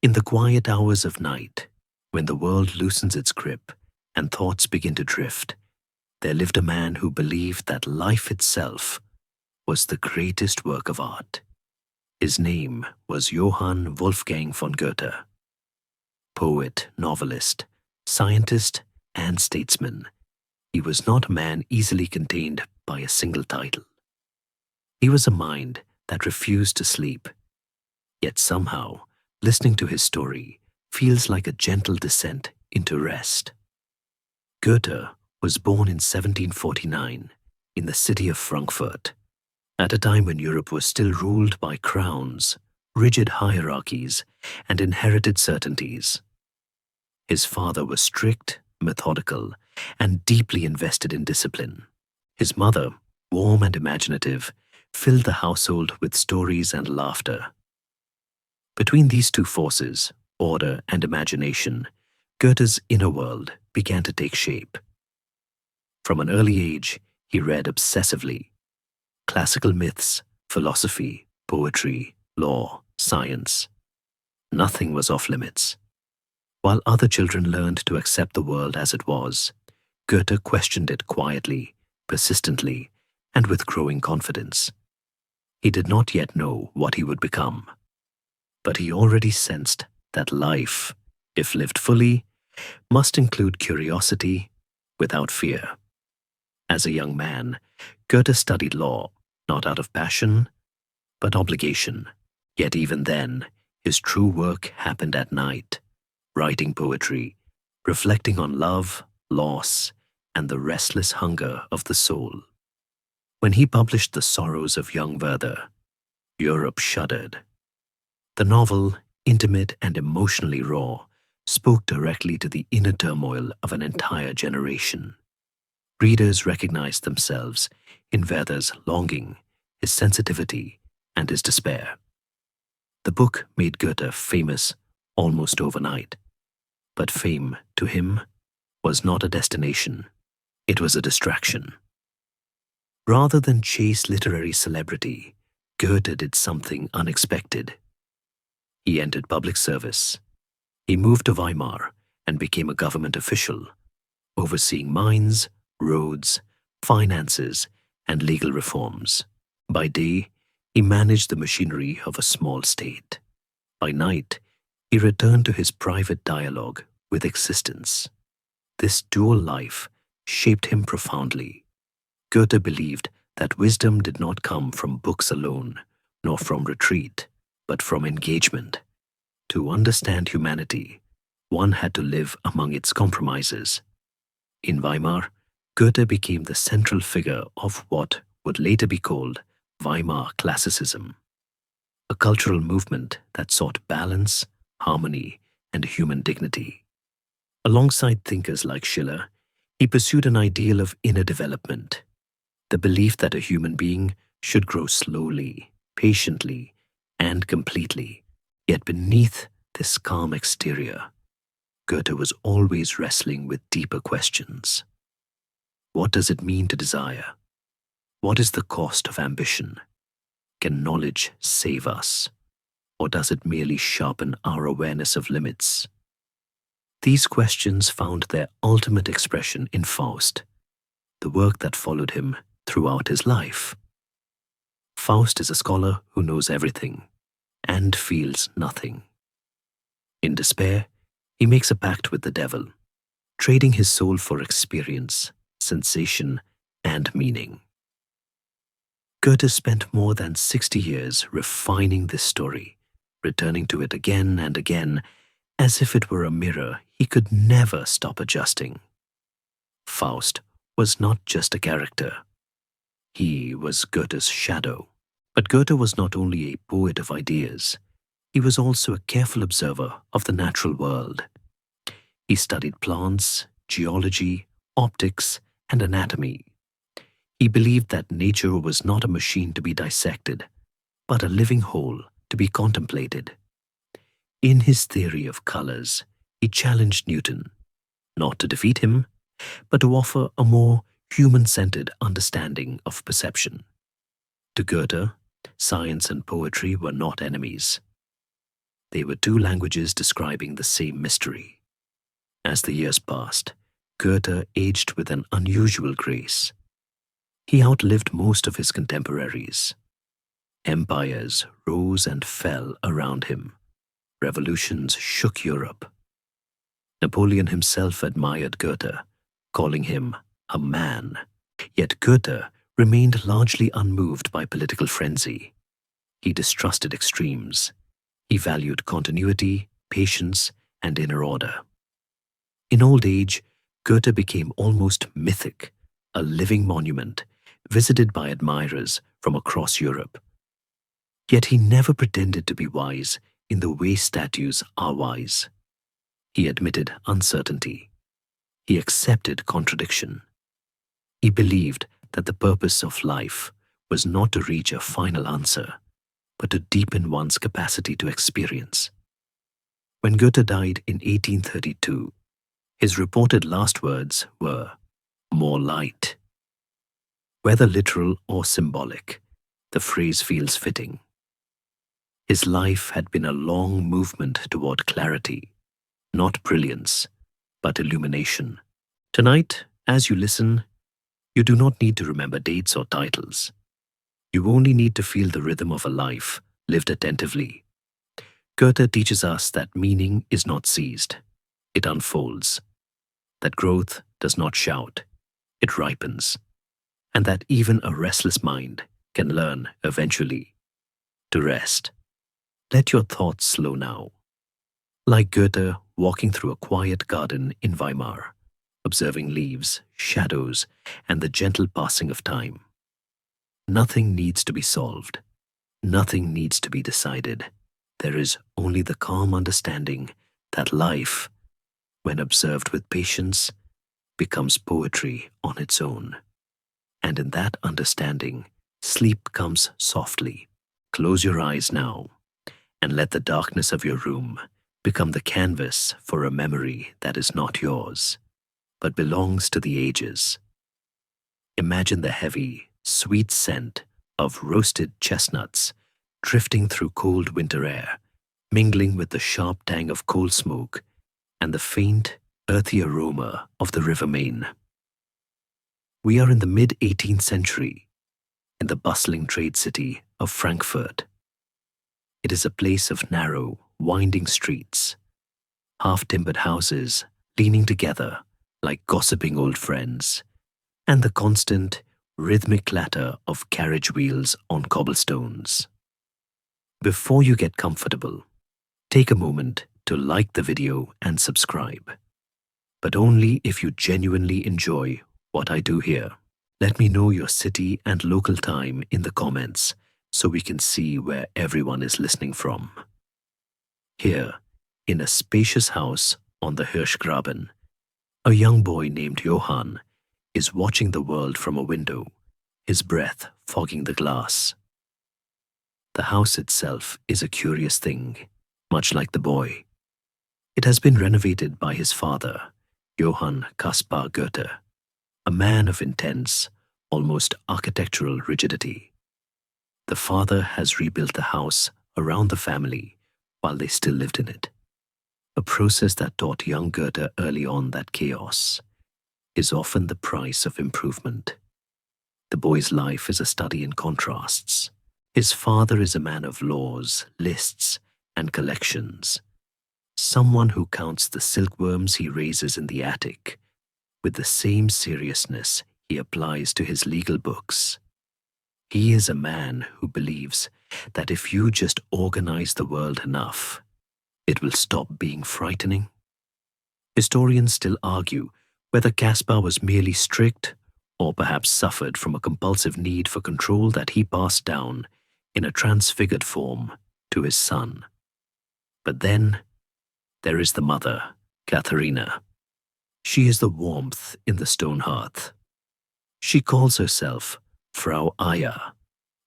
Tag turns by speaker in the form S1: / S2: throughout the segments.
S1: In the quiet hours of night, when the world loosens its grip and thoughts begin to drift, there lived a man who believed that life itself was the greatest work of art. His name was Johann Wolfgang von Goethe. Poet, novelist, scientist, and statesman, he was not a man easily contained by a single title. He was a mind that refused to sleep. Yet somehow, listening to his story feels like a gentle descent into rest. Goethe was born in 1749 in the city of Frankfurt, at a time when Europe was still ruled by crowns, rigid hierarchies, and inherited certainties. His father was strict, methodical, and deeply invested in discipline. His mother, warm and imaginative, filled the household with stories and laughter. Between these two forces, order and imagination, Goethe's inner world began to take shape. From an early age, he read obsessively. Classical myths, philosophy, poetry, law, science. Nothing was off limits. While other children learned to accept the world as it was, Goethe questioned it quietly, persistently, and with growing confidence. He did not yet know what he would become, but he already sensed that life, if lived fully, must include curiosity without fear. As a young man, Goethe studied law, not out of passion, but obligation. Yet even then, his true work happened at night, writing poetry, reflecting on love, loss, and the restless hunger of the soul. When he published The Sorrows of Young Werther, Europe shuddered. The novel, intimate and emotionally raw, spoke directly to the inner turmoil of an entire generation. Readers recognized themselves in Werther's longing, his sensitivity, and his despair. The book made Goethe famous almost overnight, but fame, to him, was not a destination. It was a distraction. Rather than chase literary celebrity, Goethe did something unexpected. He entered public service. He moved to Weimar and became a government official, overseeing mines, roads, finances, and legal reforms. By day, he managed the machinery of a small state. By night, he returned to his private dialogue with existence. This dual life shaped him profoundly. Goethe believed that wisdom did not come from books alone, nor from retreat, but from engagement. To understand humanity, one had to live among its compromises. In Weimar, Goethe became the central figure of what would later be called Weimar Classicism, a cultural movement that sought balance, harmony, and human dignity. Alongside thinkers like Schiller, he pursued an ideal of inner development, the belief that a human being should grow slowly, patiently, and completely. Yet beneath this calm exterior, Goethe was always wrestling with deeper questions. What does it mean to desire? What is the cost of ambition? Can knowledge save us? Or does it merely sharpen our awareness of limits? These questions found their ultimate expression in Faust, the work that followed him throughout his life. Faust is a scholar who knows everything and feels nothing. In despair, he makes a pact with the devil, trading his soul for experience, sensation, and meaning. Goethe spent more than 60 years refining this story, returning to it again and again, as if it were a mirror he could never stop adjusting. Faust was not just a character. He was Goethe's shadow. But Goethe was not only a poet of ideas, he was also a careful observer of the natural world. He studied plants, geology, optics, and anatomy. He believed that nature was not a machine to be dissected, but a living whole to be contemplated. In his theory of colors, he challenged Newton, not to defeat him, but to offer a more human-centered understanding of perception. To Goethe, science and poetry were not enemies. They were two languages describing the same mystery. As the years passed, Goethe aged with an unusual grace. He outlived most of his contemporaries. Empires rose and fell around him. Revolutions shook Europe. Napoleon himself admired Goethe, calling him a man. Yet Goethe remained largely unmoved by political frenzy. He distrusted extremes. He valued continuity, patience, and inner order. In old age, Goethe became almost mythic, a living monument, visited by admirers from across Europe. Yet he never pretended to be wise in the way statues are wise. He admitted uncertainty. He accepted contradiction. He believed that the purpose of life was not to reach a final answer, but to deepen one's capacity to experience. When Goethe died in 1832, his reported last words were, "More light." Whether literal or symbolic, the phrase feels fitting. His life had been a long movement toward clarity, not brilliance, but illumination. Tonight, as you listen, you do not need to remember dates or titles. You only need to feel the rhythm of a life lived attentively. Goethe teaches us that meaning is not seized, it unfolds, that growth does not shout, it ripens, and that even a restless mind can learn eventually to rest. Let your thoughts slow now. Like Goethe walking through a quiet garden in Weimar, observing leaves, shadows, and the gentle passing of time. Nothing needs to be solved. Nothing needs to be decided. There is only the calm understanding that life, when observed with patience, becomes poetry on its own. And in that understanding, sleep comes softly. Close your eyes now, and let the darkness of your room become the canvas for a memory that is not yours, but belongs to the ages. Imagine the heavy, sweet scent of roasted chestnuts drifting through cold winter air, mingling with the sharp tang of coal smoke and the faint, earthy aroma of the River Main. We are in the mid-18th century, in the bustling trade city of Frankfurt. It is a place of narrow, winding streets, half-timbered houses leaning together like gossiping old friends, and the constant, rhythmic clatter of carriage wheels on cobblestones. Before you get comfortable, take a moment to like the video and subscribe. But only if you genuinely enjoy what I do here. Let me know your city and local time in the comments so we can see where everyone is listening from. Here, in a spacious house on the Hirschgraben, a young boy named Johann is watching the world from a window, his breath fogging the glass. The house itself is a curious thing, much like the boy. It has been renovated by his father, Johann Caspar Goethe, a man of intense, almost architectural rigidity. The father has rebuilt the house around the family while they still lived in it, a process that taught young Goethe early on that chaos is often the price of improvement. The boy's life is a study in contrasts. His father is a man of laws, lists, and collections, someone who counts the silkworms he raises in the attic with the same seriousness he applies to his legal books. He is a man who believes that if you just organize the world enough, it will stop being frightening. Historians still argue whether Caspar was merely strict or perhaps suffered from a compulsive need for control that he passed down in a transfigured form to his son. But then there is the mother, Katharina. She is the warmth in the stone hearth. She calls herself Frau Aya,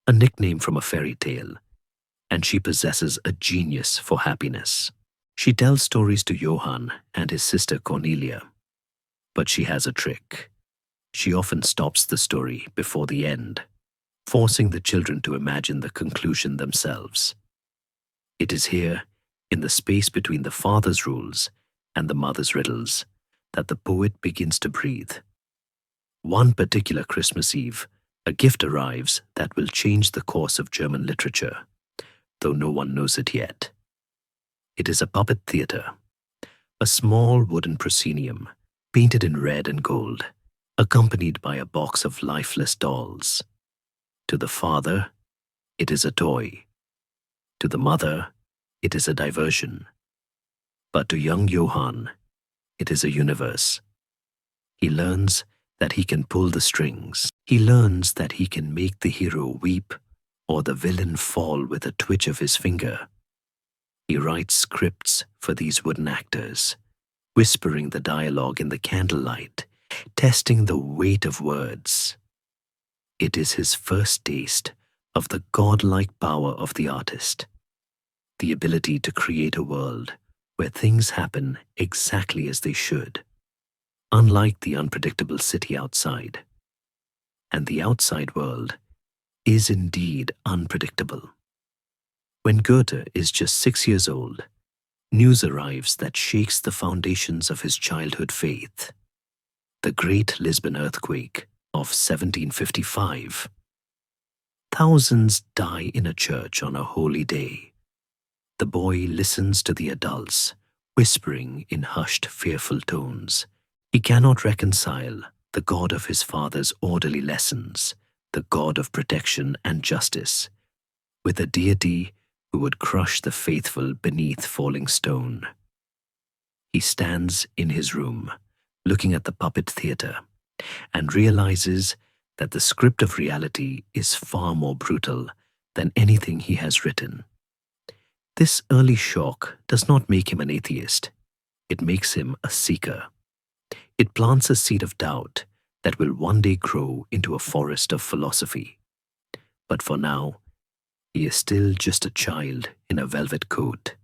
S1: a nickname from a fairy tale, and she possesses a genius for happiness. She tells stories to Johann and his sister Cornelia, but she has a trick. She often stops the story before the end, forcing the children to imagine the conclusion themselves. It is here in the space between the father's rules and the mother's riddles, that the poet begins to breathe. One particular Christmas Eve, a gift arrives that will change the course of German literature, though no one knows it yet. It is a puppet theater, a small wooden proscenium painted in red and gold, accompanied by a box of lifeless dolls. To the father, it is a toy. To the mother, it is a diversion. But to young Johann, it is a universe. He learns that he can pull the strings. He learns that he can make the hero weep or the villain fall with a twitch of his finger. He writes scripts for these wooden actors, whispering the dialogue in the candlelight, testing the weight of words. It is his first taste of the godlike power of the artist, the ability to create a world where things happen exactly as they should, unlike the unpredictable city outside. And the outside world is indeed unpredictable. When Goethe is just 6 years old, news arrives that shakes the foundations of his childhood faith. The Great Lisbon Earthquake of 1755. Thousands die in a church on a holy day. The boy listens to the adults, whispering in hushed, fearful tones. He cannot reconcile the God of his father's orderly lessons, the God of protection and justice, with a deity who would crush the faithful beneath falling stone. He stands in his room, looking at the puppet theater, and realizes that the script of reality is far more brutal than anything he has written. This early shock does not make him an atheist. It makes him a seeker. It plants a seed of doubt that will one day grow into a forest of philosophy. But for now, he is still just a child in a velvet coat,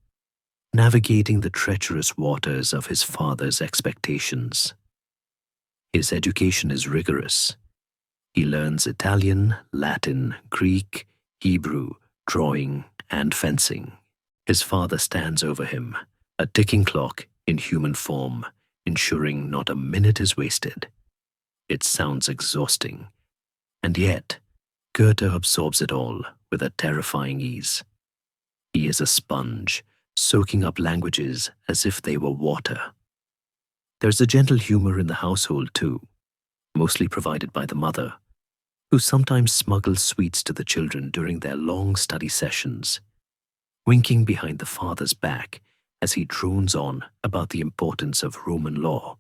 S1: navigating the treacherous waters of his father's expectations. His education is rigorous. He learns Italian, Latin, Greek, Hebrew, drawing, and fencing. His father stands over him, a ticking clock in human form, ensuring not a minute is wasted. It sounds exhausting, and yet Goethe absorbs it all with a terrifying ease. He is a sponge, soaking up languages as if they were water. There's a gentle humor in the household too, mostly provided by the mother, who sometimes smuggles sweets to the children during their long study sessions, winking behind the father's back as he drones on about the importance of Roman law.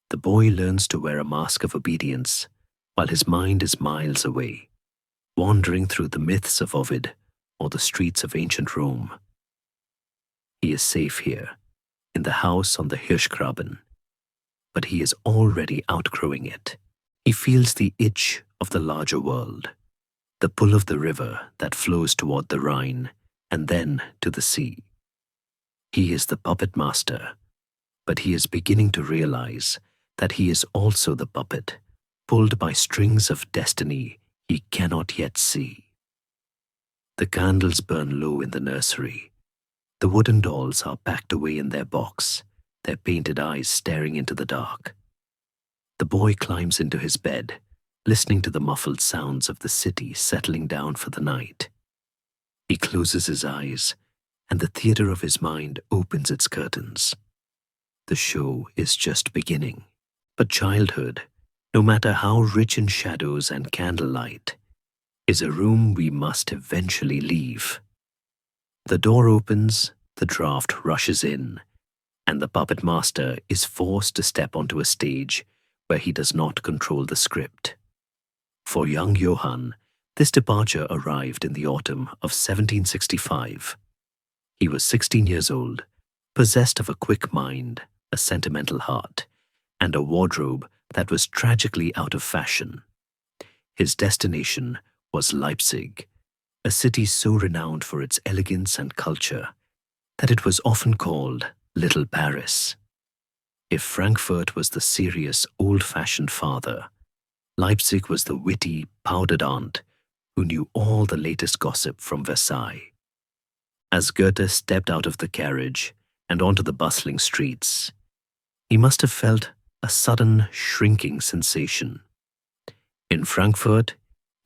S1: The boy learns to wear a mask of obedience while his mind is miles away, wandering through the myths of Ovid or the streets of ancient Rome. He is safe here, in the house on the Hirschgraben, but he is already outgrowing it. He feels the itch of the larger world, the pull of the river that flows toward the Rhine and then to the sea. He is the puppet master, but he is beginning to realize that he is also the puppet, pulled by strings of destiny he cannot yet see. The candles burn low in the nursery. The wooden dolls are packed away in their box, their painted eyes staring into the dark. The boy climbs into his bed, listening to the muffled sounds of the city settling down for the night. He closes his eyes, and the theater of his mind opens its curtains. The show is just beginning. But childhood, no matter how rich in shadows and candlelight, is a room we must eventually leave. The door opens, the draft rushes in, and the puppet master is forced to step onto a stage where he does not control the script. For young Johann, this departure arrived in the autumn of 1765. He was 16 years old, possessed of a quick mind, a sentimental heart, and a wardrobe that was tragically out of fashion. His destination was Leipzig, a city so renowned for its elegance and culture that it was often called Little Paris. If Frankfurt was the serious, old-fashioned father, Leipzig was the witty, powdered aunt who knew all the latest gossip from Versailles. As Goethe stepped out of the carriage and onto the bustling streets, he must have felt a sudden shrinking sensation. In Frankfurt,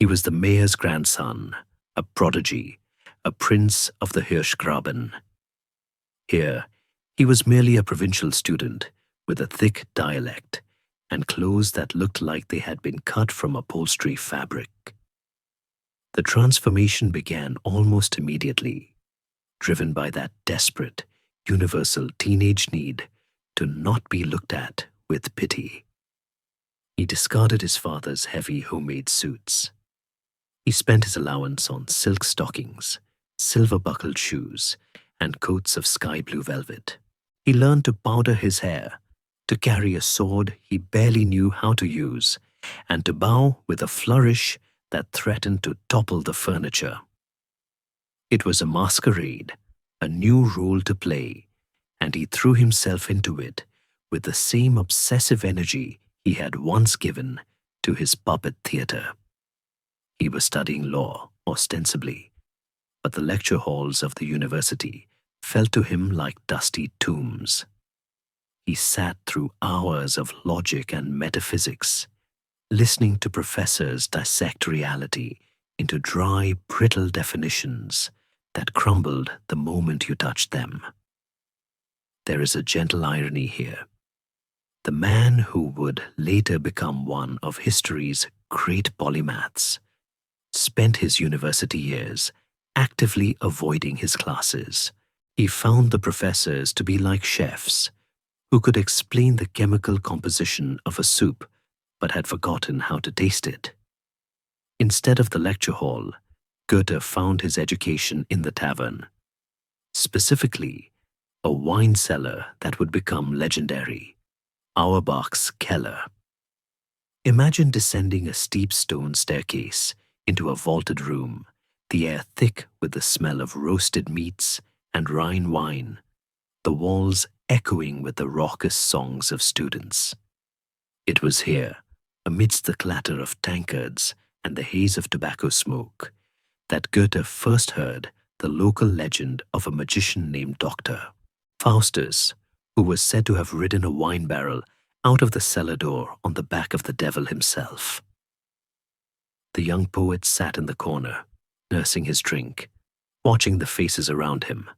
S1: he was the mayor's grandson, a prodigy, a prince of the Hirschgraben. Here, he was merely a provincial student with a thick dialect and clothes that looked like they had been cut from upholstery fabric. The transformation began almost immediately, driven by that desperate, universal teenage need to not be looked at with pity. He discarded his father's heavy homemade suits. He spent his allowance on silk stockings, silver-buckled shoes, and coats of sky-blue velvet. He learned to powder his hair, to carry a sword he barely knew how to use, and to bow with a flourish that threatened to topple the furniture. It was a masquerade, a new role to play, and he threw himself into it with the same obsessive energy he had once given to his puppet theater. He was studying law, ostensibly, but the lecture halls of the university felt to him like dusty tombs. He sat through hours of logic and metaphysics, listening to professors dissect reality into dry, brittle definitions that crumbled the moment you touched them. There is a gentle irony here. The man who would later become one of history's great polymaths spent his university years actively avoiding his classes. He found the professors to be like chefs who could explain the chemical composition of a soup but had forgotten how to taste it. Instead of the lecture hall, Goethe found his education in the tavern, specifically a wine cellar that would become legendary, Auerbach's Keller. Imagine descending a steep stone staircase into a vaulted room, the air thick with the smell of roasted meats and Rhine wine, the walls echoing with the raucous songs of students. It was here, amidst the clatter of tankards and the haze of tobacco smoke, that Goethe first heard the local legend of a magician named Doctor Faustus, who was said to have ridden a wine barrel out of the cellar door on the back of the devil himself. The young poet sat in the corner, nursing his drink, watching the faces around him,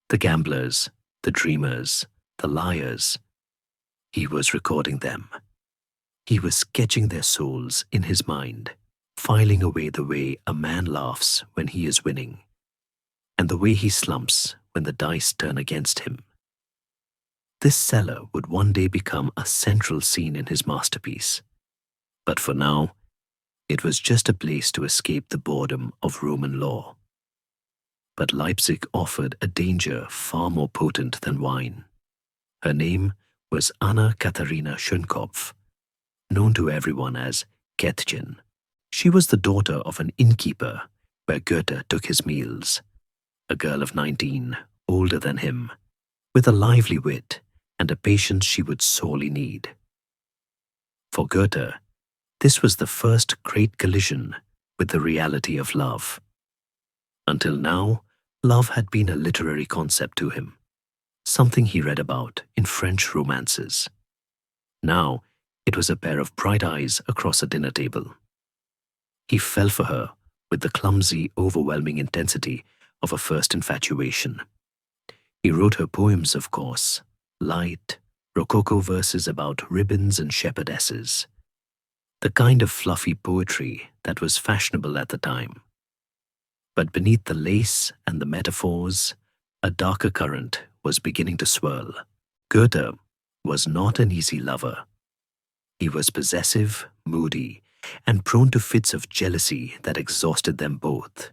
S1: the gamblers, the dreamers, the liars. He was recording them. He was sketching their souls in his mind, filing away the way a man laughs when he is winning, and the way he slumps when the dice turn against him. This cellar would one day become a central scene in his masterpiece, but for now, it was just a place to escape the boredom of Roman law. But Leipzig offered a danger far more potent than wine. Her name was Anna Katharina Schönkopf, known to everyone as Käthchen. She was the daughter of an innkeeper where Goethe took his meals, a girl of 19, older than him, with a lively wit and a patience she would sorely need. For Goethe, this was the first great collision with the reality of love. Until now, love had been a literary concept to him, something he read about in French romances. Now, it was a pair of bright eyes across a dinner table. He fell for her with the clumsy, overwhelming intensity of a first infatuation. He wrote her poems, of course, light, rococo verses about ribbons and shepherdesses, the kind of fluffy poetry that was fashionable at the time. But beneath the lace and the metaphors, a darker current was beginning to swirl. Goethe was not an easy lover. He was possessive, moody, and prone to fits of jealousy that exhausted them both.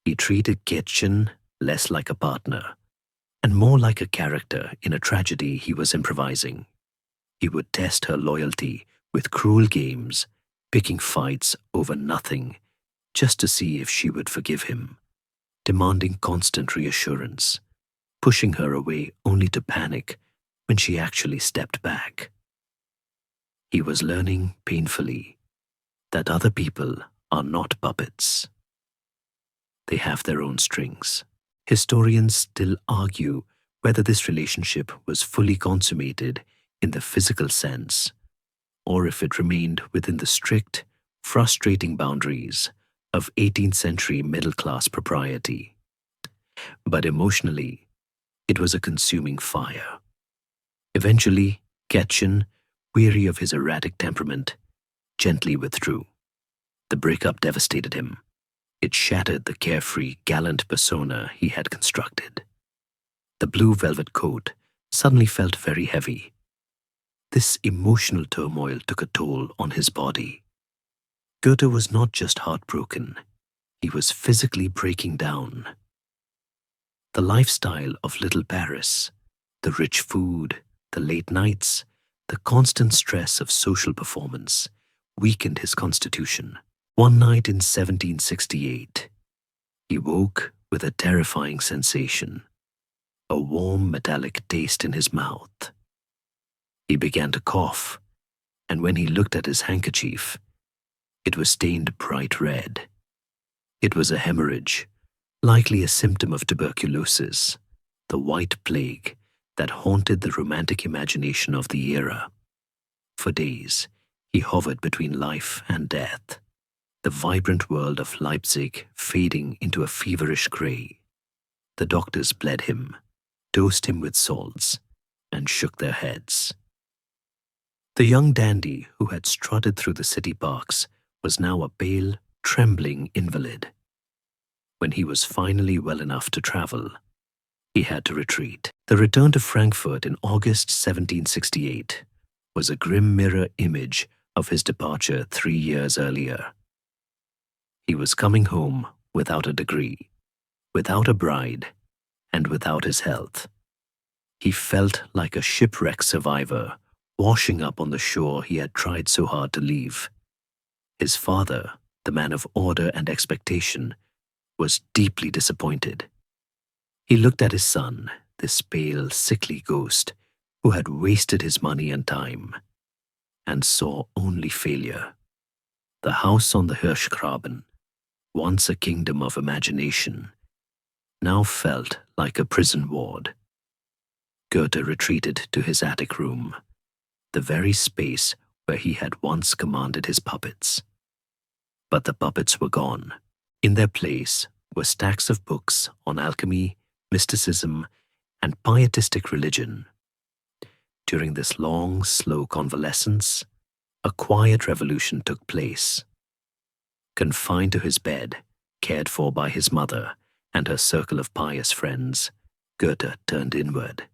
S1: He treated Käthchen less like a partner and more like a character in a tragedy he was improvising. He would test her loyalty with cruel games, picking fights over nothing, just to see if she would forgive him, demanding constant reassurance, pushing her away only to panic when she actually stepped back. He was learning painfully that other people are not puppets. They have their own strings. Historians still argue whether this relationship was fully consummated in the physical sense, or if it remained within the strict, frustrating boundaries of 18th century middle-class propriety. But emotionally, it was a consuming fire. Eventually, Kätzchen, weary of his erratic temperament, gently withdrew. The breakup devastated him. It shattered the carefree, gallant persona he had constructed. The blue velvet coat suddenly felt very heavy. This emotional turmoil took a toll on his body. Goethe was not just heartbroken, he was physically breaking down. The lifestyle of Little Paris, the rich food, the late nights, the constant stress of social performance weakened his constitution. One night in 1768, he woke with a terrifying sensation, a warm metallic taste in his mouth. He began to cough, and when he looked at his handkerchief, it was stained bright red. It was a hemorrhage, likely a symptom of tuberculosis, the white plague that haunted the romantic imagination of the era. For days, he hovered between life and death, the vibrant world of Leipzig fading into a feverish grey. The doctors bled him, dosed him with salts, and shook their heads. The young dandy who had strutted through the city parks was now a pale, trembling invalid. When he was finally well enough to travel, he had to retreat. The return to Frankfurt in August 1768 was a grim mirror image of his departure 3 years earlier. He was coming home without a degree, without a bride, and without his health. He felt like a shipwrecked survivor washing up on the shore he had tried so hard to leave. His father, the man of order and expectation, was deeply disappointed. He looked at his son, this pale, sickly ghost who had wasted his money and time, and saw only failure. The house on the Hirschgraben, once a kingdom of imagination, now felt like a prison ward. Goethe retreated to his attic room, the very space where he had once commanded his puppets. But the puppets were gone. In their place were stacks of books on alchemy, mysticism, and pietistic religion. During this long, slow convalescence, a quiet revolution took place. Confined to his bed, cared for by his mother and her circle of pious friends, Goethe turned inward.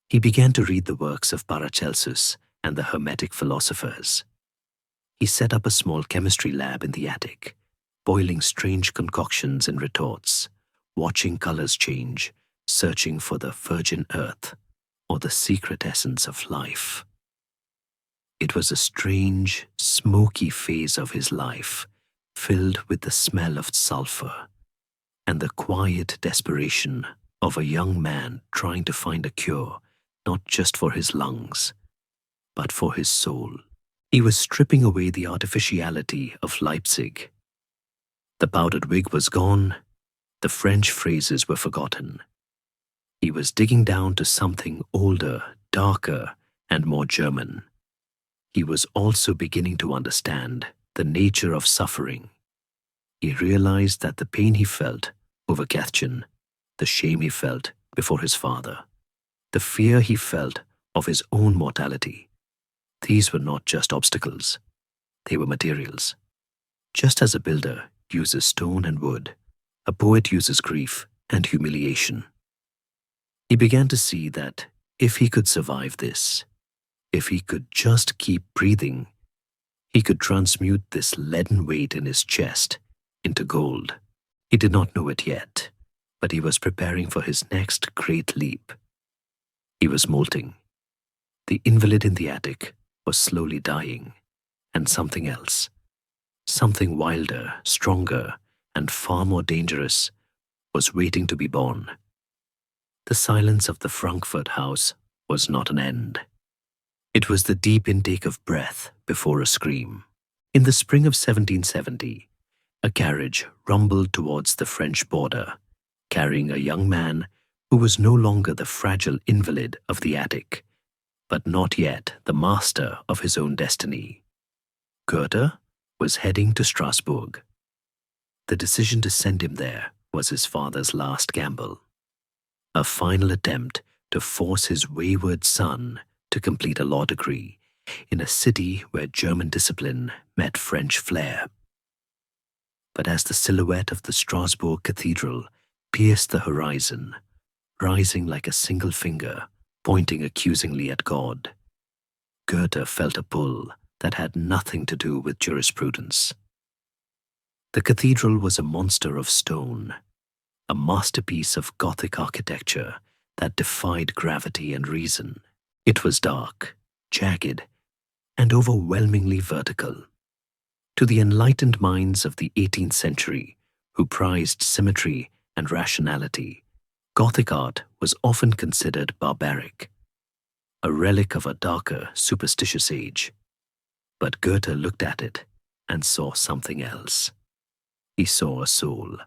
S1: He began to read the works of Paracelsus and the Hermetic philosophers. He set up a small chemistry lab in the attic, boiling strange concoctions in retorts, watching colors change, searching for the virgin earth or the secret essence of life. It was a strange, smoky phase of his life, filled with the smell of sulfur and the quiet desperation of a young man trying to find a cure not just for his lungs, but for his soul. He was stripping away the artificiality of Leipzig. The powdered wig was gone, the French phrases were forgotten. He was digging down to something older, darker, and more German. He was also beginning to understand the nature of suffering. He realized that the pain he felt over Kätzchen, the shame he felt before his father, the fear he felt of his own mortality, these were not just obstacles, they were materials. Just as a builder uses stone and wood, a poet uses grief and humiliation. He began to see that if he could survive this, if he could just keep breathing, he could transmute this leaden weight in his chest into gold. He did not know it yet, but he was preparing for his next great leap. He was molting. The invalid in the attic was slowly dying, and something else, something wilder, stronger, and far more dangerous, was waiting to be born. The silence of the Frankfurt house was not an end. It was the deep intake of breath before a scream. In the spring of 1770, a carriage rumbled towards the French border, carrying a young man who was no longer the fragile invalid of the attic, but not yet the master of his own destiny. Goethe was heading to Strasbourg. The decision to send him there was his father's last gamble, a final attempt to force his wayward son to complete a law degree in a city where German discipline met French flair. But as the silhouette of the Strasbourg Cathedral pierced the horizon, rising like a single finger pointing accusingly at God, Goethe felt a pull that had nothing to do with jurisprudence. The cathedral was a monster of stone, a masterpiece of Gothic architecture that defied gravity and reason. It was dark, jagged, and overwhelmingly vertical. To the enlightened minds of the 18th century, who prized symmetry and rationality, Gothic art was often considered barbaric, a relic of a darker, superstitious age. But Goethe looked at it and saw something else. He saw a soul.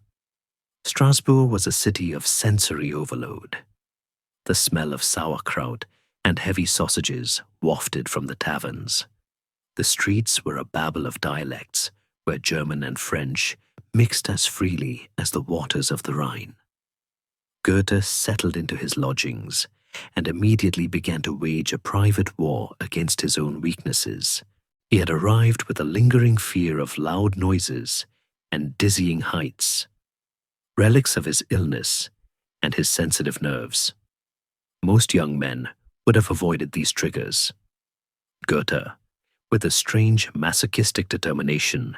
S1: Strasbourg was a city of sensory overload. The smell of sauerkraut and heavy sausages wafted from the taverns. The streets were a babel of dialects where German and French mixed as freely as the waters of the Rhine. Goethe settled into his lodgings and immediately began to wage a private war against his own weaknesses. He had arrived with a lingering fear of loud noises and dizzying heights, relics of his illness and his sensitive nerves. Most young men would have avoided these triggers. Goethe, with a strange masochistic determination,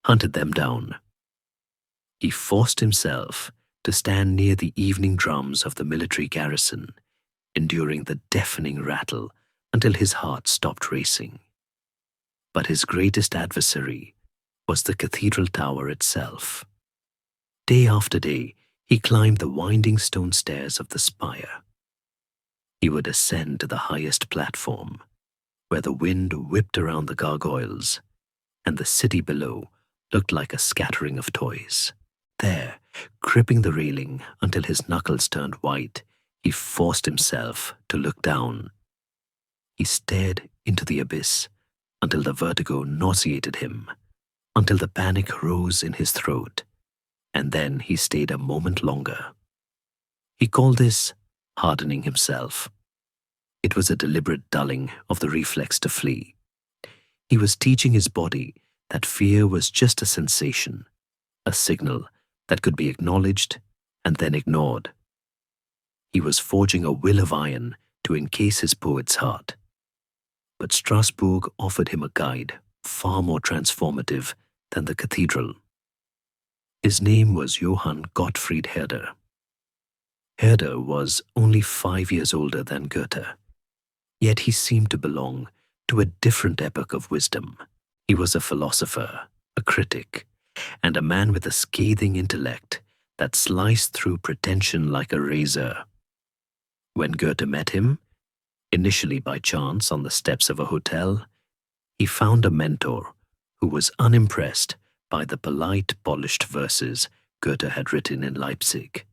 S1: hunted them down. He forced himself to stand near the evening drums of the military garrison, enduring the deafening rattle until his heart stopped racing. But his greatest adversary was the cathedral tower itself. Day after day, he climbed the winding stone stairs of the spire. He would ascend to the highest platform, where the wind whipped around the gargoyles, and the city below looked like a scattering of toys. There, gripping the railing until his knuckles turned white, he forced himself to look down. He stared into the abyss until the vertigo nauseated him, until the panic rose in his throat, and then he stayed a moment longer. He called this hardening himself. It was a deliberate dulling of the reflex to flee. He was teaching his body that fear was just a sensation, a signal that could be acknowledged and then ignored. He was forging a will of iron to encase his poet's heart. But Strasbourg offered him a guide far more transformative than the cathedral. His name was Johann Gottfried Herder. Herder was only 5 years older than Goethe, yet he seemed to belong to a different epoch of wisdom. He was a philosopher, a critic, and a man with a scathing intellect that sliced through pretension like a razor. When Goethe met him, initially by chance on the steps of a hotel, he found a mentor who was unimpressed by the polite, polished verses Goethe had written in Leipzig.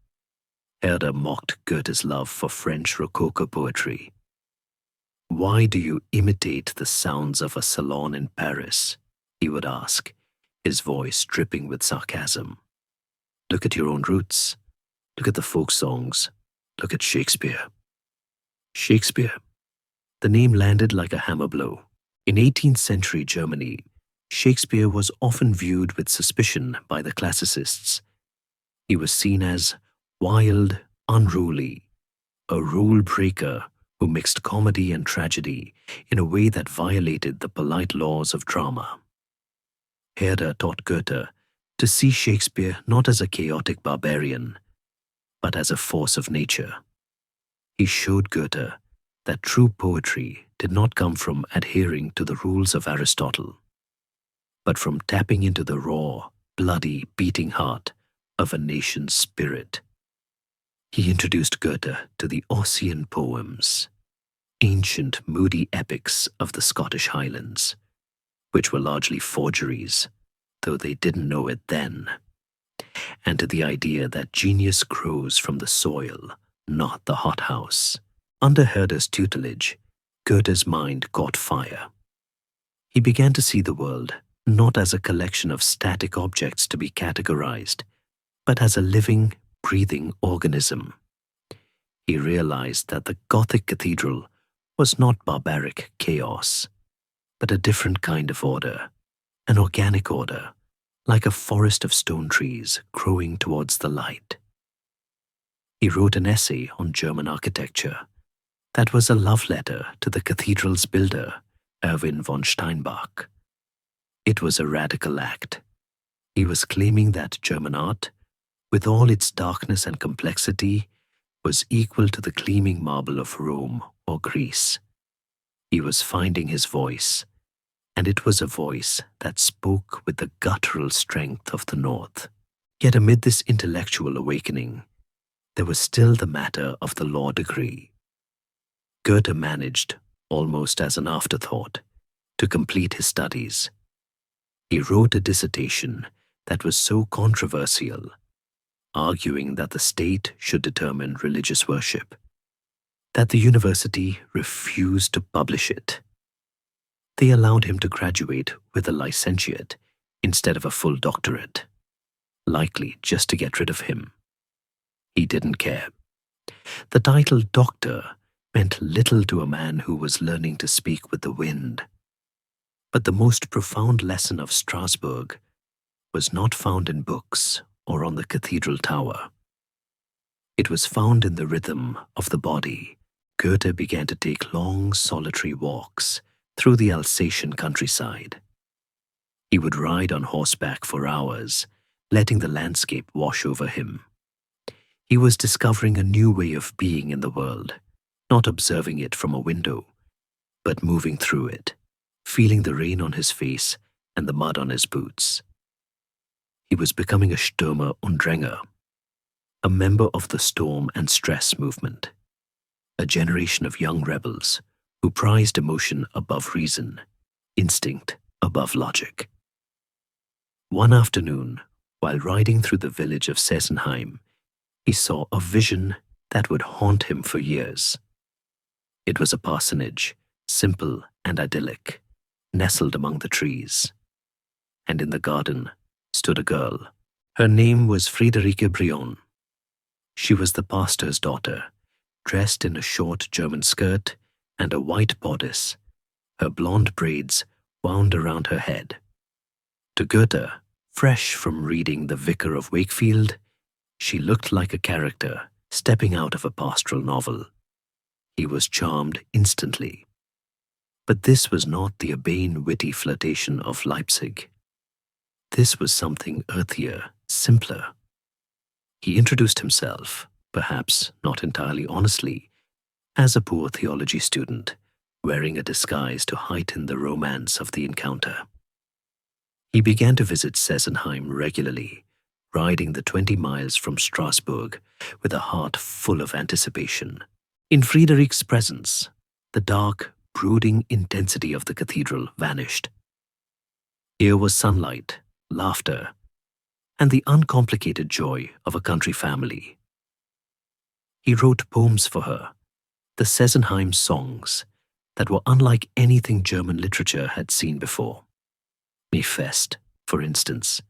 S1: Herder mocked Goethe's love for French Rococo poetry. "Why do you imitate the sounds of a salon in Paris?" he would ask, his voice dripping with sarcasm. "Look at your own roots. Look at the folk songs. Look at Shakespeare." Shakespeare. The name landed like a hammer blow. In 18th century Germany, Shakespeare was often viewed with suspicion by the classicists. He was seen as wild, unruly, a rule breaker who mixed comedy and tragedy in a way that violated the polite laws of drama. Herder taught Goethe to see Shakespeare not as a chaotic barbarian, but as a force of nature. He showed Goethe that true poetry did not come from adhering to the rules of Aristotle, but from tapping into the raw, bloody, beating heart of a nation's spirit. He introduced Goethe to the Ossian poems, ancient, moody epics of the Scottish Highlands, which were largely forgeries, though they didn't know it then. and to the idea that genius grows from the soil, not the hothouse. Under Herder's tutelage, Goethe's mind caught fire. He began to see the world not as a collection of static objects to be categorized, but as a living, breathing organism. He realized that the Gothic cathedral was not barbaric chaos, but a different kind of order, an organic order, like a forest of stone trees growing towards the light. He wrote an essay on German architecture that was a love letter to the cathedral's builder, Erwin von Steinbach. It was a radical act. He was claiming that German art, with all its darkness and complexity, was equal to the gleaming marble of Rome or Greece. He was finding his voice, and it was a voice that spoke with the guttural strength of the North. Yet amid this intellectual awakening, there was still the matter of the law degree. Goethe managed, almost as an afterthought, to complete his studies. He wrote a dissertation that was so controversial, arguing that the state should determine religious worship, that the university refused to publish it. They allowed him to graduate with a licentiate instead of a full doctorate, likely just to get rid of him. He didn't care. The title doctor meant little to a man who was learning to speak with the wind. But the most profound lesson of Strasbourg was not found in books or on the cathedral tower. It was found in the rhythm of the body. Goethe began to take long, solitary walks through the Alsatian countryside. He would ride on horseback for hours, letting the landscape wash over him. He was discovering a new way of being in the world, not observing it from a window, but moving through it, feeling the rain on his face and the mud on his boots. He was becoming a Stürmer und Dränger, a member of the storm and stress movement, a generation of young rebels who prized emotion above reason, instinct above logic. One afternoon, while riding through the village of Sesenheim, he saw a vision that would haunt him for years. It was a parsonage, simple and idyllic, nestled among the trees. And in the garden stood a girl. Her name was Friederike Brion. She was the pastor's daughter, dressed in a short German skirt and a white bodice, her blonde braids wound around her head. To Goethe, fresh from reading The Vicar of Wakefield, she looked like a character stepping out of a pastoral novel. He was charmed instantly. But this was not the urbane, witty flirtation of Leipzig. This was something earthier, simpler. He introduced himself, perhaps not entirely honestly, as a poor theology student, wearing a disguise to heighten the romance of the encounter. He began to visit Sesenheim regularly, riding the 20 miles from Strasbourg with a heart full of anticipation. In Friederike's presence, the dark, brooding intensity of the cathedral vanished. Here was sunlight, laughter, and the uncomplicated joy of a country family. He wrote poems for her, the Sesenheim songs, that were unlike anything German literature had seen before. Me Fest, for instance,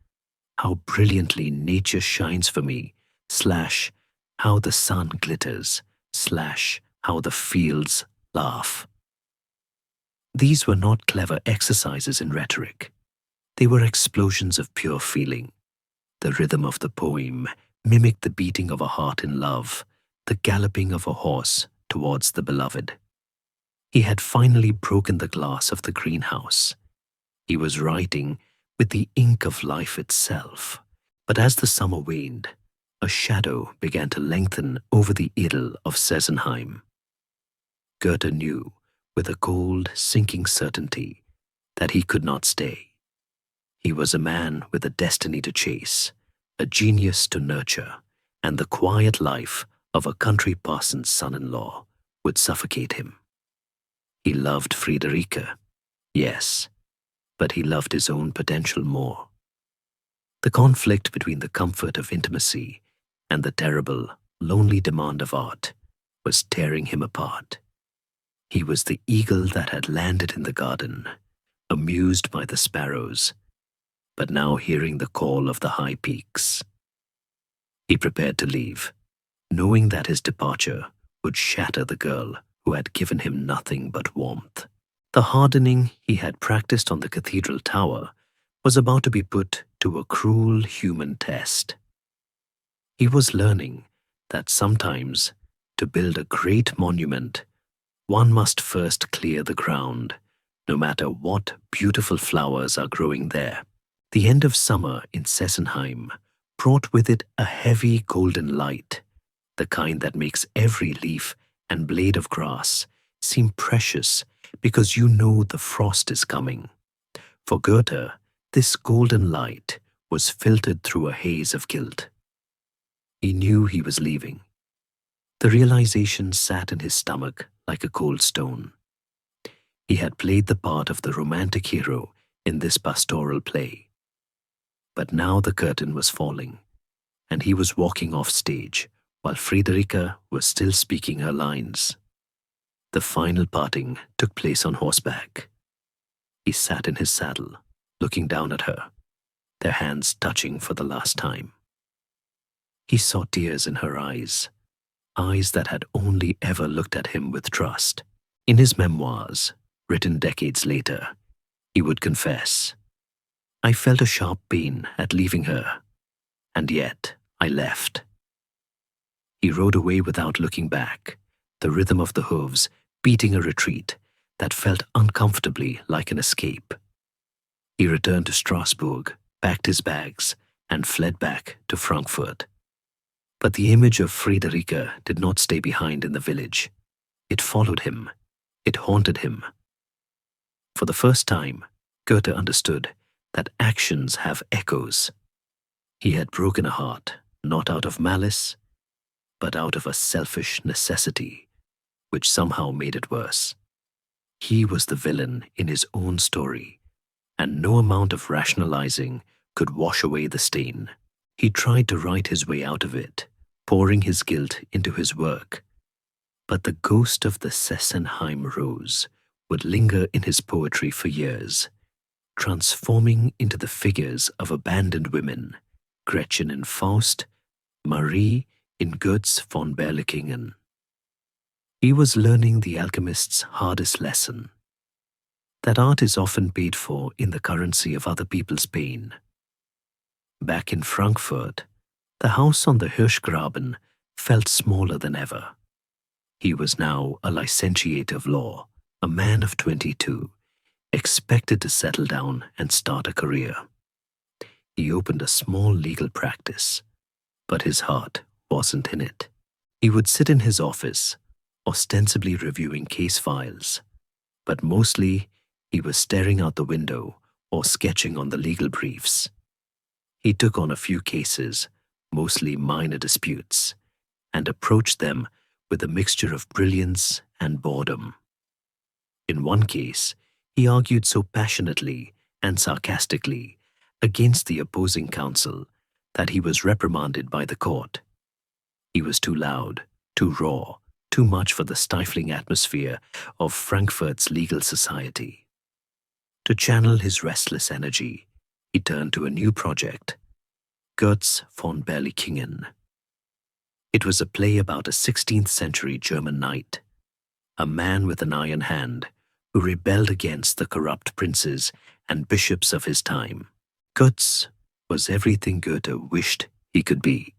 S1: how brilliantly nature shines for me, / how the sun glitters, / how the fields laugh. These were not clever exercises in rhetoric. They were explosions of pure feeling. The rhythm of the poem mimicked the beating of a heart in love, the galloping of a horse towards the beloved. He had finally broken the glass of the greenhouse. He was writing with the ink of life itself. But as the summer waned, a shadow began to lengthen over the idyll of Sesenheim. Goethe knew, with a cold, sinking certainty, that he could not stay. He was a man with a destiny to chase, a genius to nurture, and the quiet life of a country parson's son-in-law would suffocate him. He loved Friederike, yes, but he loved his own potential more. The conflict between the comfort of intimacy and the terrible, lonely demand of art was tearing him apart. He was the eagle that had landed in the garden, amused by the sparrows, but now hearing the call of the high peaks. He prepared to leave, knowing that his departure would shatter the girl who had given him nothing but warmth. The hardening he had practiced on the cathedral tower was about to be put to a cruel human test. He was learning that sometimes, to build a great monument, one must first clear the ground, no matter what beautiful flowers are growing there. The end of summer in Sessenheim brought with it a heavy golden light, the kind that makes every leaf and blade of grass seem precious because you know the frost is coming. For Goethe, this golden light was filtered through a haze of guilt. He knew he was leaving. The realization sat in his stomach like a cold stone. He had played the part of the romantic hero in this pastoral play. But now the curtain was falling, and he was walking off stage while Friederike was still speaking her lines. The final parting took place on horseback. He sat in his saddle, looking down at her, their hands touching for the last time. He saw tears in her eyes that had only ever looked at him with trust. In his memoirs, written decades later, he would confess, "I felt a sharp pain at leaving her, and yet I left." He rode away without looking back, the rhythm of the hooves beating a retreat that felt uncomfortably like an escape. He returned to Strasbourg, packed his bags, and fled back to Frankfurt. But the image of Friederike did not stay behind in the village. It followed him. It haunted him. For the first time, Goethe understood that actions have echoes. He had broken a heart, not out of malice, but out of a selfish necessity, which somehow made it worse. He was the villain in his own story, and no amount of rationalizing could wash away the stain. He tried to write his way out of it, pouring his guilt into his work. But the ghost of the Sessenheim rose would linger in his poetry for years, transforming into the figures of abandoned women, Gretchen in Faust, Marie in Goethe's von Berlichingen. He was learning the alchemist's hardest lesson, that art is often paid for in the currency of other people's pain. Back in Frankfurt, the house on the Hirschgraben felt smaller than ever. He was now a licentiate of law, a man of 22, expected to settle down and start a career. He opened a small legal practice, but his heart wasn't in it. He would sit in his office, ostensibly reviewing case files, but mostly he was staring out the window or sketching on the legal briefs. He took on a few cases, mostly minor disputes, and approached them with a mixture of brilliance and boredom. In one case, he argued so passionately and sarcastically against the opposing counsel that he was reprimanded by the court. He was too loud, too raw, too much for the stifling atmosphere of Frankfurt's legal society. To channel his restless energy, he turned to a new project, Goethe's von Berlichingen. It was a play about a 16th century German knight, a man with an iron hand who rebelled against the corrupt princes and bishops of his time. Goethe was everything Goethe wished he could be.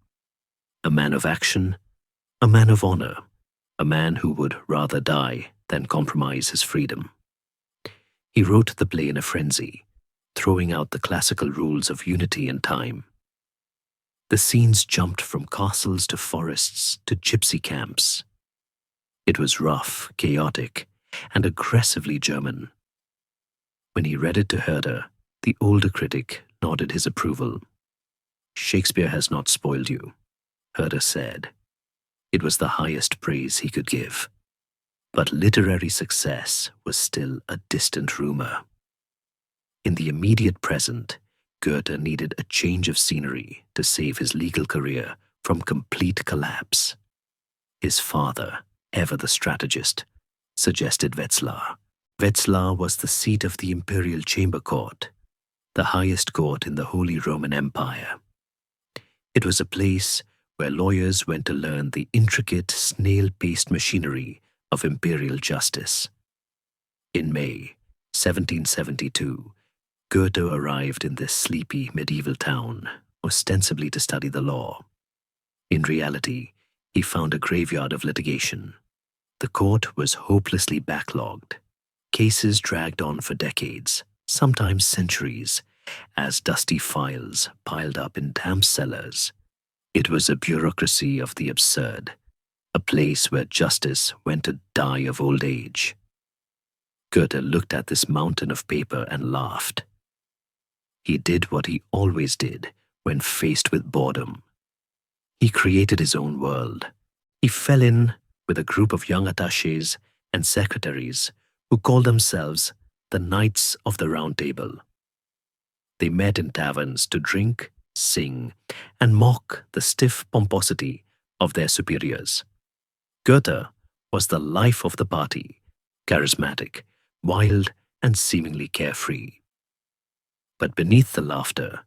S1: A man of action, a man of honor, a man who would rather die than compromise his freedom. He wrote the play in a frenzy, throwing out the classical rules of unity and time. The scenes jumped from castles to forests to gypsy camps. It was rough, chaotic, and aggressively German. When he read it to Herder, the older critic nodded his approval. "Shakespeare has not spoiled you," Herder said. It was the highest praise he could give. But literary success was still a distant rumor. In the immediate present, Goethe needed a change of scenery to save his legal career from complete collapse. His father, ever the strategist, suggested Wetzlar. Wetzlar was the seat of the imperial chamber court, the highest court in the Holy Roman Empire. It was a place where lawyers went to learn the intricate, snail-paced machinery of imperial justice. In May 1772, Goethe arrived in this sleepy medieval town, ostensibly to study the law. In reality, he found a graveyard of litigation. The court was hopelessly backlogged. Cases dragged on for decades, sometimes centuries, as dusty files piled up in damp cellars. It was a bureaucracy of the absurd, a place where justice went to die of old age. Goethe looked at this mountain of paper and laughed. He did what he always did when faced with boredom. He created his own world. He fell in with a group of young attachés and secretaries who called themselves the Knights of the Round Table. They met in taverns to drink, sing, and mock the stiff pomposity of their superiors. Goethe was the life of the party, charismatic, wild, and seemingly carefree. But beneath the laughter,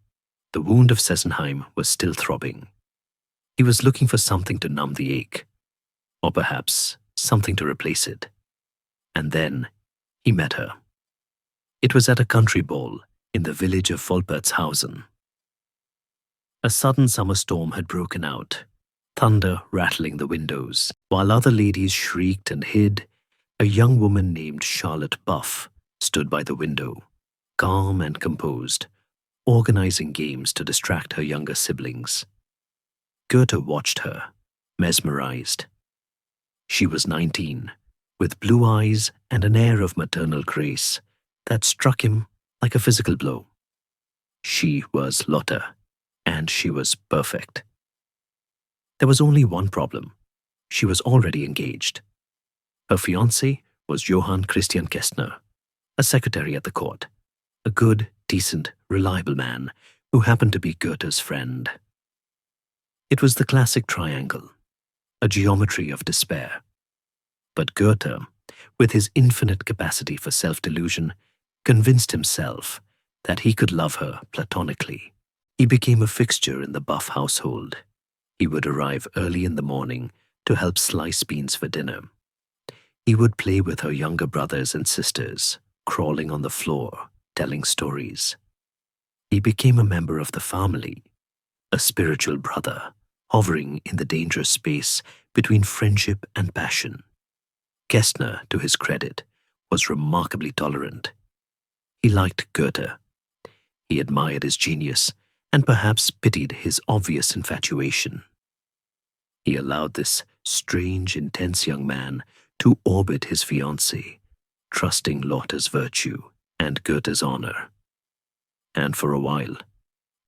S1: the wound of Sesenheim was still throbbing. He was looking for something to numb the ache, or perhaps something to replace it. And then he met her. It was at a country ball in the village of Wolpertshausen. A sudden summer storm had broken out, thunder rattling the windows. While other ladies shrieked and hid, a young woman named Charlotte Buff stood by the window, calm and composed, organizing games to distract her younger siblings. Goethe watched her, mesmerized. She was 19, with blue eyes and an air of maternal grace that struck him like a physical blow. She was Lotta, and she was perfect. There was only one problem. She was already engaged. Her fiancé was Johann Christian Kästner, a secretary at the court, a good, decent, reliable man who happened to be Goethe's friend. It was the classic triangle, a geometry of despair. But Goethe, with his infinite capacity for self-delusion, convinced himself that he could love her platonically. He became a fixture in the Buff household. He would arrive early in the morning to help slice beans for dinner. He would play with her younger brothers and sisters, crawling on the floor, telling stories. He became a member of the family, a spiritual brother, hovering in the dangerous space between friendship and passion. Kästner, to his credit, was remarkably tolerant. He liked Goethe. He admired his genius and perhaps pitied his obvious infatuation. He allowed this strange, intense young man to orbit his fiancée, trusting Lotta's virtue and Goethe's honor. And for a while,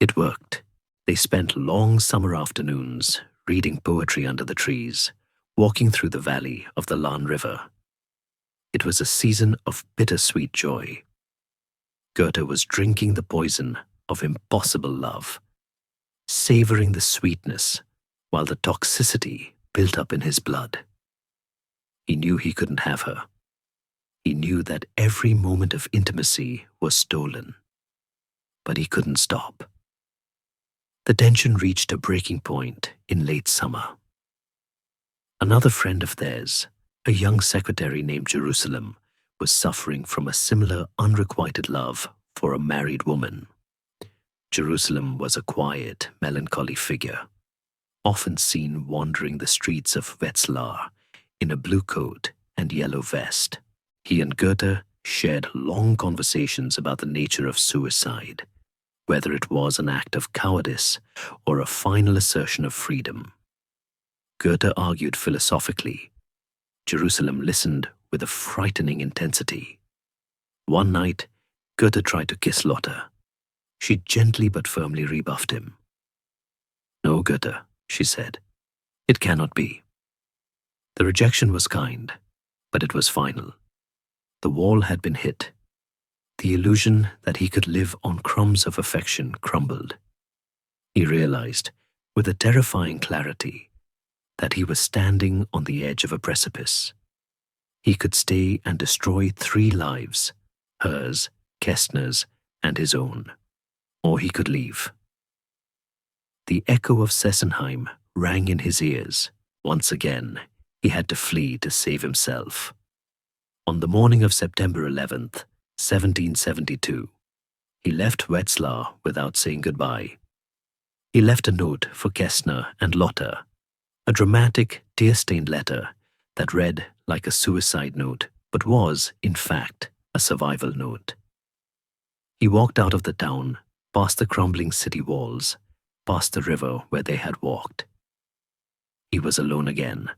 S1: it worked. They spent long summer afternoons reading poetry under the trees, walking through the valley of the Lahn River. It was a season of bittersweet joy. Goethe was drinking the poison of impossible love, savoring the sweetness while the toxicity built up in his blood. He knew he couldn't have her. He knew that every moment of intimacy was stolen. But he couldn't stop. The tension reached a breaking point in late summer. Another friend of theirs, a young secretary named Jerusalem, was suffering from a similar unrequited love for a married woman. Jerusalem was a quiet, melancholy figure, often seen wandering the streets of Wetzlar in a blue coat and yellow vest. He and Goethe shared long conversations about the nature of suicide, whether it was an act of cowardice or a final assertion of freedom. Goethe argued philosophically. Jerusalem listened with a frightening intensity. One night, Goethe tried to kiss Lotta. She gently but firmly rebuffed him. "No, Goethe," she said. "It cannot be." The rejection was kind, but it was final. The wall had been hit. The illusion that he could live on crumbs of affection crumbled. He realized, with a terrifying clarity, that he was standing on the edge of a precipice. He could stay and destroy 3 lives, hers, Kestner's, and his own, or he could leave. The echo of Sessenheim rang in his ears. Once again, he had to flee to save himself. On the morning of September 11th, 1772, he left Wetzlar without saying goodbye. He left a note for Kestner and Lotta, a dramatic, tear-stained letter that read like a suicide note, but was, in fact, a survival note. He walked out of the town, past the crumbling city walls, past the river where they had walked. He was alone again.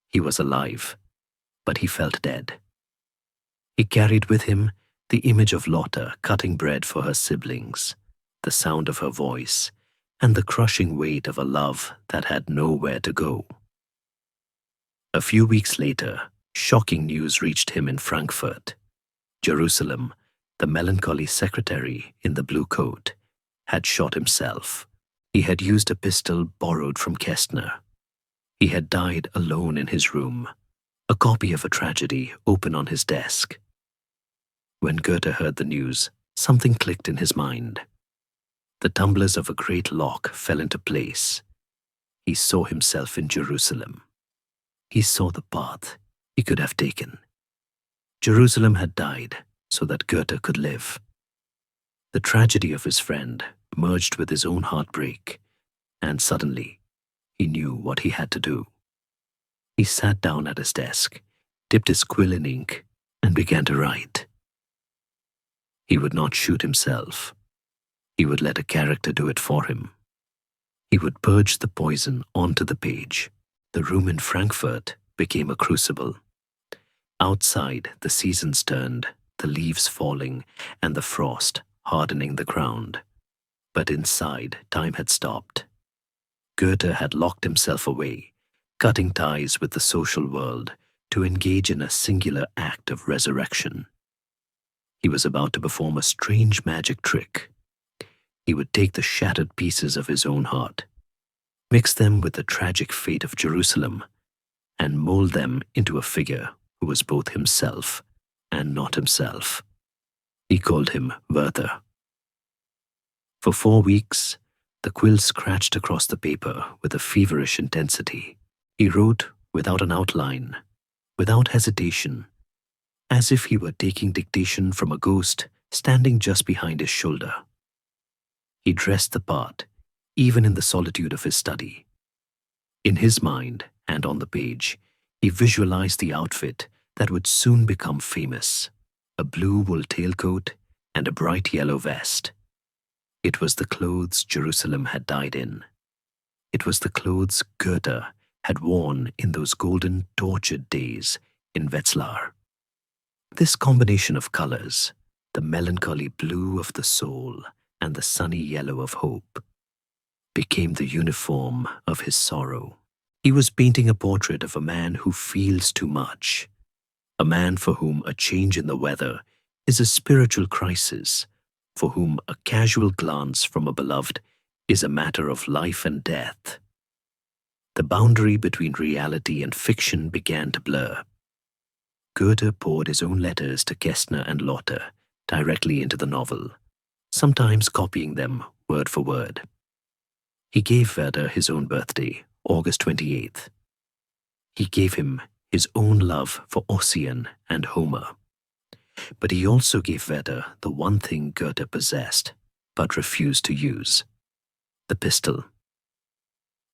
S1: He was alive, but he felt dead. He carried with him the image of Lotta cutting bread for her siblings, the sound of her voice, and the crushing weight of a love that had nowhere to go. A few weeks later, shocking news reached him in Frankfurt. Jerusalem, the melancholy secretary in the blue coat, had shot himself. He had used a pistol borrowed from Kestner. He had died alone in his room, a copy of a tragedy open on his desk. When Goethe heard the news, something clicked in his mind. The tumblers of a great lock fell into place. He saw himself in Jerusalem. He saw the path he could have taken. Jerusalem had died so that Goethe could live. The tragedy of his friend merged with his own heartbreak, and suddenly he knew what he had to do. He sat down at his desk, dipped his quill in ink, and began to write. He would not shoot himself. He would let a character do it for him. He would purge the poison onto the page. The room in Frankfurt became a crucible. Outside, the seasons turned, the leaves falling, and the frost hardening the ground. But inside, time had stopped. Goethe had locked himself away, cutting ties with the social world to engage in a singular act of resurrection. He was about to perform a strange magic trick. He would take the shattered pieces of his own heart, mix them with the tragic fate of Jerusalem, and mold them into a figure who was both himself and not himself. He called him Werther. For 4 weeks, the quill scratched across the paper with a feverish intensity. He wrote without an outline, without hesitation, as if he were taking dictation from a ghost standing just behind his shoulder. He dressed the part, even in the solitude of his study. In his mind and on the page, he visualized the outfit that would soon become famous: a blue wool tailcoat and a bright yellow vest. It was the clothes Jerusalem had died in. It was the clothes Goethe had worn in those golden, tortured days in Wetzlar. This combination of colors, the melancholy blue of the soul and the sunny yellow of hope, became the uniform of his sorrow. He was painting a portrait of a man who feels too much, a man for whom a change in the weather is a spiritual crisis, for whom a casual glance from a beloved is a matter of life and death. The boundary between reality and fiction began to blur. Goethe poured his own letters to Kestner and Lotte directly into the novel, sometimes copying them word for word. He gave Werther his own birthday, August 28th. He gave him his own love for Ossian and Homer. But he also gave Werther the one thing Goethe possessed, but refused to use: the pistol.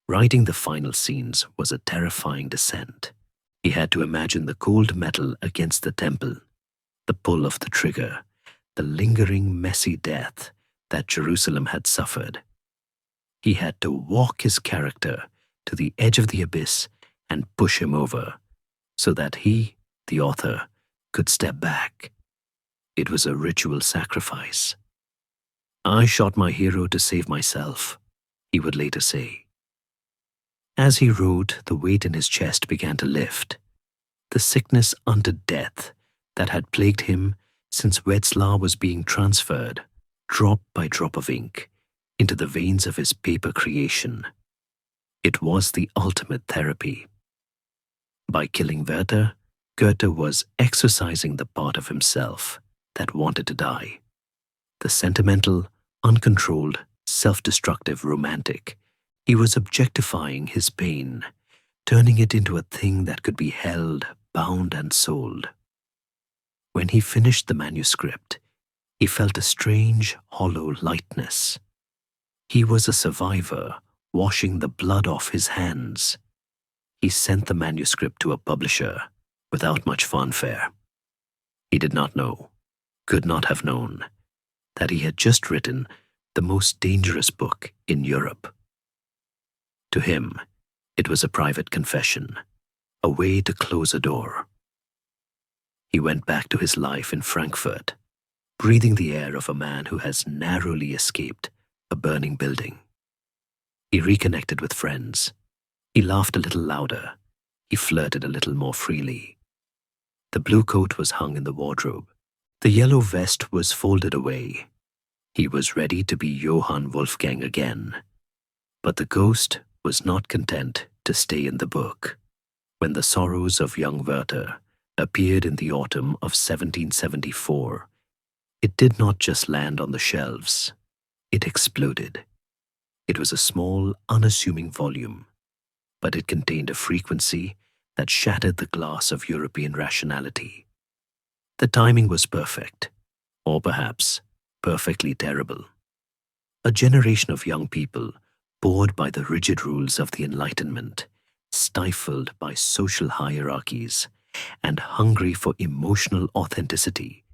S1: Writing the final scenes was a terrifying descent. He had to imagine the cold metal against the temple, the pull of the trigger, the lingering, messy death that Jerusalem had suffered. He had to walk his character to the edge of the abyss and push him over, so that he, the author, could step back. It was a ritual sacrifice. "I shot my hero to save myself," he would later say. As he wrote, the weight in his chest began to lift. The sickness unto death that had plagued him since Wetzlar was being transferred, drop by drop of ink, into the veins of his paper creation. It was the ultimate therapy. By killing Werther, Goethe was exorcising the part of himself that wanted to die. The sentimental, uncontrolled, self-destructive romantic. He was objectifying his pain, turning it into a thing that could be held, bound, and sold. When he finished the manuscript, he felt a strange, hollow lightness. He was a survivor, washing the blood off his hands. He sent the manuscript to a publisher without much fanfare. He did not know, could not have known, that he had just written the most dangerous book in Europe. To him, it was a private confession, a way to close a door. He went back to his life in Frankfurt, breathing the air of a man who has narrowly escaped a burning building. He reconnected with friends. He laughed a little louder. He flirted a little more freely. The blue coat was hung in the wardrobe. The yellow vest was folded away. He was ready to be Johann Wolfgang again. But the ghost was not content to stay in the book. When The Sorrows of Young Werther appeared in the autumn of 1774, it did not just land on the shelves. It exploded. It was a small, unassuming volume, but it contained a frequency that shattered the glass of European rationality. The timing was perfect, or perhaps perfectly terrible. A generation of young people, bored by the rigid rules of the Enlightenment, stifled by social hierarchies, and hungry for emotional authenticity,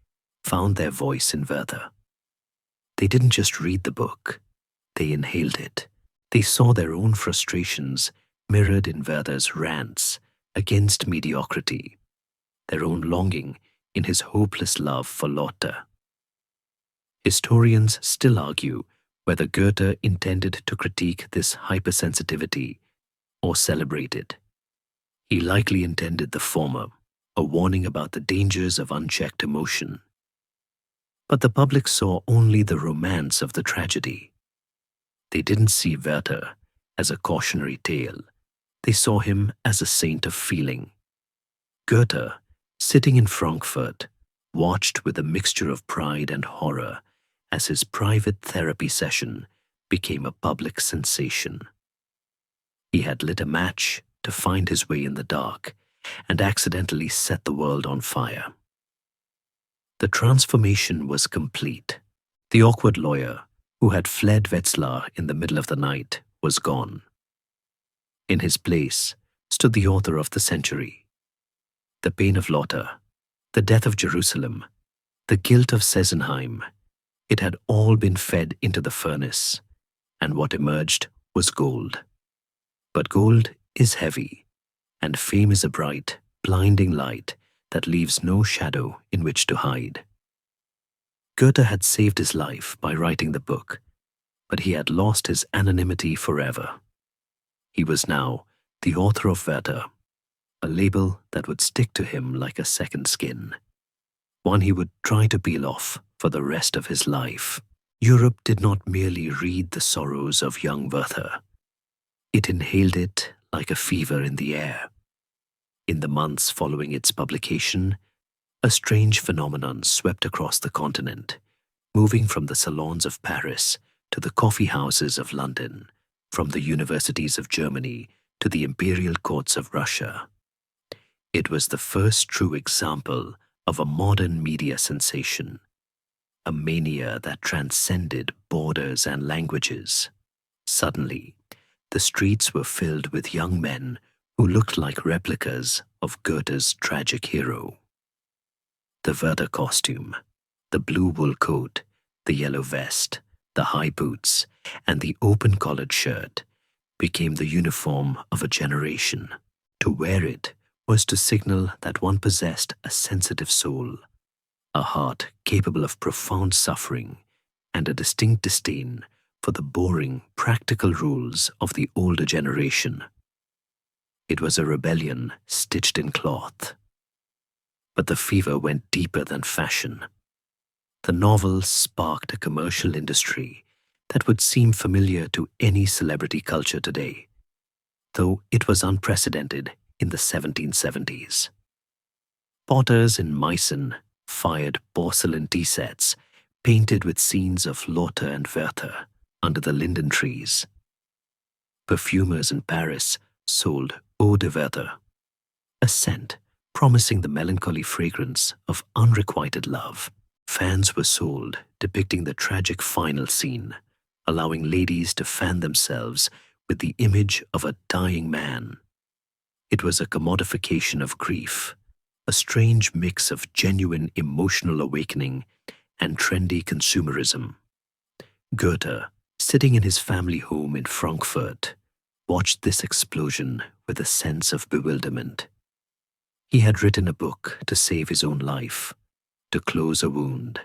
S1: found their voice in Werther. They didn't just read the book, they inhaled it. They saw their own frustrations mirrored in Werther's rants against mediocrity, their own longing in his hopeless love for Lotte. Historians still argue whether Goethe intended to critique this hypersensitivity or celebrate it. He likely intended the former, a warning about the dangers of unchecked emotion. But the public saw only the romance of the tragedy. They didn't see Werther as a cautionary tale. They saw him as a saint of feeling. Goethe, sitting in Frankfurt, watched with a mixture of pride and horror as his private therapy session became a public sensation. He had lit a match to find his way in the dark and accidentally set the world on fire. The transformation was complete. The awkward lawyer, who had fled Wetzlar in the middle of the night, was gone. In his place stood the author of the century. The pain of Lotte, the death of Jerusalem, the guilt of Sesenheim, it had all been fed into the furnace, and what emerged was gold. But gold is heavy, and fame is a bright, blinding light that leaves no shadow in which to hide. Goethe had saved his life by writing the book, but he had lost his anonymity forever. He was now the author of Werther, a label that would stick to him like a second skin, one he would try to peel off for the rest of his life. Europe did not merely read the sorrows of young Werther. It inhaled it like a fever in the air. In the months following its publication, a strange phenomenon swept across the continent, moving from the salons of Paris to the coffee houses of London, from the universities of Germany to the imperial courts of Russia. It was the first true example of a modern media sensation, a mania that transcended borders and languages. Suddenly, the streets were filled with young men who looked like replicas of Goethe's tragic hero. The Werther costume, the blue wool coat, the yellow vest, the high boots, and the open-collared shirt became the uniform of a generation. To wear it was to signal that one possessed a sensitive soul, a heart capable of profound suffering, and a distinct disdain for the boring, practical rules of the older generation. It was a rebellion stitched in cloth. But the fever went deeper than fashion. The novel sparked a commercial industry that would seem familiar to any celebrity culture today, though it was unprecedented in the 1770s. Potters in Meissen fired porcelain tea sets painted with scenes of Lotte and Werther under the linden trees. Perfumers in Paris sold eau de Werther, a scent promising the melancholy fragrance of unrequited love. Fans were sold depicting the tragic final scene, allowing ladies to fan themselves with the image of a dying man. It was a commodification of grief, a strange mix of genuine emotional awakening and trendy consumerism. Goethe, sitting in his family home in Frankfurt, watched this explosion with a sense of bewilderment. He had written a book to save his own life, to close a wound,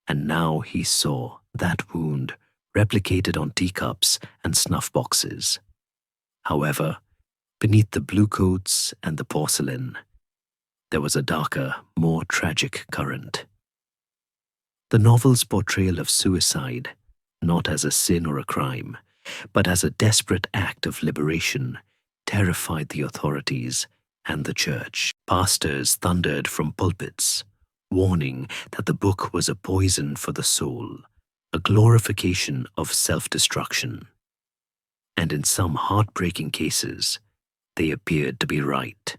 S1: and now he saw that wound replicated on teacups and snuff boxes. However, beneath the blue coats and the porcelain, there was a darker, more tragic current. The novel's portrayal of suicide, not as a sin or a crime, but as a desperate act of liberation, terrified the authorities and the church. Pastors thundered from pulpits, warning that the book was a poison for the soul, a glorification of self-destruction. And in some heartbreaking cases, they appeared to be right.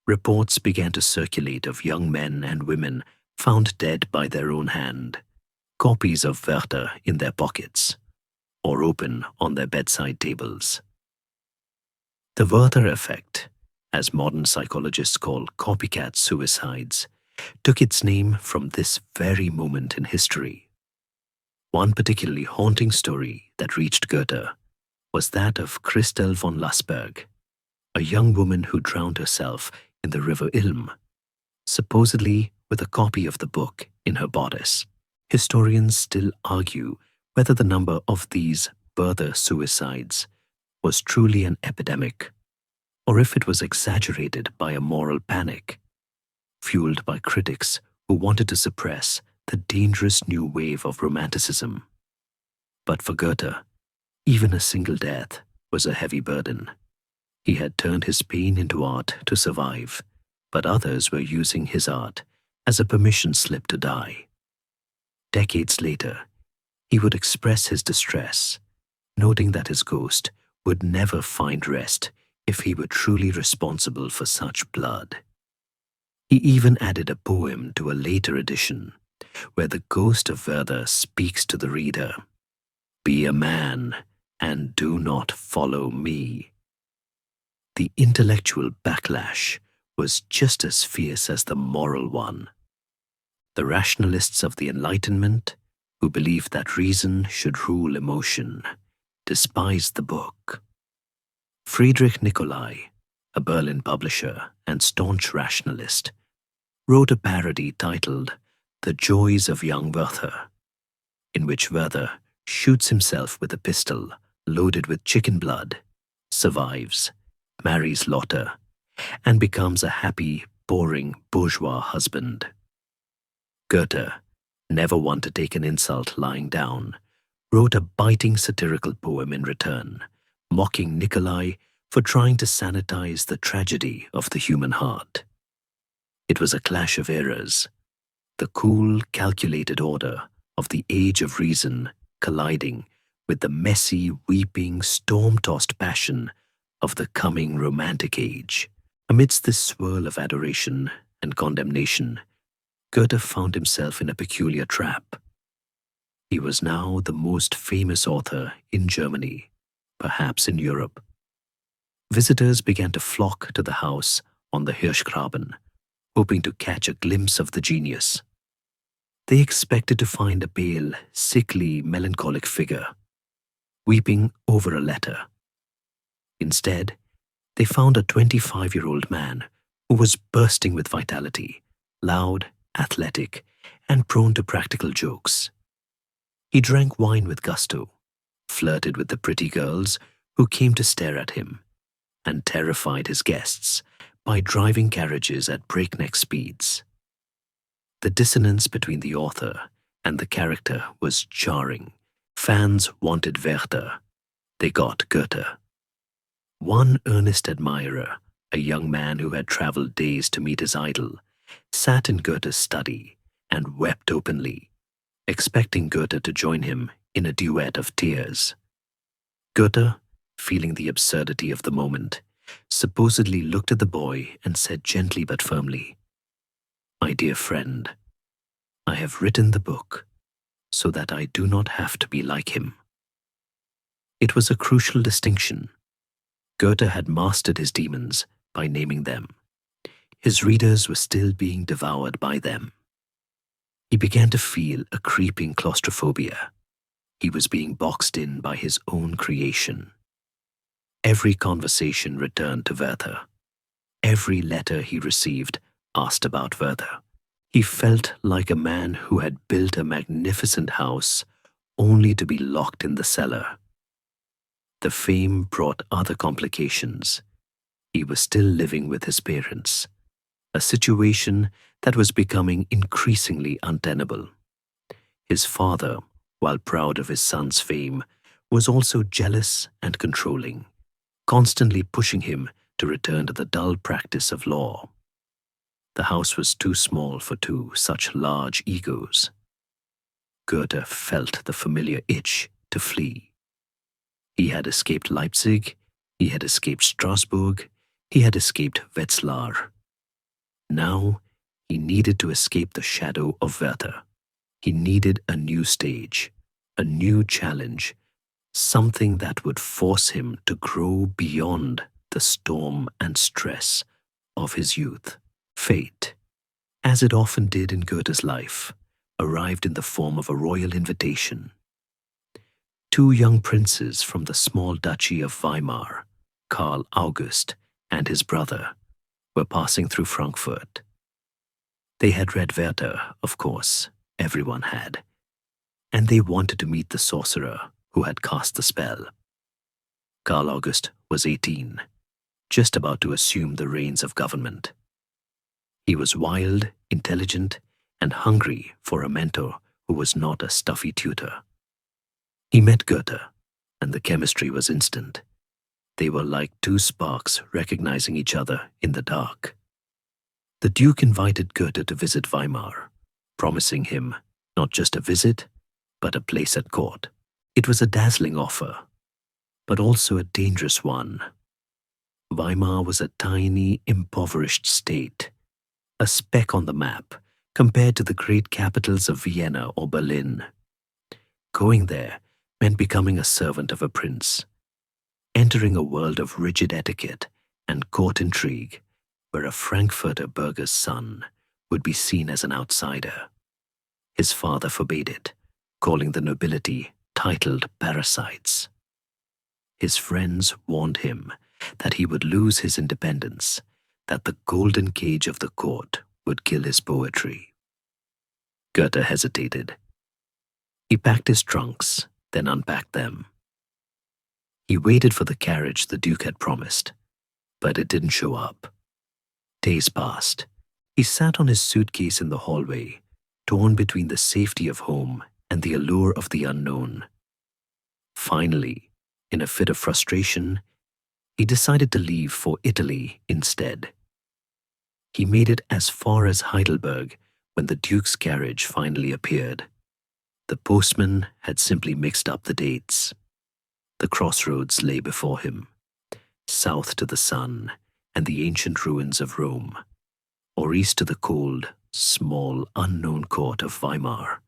S1: Reports began to circulate of young men and women found dead by their own hand, copies of Werther in their pockets, or open on their bedside tables. The Werther effect, as modern psychologists call copycat suicides, took its name from this very moment in history. One particularly haunting story that reached Goethe was that of Christel von Lassberg, a young woman who drowned herself in the river Ilm, supposedly with a copy of the book in her bodice. Historians still argue whether the number of these Werther suicides was truly an epidemic, or if it was exaggerated by a moral panic, fueled by critics who wanted to suppress the dangerous new wave of romanticism. But for Goethe, even a single death was a heavy burden. He had turned his pain into art to survive, but others were using his art as a permission slip to die. Decades later, he would express his distress, noting that his ghost would never find rest if he were truly responsible for such blood. He even added a poem to a later edition, where the ghost of Werther speaks to the reader, "Be a man and do not follow me." The intellectual backlash was just as fierce as the moral one. The rationalists of the Enlightenment, who believed that reason should rule emotion, despised the book. Friedrich Nicolai, a Berlin publisher and staunch rationalist, wrote a parody titled "The Joys of Young Werther," in which Werther shoots himself with a pistol loaded with chicken blood, survives, marries Lotte, and becomes a happy, boring bourgeois husband. Goethe, never one to take an insult lying down, wrote a biting satirical poem in return, mocking Nicolai for trying to sanitize the tragedy of the human heart. It was a clash of eras, the cool, calculated order of the age of reason colliding with the messy, weeping, storm-tossed passion of the coming romantic age. Amidst this swirl of adoration and condemnation, Goethe found himself in a peculiar trap. He was now the most famous author in Germany, perhaps in Europe. Visitors began to flock to the house on the Hirschgraben, hoping to catch a glimpse of the genius. They expected to find a pale, sickly, melancholic figure, weeping over a letter. Instead, they found a 25-year-old man who was bursting with vitality, loud, athletic, and prone to practical jokes. He drank wine with gusto, flirted with the pretty girls who came to stare at him, and terrified his guests by driving carriages at breakneck speeds. The dissonance between the author and the character was jarring. Fans wanted Werther. They got Goethe. One earnest admirer, a young man who had traveled days to meet his idol, sat in Goethe's study and wept openly, expecting Goethe to join him in a duet of tears. Goethe, feeling the absurdity of the moment, supposedly looked at the boy and said gently but firmly, "My dear friend, I have written the book so that I do not have to be like him." It was a crucial distinction. Goethe had mastered his demons by naming them. His readers were still being devoured by them. He began to feel a creeping claustrophobia. He was being boxed in by his own creation. Every conversation returned to Werther. Every letter he received asked about Werther. He felt like a man who had built a magnificent house only to be locked in the cellar. The fame brought other complications. He was still living with his parents, a situation that was becoming increasingly untenable. His father, while proud of his son's fame, was also jealous and controlling, constantly pushing him to return to the dull practice of law. The house was too small for two such large egos. Goethe felt the familiar itch to flee. He had escaped Leipzig, he had escaped Strasbourg, he had escaped Wetzlar. Now, he needed to escape the shadow of Werther. He needed a new stage, a new challenge, something that would force him to grow beyond the storm and stress of his youth. Fate, as it often did in Goethe's life, arrived in the form of a royal invitation. Two young princes from the small duchy of Weimar, Karl August and his brother, were passing through Frankfurt. They had read Werther, of course, everyone had, and they wanted to meet the sorcerer who had cast the spell. Karl August was 18, just about to assume the reins of government. He was wild, intelligent, and hungry for a mentor who was not a stuffy tutor. He met Goethe, and the chemistry was instant. They were like two sparks recognizing each other in the dark. The Duke invited Goethe to visit Weimar, promising him not just a visit, but a place at court. It was a dazzling offer, but also a dangerous one. Weimar was a tiny, impoverished state, a speck on the map compared to the great capitals of Vienna or Berlin. Going there meant becoming a servant of a prince, entering a world of rigid etiquette and court intrigue where a Frankfurter burgher's son would be seen as an outsider. His father forbade it, calling the nobility titled parasites. His friends warned him that he would lose his independence, that the golden cage of the court would kill his poetry. Goethe hesitated. He packed his trunks, then unpacked them. He waited for the carriage the Duke had promised, but it didn't show up. Days passed. He sat on his suitcase in the hallway, torn between the safety of home and the allure of the unknown. Finally, in a fit of frustration, he decided to leave for Italy instead. He made it as far as Heidelberg when the Duke's carriage finally appeared. The postman had simply mixed up the dates. The crossroads lay before him, south to the sun and the ancient ruins of Rome, or east to the cold, small, unknown court of Weimar.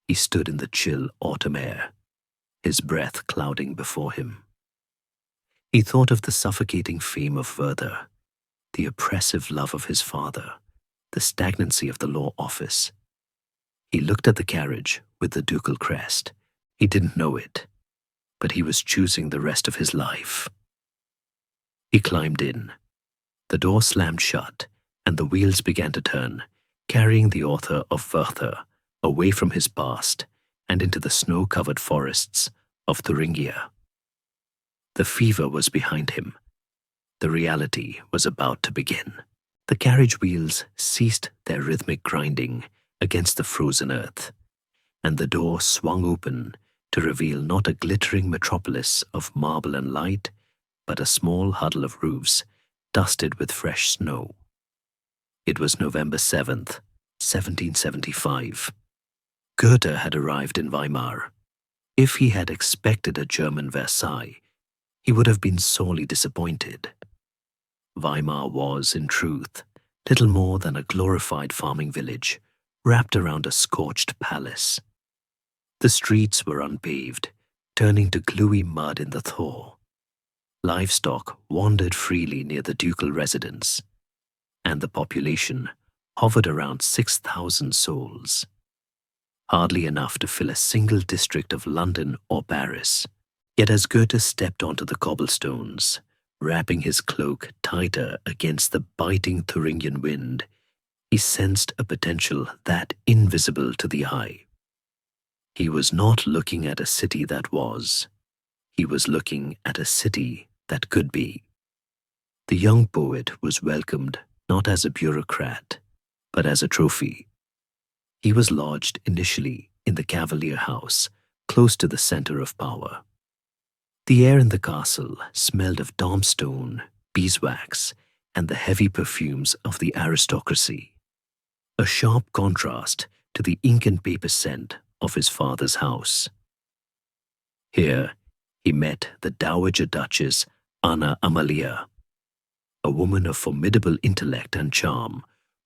S1: He stood in the chill autumn air, his breath clouding before him. He thought of the suffocating fame of Werther, the oppressive love of his father, the stagnancy of the law office. He looked at the carriage with the ducal crest. He didn't know it, but he was choosing the rest of his life. He climbed in. The door slammed shut, and the wheels began to turn, carrying the author of Werther away from his past and into the snow-covered forests of Thuringia. The fever was behind him. The reality was about to begin. The carriage wheels ceased their rhythmic grinding against the frozen earth, and the door swung open to reveal not a glittering metropolis of marble and light, but a small huddle of roofs dusted with fresh snow. It was November 7th, 1775. Goethe had arrived in Weimar. If he had expected a German Versailles, he would have been sorely disappointed. Weimar was, in truth, little more than a glorified farming village wrapped around a scorched palace. The streets were unpaved, turning to gluey mud in the thaw. Livestock wandered freely near the ducal residence, and the population hovered around 6,000 souls. Hardly enough to fill a single district of London or Paris. Yet as Goethe stepped onto the cobblestones, wrapping his cloak tighter against the biting Thuringian wind, he sensed a potential that invisible to the eye. He was not looking at a city that was. He was looking at a city that could be. The young poet was welcomed not as a bureaucrat, but as a trophy. He was lodged initially in the Cavalier House, close to the center of power. The air in the castle smelled of dampstone, beeswax, and the heavy perfumes of the aristocracy, a sharp contrast to the ink and paper scent of his father's house. Here, he met the Dowager Duchess Anna Amalia, a woman of formidable intellect and charm,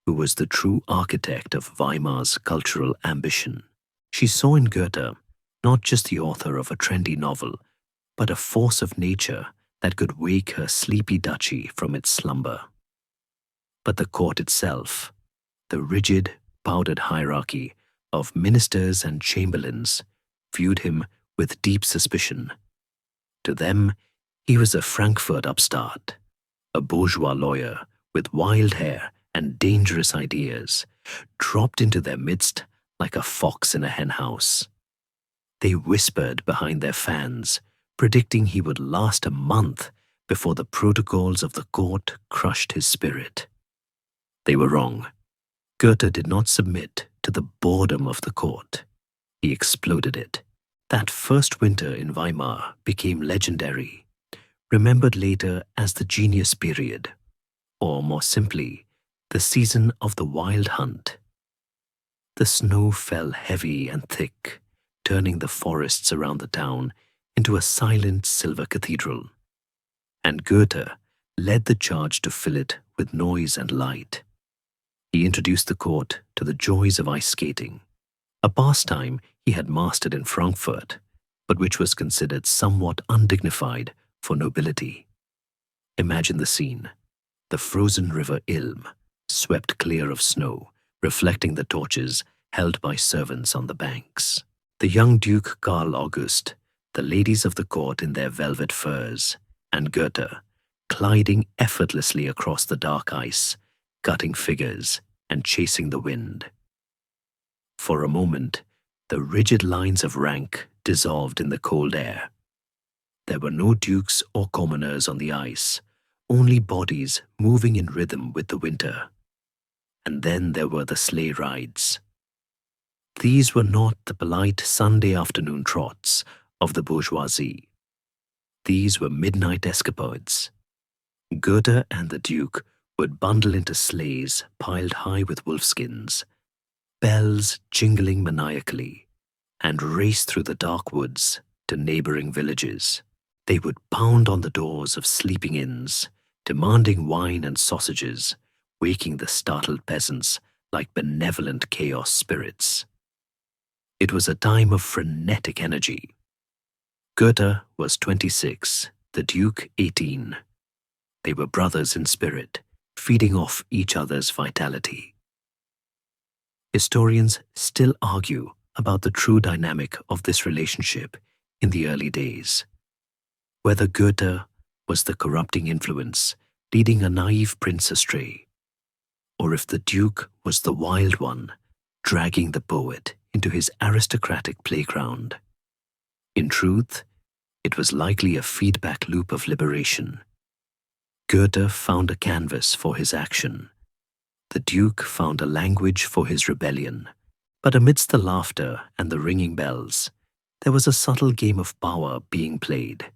S1: who was the true architect of Weimar's cultural ambition. She saw in Goethe not just the author of a trendy novel, but a force of nature that could wake her sleepy duchy from its slumber. But the court itself, the rigid, powdered hierarchy of ministers and chamberlains, viewed him with deep suspicion. To them, he was a Frankfurt upstart, a bourgeois lawyer with wild hair and dangerous ideas, dropped into their midst like a fox in a henhouse. They whispered behind their fans, predicting he would last a month before the protocols of the court crushed his spirit. They were wrong. Goethe did not submit to the boredom of the court. He exploded it. That first winter in Weimar became legendary, remembered later as the genius period, or more simply, the season of the wild hunt. The snow fell heavy and thick, turning the forests around the town into a silent silver cathedral. And Goethe led the charge to fill it with noise and light. He introduced the court to the joys of ice skating, a pastime he had mastered in Frankfurt, but which was considered somewhat undignified for nobility. Imagine the scene: the frozen river Ilm, swept clear of snow, reflecting the torches held by servants on the banks. The young Duke Karl August, the ladies of the court in their velvet furs, and Goethe, gliding effortlessly across the dark ice, cutting figures and chasing the wind. For a moment, the rigid lines of rank dissolved in the cold air. There were no dukes or commoners on the ice, only bodies moving in rhythm with the winter. And then there were the sleigh rides. These were not the polite Sunday afternoon trots of the bourgeoisie. These were midnight escapades. Goethe and the Duke would bundle into sleighs piled high with wolfskins, bells jingling maniacally, and race through the dark woods to neighboring villages. They would pound on the doors of sleeping inns, demanding wine and sausages, waking the startled peasants like benevolent chaos spirits. It was a time of frenetic energy. Goethe was 26, the Duke 18. They were brothers in spirit, feeding off each other's vitality. Historians still argue about the true dynamic of this relationship in the early days. Whether Goethe was the corrupting influence leading a naive prince astray, or if the Duke was the wild one dragging the poet into his aristocratic playground. In truth, it was likely a feedback loop of liberation. Goethe found a canvas for his action, The Duke found a language for his rebellion, but amidst the laughter and the ringing bells, there was a subtle game of power being played.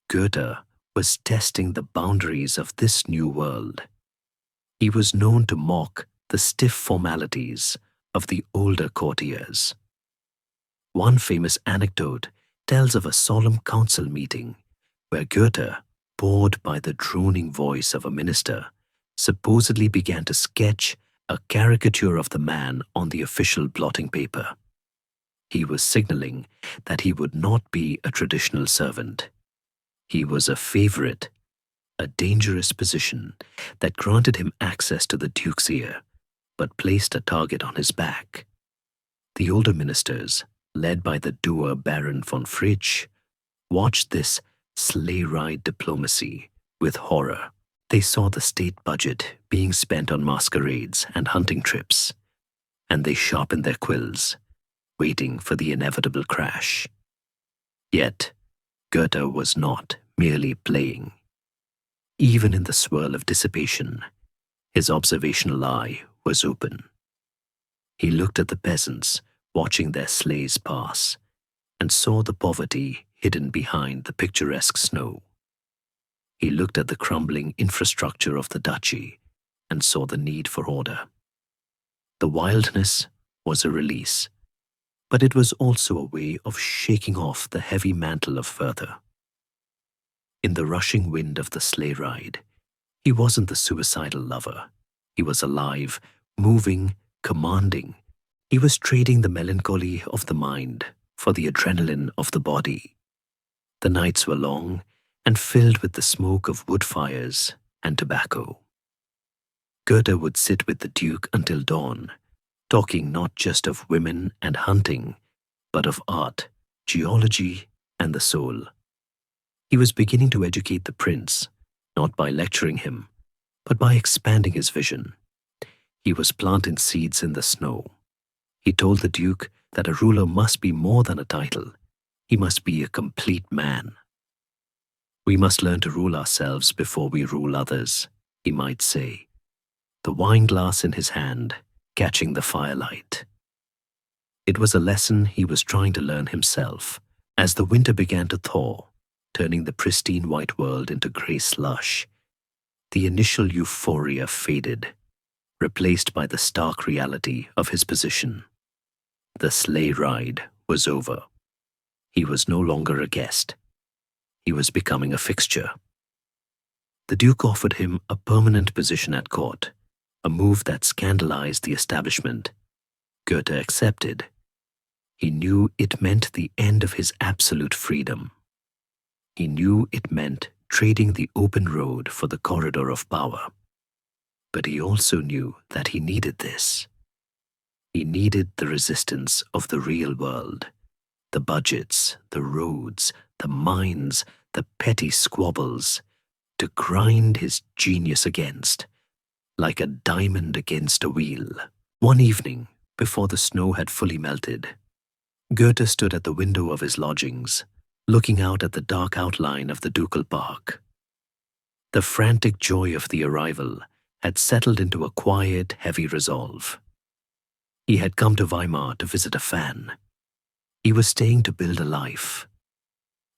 S1: Goethe was testing the boundaries of this new world. He was known to mock the stiff formalities of the older courtiers. One famous anecdote tells of a solemn council meeting where Goethe, bored by the droning voice of a minister, supposedly began to sketch a caricature of the man on the official blotting paper. He was signaling that he would not be a traditional servant. He was a favorite, a dangerous position that granted him access to the Duke's ear, but placed a target on his back. The older ministers, led by the dour Baron von Fritsch, watched this sleigh ride diplomacy with horror. They saw the state budget being spent on masquerades and hunting trips, and they sharpened their quills, waiting for the inevitable crash. Yet, Goethe was not merely playing. Even in the swirl of dissipation, his observational eye was open. He looked at the peasants watching their sleighs pass, and saw the poverty hidden behind the picturesque snow. He looked at the crumbling infrastructure of the duchy and saw the need for order. The wildness was a release, but it was also a way of shaking off the heavy mantle of Werther. In the rushing wind of the sleigh ride, he wasn't the suicidal lover. He was alive, moving, commanding. He was trading the melancholy of the mind for the adrenaline of the body. The nights were long and filled with the smoke of wood fires and tobacco. Goethe would sit with the Duke until dawn, talking not just of women and hunting, but of art, geology, and the soul. He was beginning to educate the prince, not by lecturing him, but by expanding his vision. He was planting seeds in the snow. He told the Duke that a ruler must be more than a title. He must be a complete man. We must learn to rule ourselves before we rule others, he might say, the wine glass in his hand, catching the firelight. It was a lesson he was trying to learn himself, as the winter began to thaw, turning the pristine white world into grey slush. The initial euphoria faded, replaced by the stark reality of his position. The sleigh ride was over. He was no longer a guest. He was becoming a fixture. The Duke offered him a permanent position at court, a move that scandalized the establishment. Goethe accepted. He knew it meant the end of his absolute freedom. He knew it meant trading the open road for the corridor of power. But he also knew that he needed this. He needed the resistance of the real world, the budgets, the roads, the mines, the petty squabbles, to grind his genius against, like a diamond against a wheel. One evening, before the snow had fully melted, Goethe stood at the window of his lodgings, looking out at the dark outline of the ducal park. The frantic joy of the arrival had settled into a quiet, heavy resolve. He had come to Weimar to visit a fan. He was staying to build a life.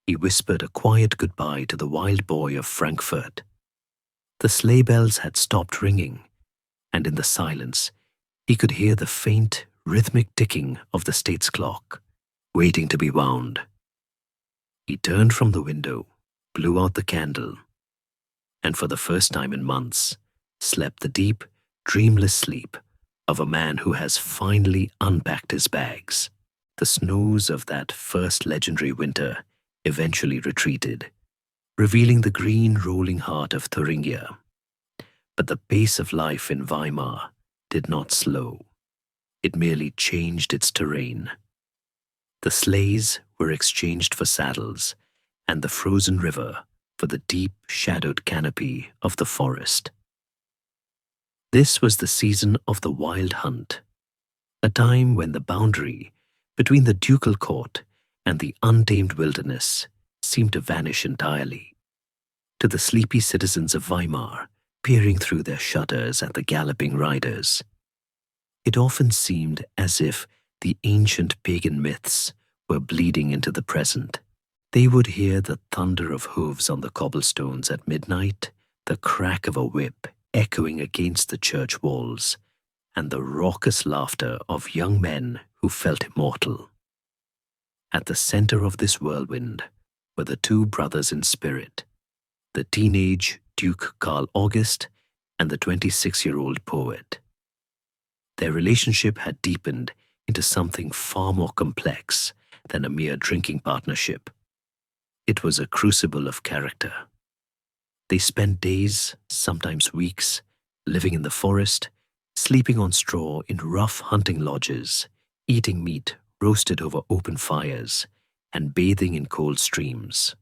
S1: He whispered a quiet goodbye to the wild boy of Frankfurt. The sleigh bells had stopped ringing, and in the silence, he could hear the faint, rhythmic ticking of the state's clock, waiting to be wound. He turned from the window, blew out the candle, and for the first time in months, slept the deep, dreamless sleep of a man who has finally unpacked his bags. The snows of that first legendary winter eventually retreated, revealing the green rolling heart of Thuringia. But the pace of life in Weimar did not slow. It merely changed its terrain. The sleighs were exchanged for saddles, and the frozen river for the deep shadowed canopy of the forest. This was the season of the wild hunt, a time when the boundary between the ducal court and the untamed wilderness seemed to vanish entirely. To the sleepy citizens of Weimar, peering through their shutters at the galloping riders. It often seemed as if the ancient pagan myths were bleeding into the present. They would hear the thunder of hooves on the cobblestones at midnight, the crack of a whip echoing against the church walls, and the raucous laughter of young men who felt immortal. At the center of this whirlwind were the two brothers in spirit, the teenage Duke Karl August and the 26-year-old poet. Their relationship had deepened into something far more complex than a mere drinking partnership. It was a crucible of character. They spent days, sometimes weeks, living in the forest, sleeping on straw in rough hunting lodges, eating meat roasted over open fires, and bathing in cold streams.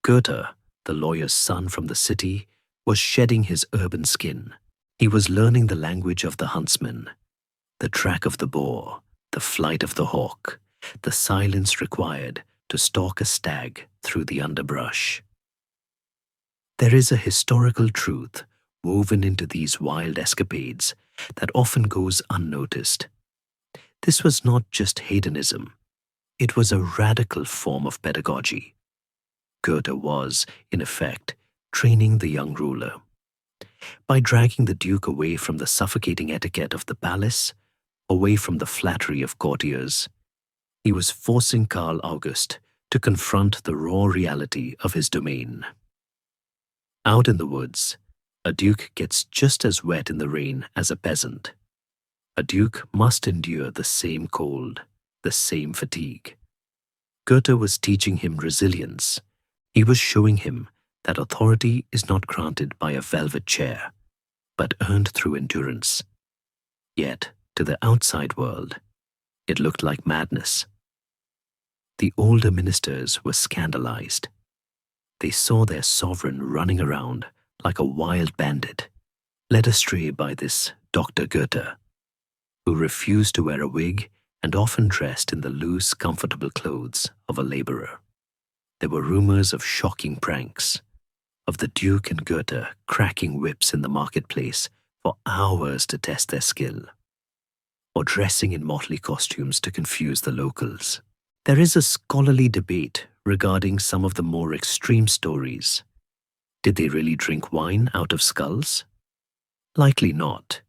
S1: Goethe, the lawyer's son from the city, was shedding his urban skin. He was learning the language of the huntsman, the track of the boar, the flight of the hawk, the silence required to stalk a stag through the underbrush. There is a historical truth woven into these wild escapades that often goes unnoticed. This was not just hedonism, it was a radical form of pedagogy. Goethe was, in effect, training the young ruler. By dragging the Duke away from the suffocating etiquette of the palace, away from the flattery of courtiers, he was forcing Karl August to confront the raw reality of his domain. Out in the woods, a duke gets just as wet in the rain as a peasant. A duke must endure the same cold, the same fatigue. Goethe was teaching him resilience. He was showing him that authority is not granted by a velvet chair, but earned through endurance. Yet, to the outside world, it looked like madness. The older ministers were scandalized. They saw their sovereign running around like a wild bandit, led astray by this Dr. Goethe, who refused to wear a wig and often dressed in the loose, comfortable clothes of a laborer. There were rumors of shocking pranks, of the Duke and Goethe cracking whips in the marketplace for hours to test their skill, or dressing in motley costumes to confuse the locals. There is a scholarly debate regarding some of the more extreme stories. Did they really drink wine out of skulls? Likely not.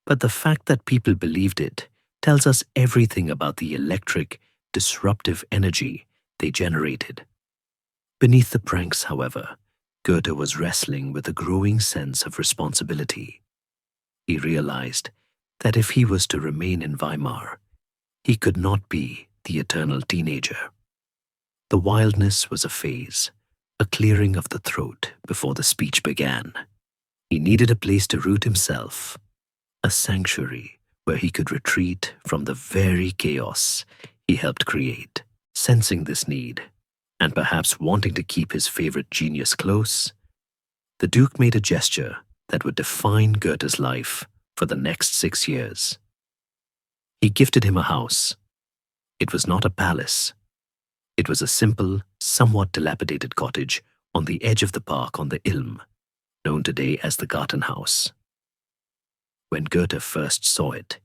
S1: But the fact that people believed it tells us everything about the electric, disruptive energy they generated. Beneath the pranks, however, Goethe was wrestling with a growing sense of responsibility. He realized that if he was to remain in Weimar, he could not be the eternal teenager. The wildness was a phase, a clearing of the throat before the speech began. He needed a place to root himself, a sanctuary where he could retreat from the very chaos he helped create. Sensing this need, and perhaps wanting to keep his favorite genius close, the Duke made a gesture that would define Goethe's life for the next 6 years. He gifted him a house. It was not a palace. It was a simple, somewhat dilapidated cottage on the edge of the park on the Ilm, known today as the Gartenhaus. When Goethe first saw it,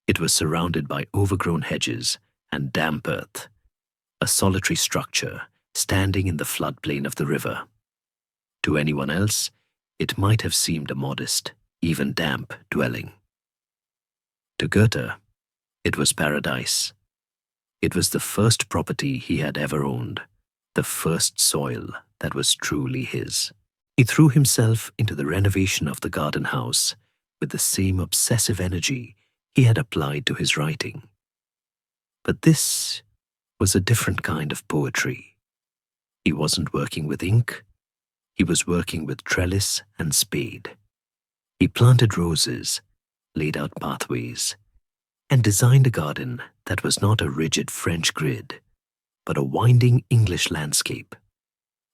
S1: it was surrounded by overgrown hedges and damp earth, a solitary structure standing in the floodplain of the river. To anyone else, it might have seemed a modest, even damp dwelling. To Goethe, it was paradise. It was the first property he had ever owned, the first soil that was truly his. He threw himself into the renovation of the garden house with the same obsessive energy he had applied to his writing. But this was a different kind of poetry. He wasn't working with ink, he was working with trellis and spade. He planted roses, laid out pathways, and designed a garden that was not a rigid French grid, but a winding English landscape,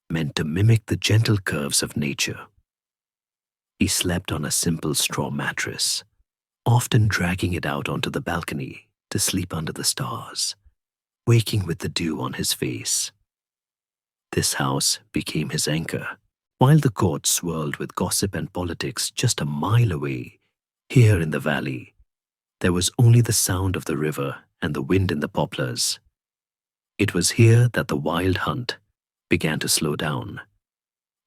S1: meant to mimic the gentle curves of nature. He slept on a simple straw mattress, often dragging it out onto the balcony to sleep under the stars, waking with the dew on his face. This house became his anchor, While the court swirled with gossip and politics just a mile away, here in the valley, there was only the sound of the river and the wind in the poplars. It was here that the wild hunt began to slow down.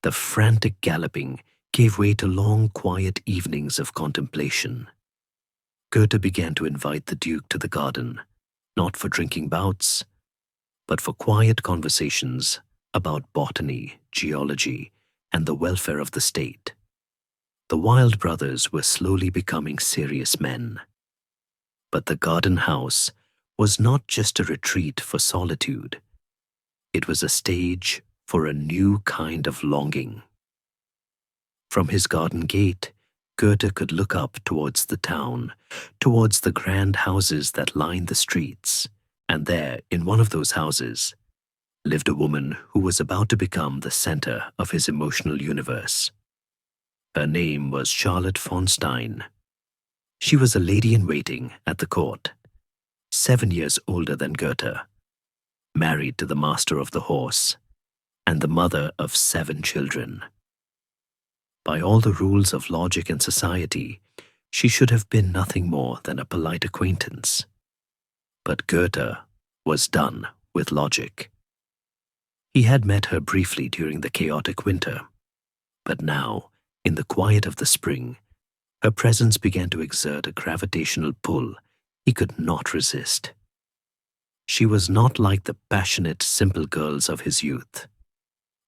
S1: The frantic galloping gave way to long, quiet evenings of contemplation. Goethe began to invite the Duke to the garden, not for drinking bouts, but for quiet conversations about botany, geology, and the welfare of the state. The Wild brothers were slowly becoming serious men. But the garden house was not just a retreat for solitude. It was a stage for a new kind of longing. From his garden gate, Goethe could look up towards the town, towards the grand houses that lined the streets, and there, in one of those houses, lived a woman who was about to become the center of his emotional universe. Her name was Charlotte von Stein. She was a lady-in-waiting at the court, 7 years older than Goethe, married to the master of the horse, and the mother of 7 children. By all the rules of logic and society, she should have been nothing more than a polite acquaintance. But Goethe was done with logic. He had met her briefly during the chaotic winter, but now, in the quiet of the spring, her presence began to exert a gravitational pull he could not resist. She was not like the passionate, simple girls of his youth.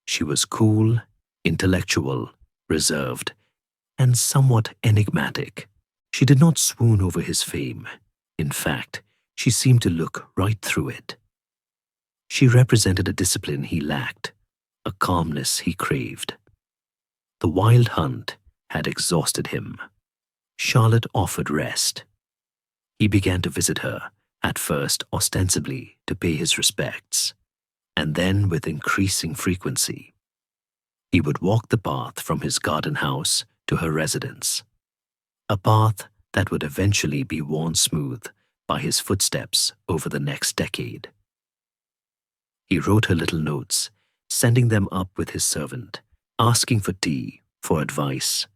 S1: She was cool, intellectual, reserved, and somewhat enigmatic. She did not swoon over his fame. In fact, she seemed to look right through it. She represented a discipline he lacked, a calmness he craved. The wild hunt had exhausted him. Charlotte offered rest. He began to visit her, at first ostensibly to pay his respects, and then with increasing frequency. He would walk the path from his garden house to her residence, a path that would eventually be worn smooth by his footsteps over the next decade. He wrote her little notes, sending them up with his servant, asking for tea, for advice,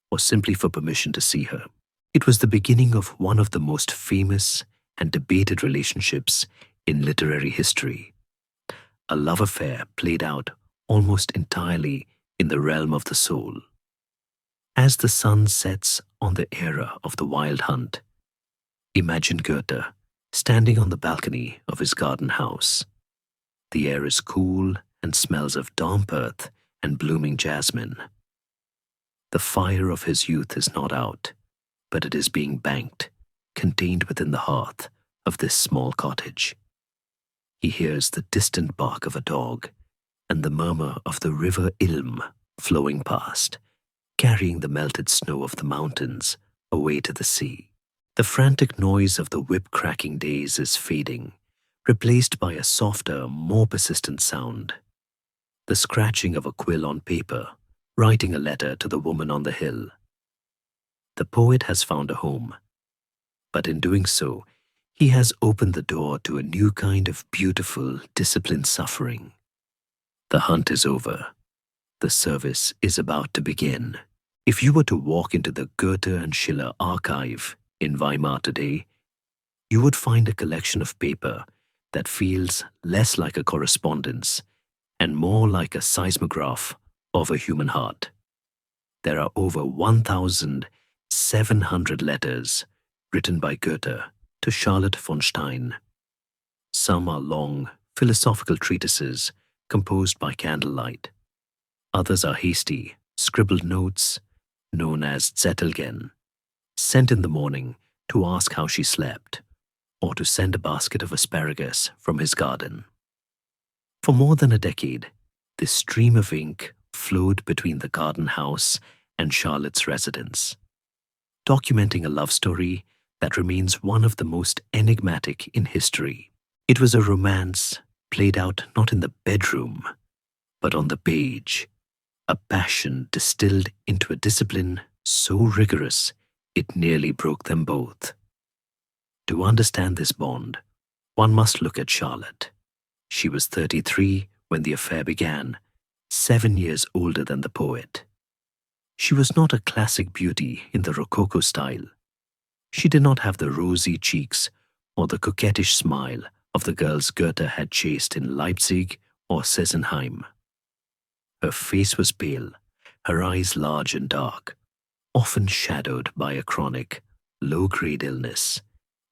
S1: or simply for permission to see her. It was the beginning of one of the most famous and debated relationships in literary history, a love affair played out almost entirely in the realm of the soul. As the sun sets on the era of the wild hunt, imagine Goethe standing on the balcony of his garden house. The air is cool and smells of damp earth and blooming jasmine. The fire of his youth is not out, but it is being banked, contained within the hearth of this small cottage. He hears the distant bark of a dog and the murmur of the river Ilm flowing past, carrying the melted snow of the mountains away to the sea. The frantic noise of the whip-cracking days is fading, replaced by a softer, more persistent sound. The scratching of a quill on paper, writing a letter to the woman on the hill. The poet has found a home, but in doing so, he has opened the door to a new kind of beautiful, disciplined suffering. The hunt is over. The service is about to begin. If you were to walk into the Goethe and Schiller archive in Weimar today, you would find a collection of paper that feels less like a correspondence and more like a seismograph of a human heart. There are over 1,700 letters written by Goethe to Charlotte von Stein. Some are long, philosophical treatises composed by candlelight. Others are hasty, scribbled notes, known as Zettelgen, sent in the morning to ask how she slept, or to send a basket of asparagus from his garden. For more than a decade, this stream of ink flowed between the garden house and Charlotte's residence, documenting a love story that remains one of the most enigmatic in history. It was a romance played out not in the bedroom, but on the page, a passion distilled into a discipline so rigorous it nearly broke them both. To understand this bond, one must look at Charlotte. She was 33 when the affair began, 7 years older than the poet. She was not a classic beauty in the Rococo style. She did not have the rosy cheeks or the coquettish smile of the girls Goethe had chased in Leipzig or Sesenheim. Her face was pale, her eyes large and dark, often shadowed by a chronic, low-grade illness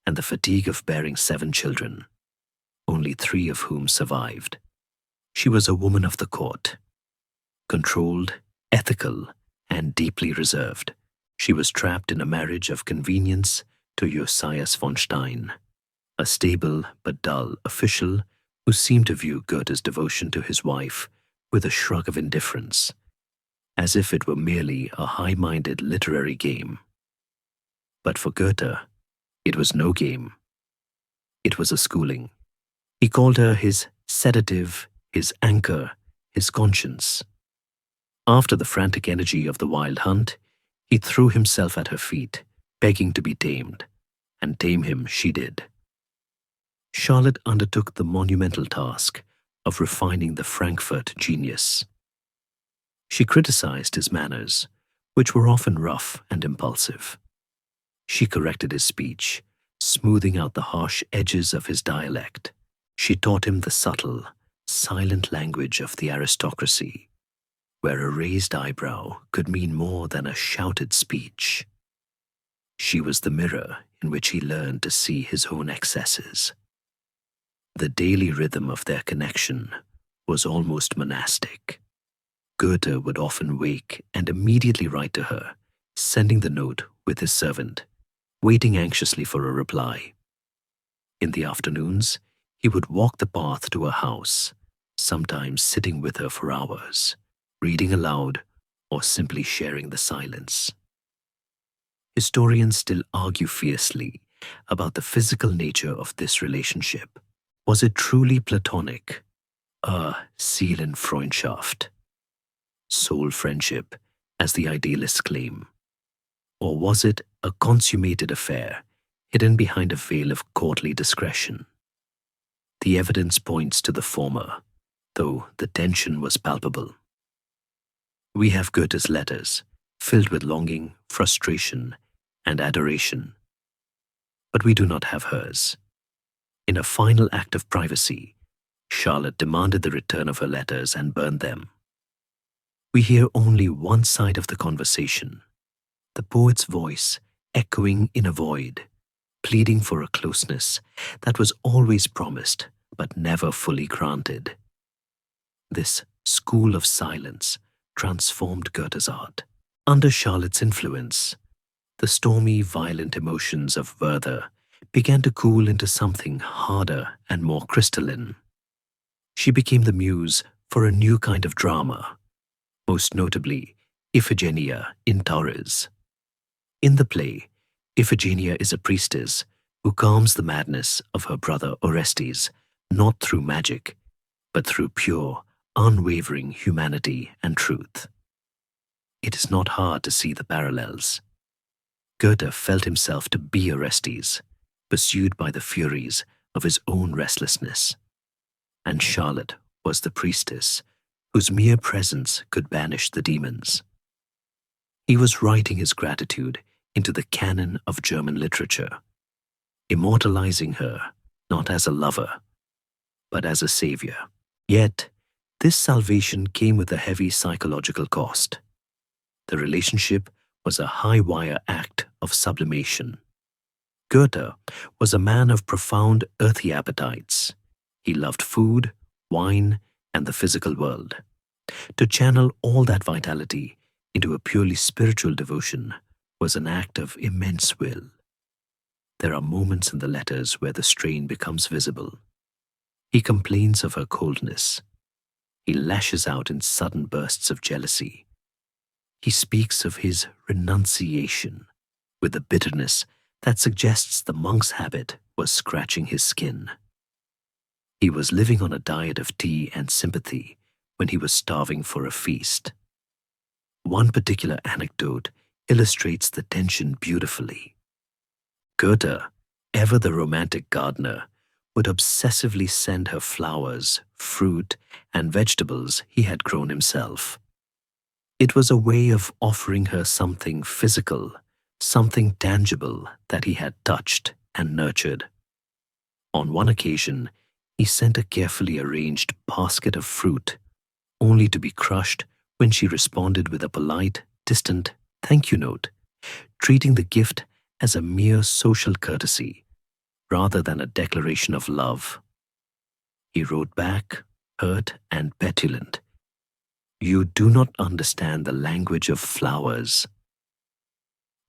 S1: and the fatigue of bearing 7 children, only 3 of whom survived. She was a woman of the court. Controlled, ethical, and deeply reserved, she was trapped in a marriage of convenience to Josias von Stein, a stable but dull official who seemed to view Goethe's devotion to his wife with a shrug of indifference, as if it were merely a high-minded literary game. But for Goethe, it was no game. It was a schooling. He called her his sedative, his anchor, his conscience. After the frantic energy of the wild hunt, he threw himself at her feet, begging to be tamed, and tame him she did. Charlotte undertook the monumental task of refining the Frankfurt genius. She criticized his manners, which were often rough and impulsive. She corrected his speech, smoothing out the harsh edges of his dialect. She taught him the subtle, silent language of the aristocracy, where a raised eyebrow could mean more than a shouted speech. She was the mirror in which he learned to see his own excesses. The daily rhythm of their connection was almost monastic. Goethe would often wake and immediately write to her, sending the note with his servant, waiting anxiously for a reply. In the afternoons, he would walk the path to her house, sometimes sitting with her for hours, reading aloud or simply sharing the silence. Historians still argue fiercely about the physical nature of this relationship. Was it truly platonic, a Seelenfreundschaft, soul friendship, as the idealists claim? Or was it a consummated affair, hidden behind a veil of courtly discretion? The evidence points to the former, though the tension was palpable. We have Goethe's letters, filled with longing, frustration, and adoration. But we do not have hers. In a final act of privacy, Charlotte demanded the return of her letters and burned them. We hear only one side of the conversation, the poet's voice echoing in a void, pleading for a closeness that was always promised but never fully granted. This school of silence transformed Goethe's art. Under Charlotte's influence, the stormy, violent emotions of Werther began to cool into something harder and more crystalline. She became the muse for a new kind of drama, most notably Iphigenia in Tauris. In the play, Iphigenia is a priestess who calms the madness of her brother Orestes, not through magic, but through pure, unwavering humanity and truth. It is not hard to see the parallels. Goethe felt himself to be Orestes, pursued by the furies of his own restlessness. And Charlotte was the priestess whose mere presence could banish the demons. He was writing his gratitude into the canon of German literature, immortalizing her not as a lover, but as a savior. Yet, this salvation came with a heavy psychological cost. The relationship was a high-wire act of sublimation. Goethe was a man of profound earthy appetites. He loved food, wine, and the physical world. To channel all that vitality into a purely spiritual devotion was an act of immense will. There are moments in the letters where the strain becomes visible. He complains of her coldness. He lashes out in sudden bursts of jealousy. He speaks of his renunciation with a bitterness that suggests the monk's habit was scratching his skin. He was living on a diet of tea and sympathy when he was starving for a feast. One particular anecdote illustrates the tension beautifully. Goethe, ever the romantic gardener, would obsessively send her flowers, fruit, and vegetables he had grown himself. It was a way of offering her something physical, something tangible that he had touched and nurtured. On one occasion, he sent a carefully arranged basket of fruit, only to be crushed when she responded with a polite, distant thank you note, treating the gift as a mere social courtesy rather than a declaration of love. He wrote back, hurt and petulant, "You do not understand the language of flowers."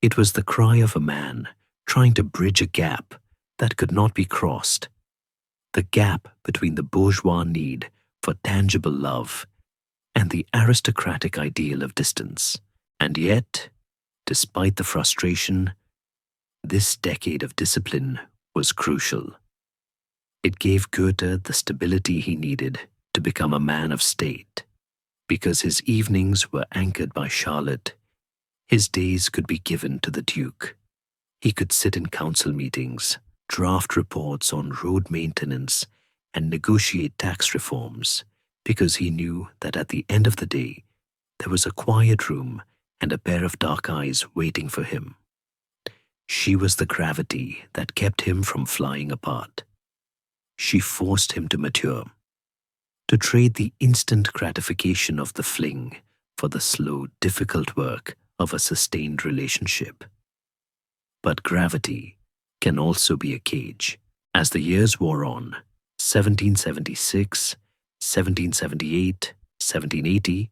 S1: It was the cry of a man trying to bridge a gap that could not be crossed, the gap between the bourgeois need for tangible love and the aristocratic ideal of distance. And yet, despite the frustration, this decade of discipline was crucial. It gave Goethe the stability he needed to become a man of state. Because his evenings were anchored by Charlotte, his days could be given to the Duke. He could sit in council meetings, draft reports on road maintenance, and negotiate tax reforms, because he knew that at the end of the day, there was a quiet room and a pair of dark eyes waiting for him. She was the gravity that kept him from flying apart. She forced him to mature, to trade the instant gratification of the fling for the slow, difficult work of a sustained relationship. But gravity can also be a cage. As the years wore on, 1776, 1778, 1780,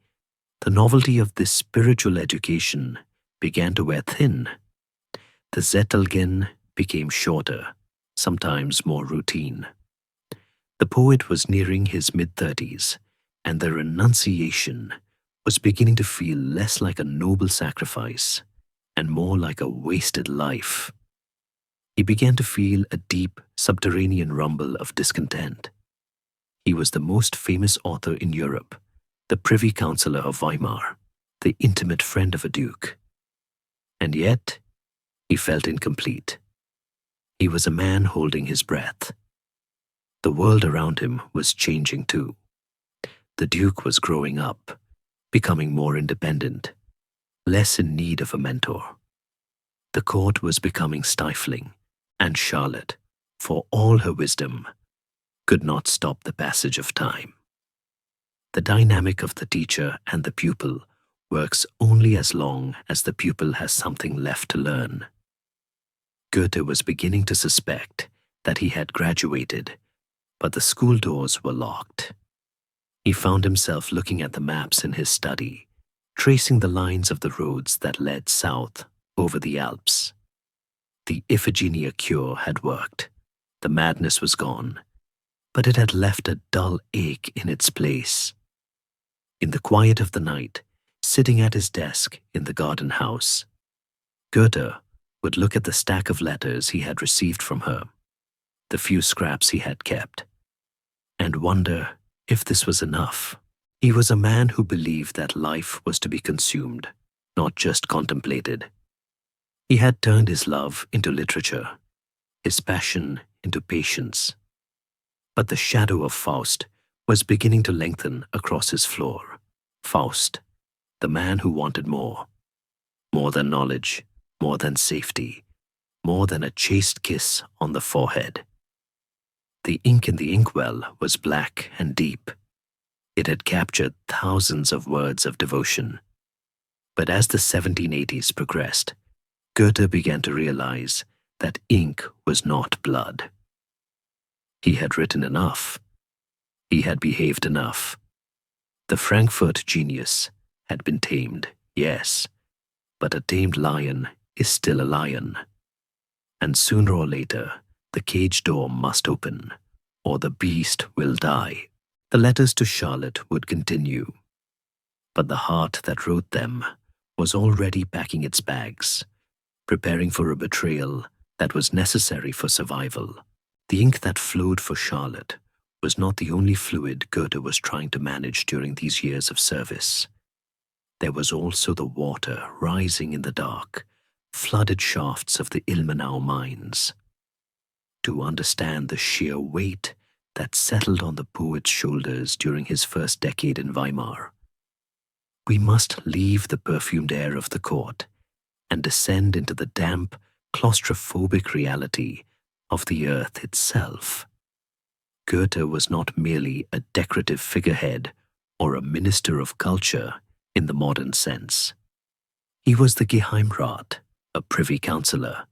S1: the novelty of this spiritual education began to wear thin. The Zettelgen became shorter, sometimes more routine. The poet was nearing his mid-30s, and the renunciation was beginning to feel less like a noble sacrifice and more like a wasted life. He began to feel a deep, subterranean rumble of discontent. He was the most famous author in Europe, the privy councillor of Weimar, the intimate friend of a duke. And yet, he felt incomplete. He was a man holding his breath. The world around him was changing too. The Duke was growing up, becoming more independent, less in need of a mentor. The court was becoming stifling, and Charlotte, for all her wisdom, could not stop the passage of time. The dynamic of the teacher and the pupil works only as long as the pupil has something left to learn. Goethe was beginning to suspect that he had graduated, but the school doors were locked. He found himself looking at the maps in his study, tracing the lines of the roads that led south over the Alps. The Iphigenia cure had worked. The madness was gone, but it had left a dull ache in its place. In the quiet of the night, sitting at his desk in the garden house, Goethe would look at the stack of letters he had received from her, the few scraps he had kept, and wonder if this was enough. He was a man who believed that life was to be consumed, not just contemplated. He had turned his love into literature, his passion into patience. But the shadow of Faust was beginning to lengthen across his floor. Faust, the man who wanted more. More than knowledge, more than safety, more than a chaste kiss on the forehead. The ink in the inkwell was black and deep. It had captured thousands of words of devotion. But as the 1780s progressed, Goethe began to realize that ink was not blood. He had written enough. He had behaved enough. The Frankfurt genius had been tamed, yes, but a tamed lion is still a lion. And sooner or later, the cage door must open, or the beast will die. The letters to Charlotte would continue, but the heart that wrote them was already packing its bags, preparing for a betrayal that was necessary for survival. The ink that flowed for Charlotte was not the only fluid Goethe was trying to manage during these years of service. There was also the water rising in the dark, flooded shafts of the Ilmenau mines. to understand the sheer weight that settled on the poet's shoulders during his first decade in Weimar. We must leave the perfumed air of the court and descend into the damp, claustrophobic reality of the earth itself. Goethe was not merely a decorative figurehead or a minister of culture in the modern sense. He was the Geheimrat, a privy councillor,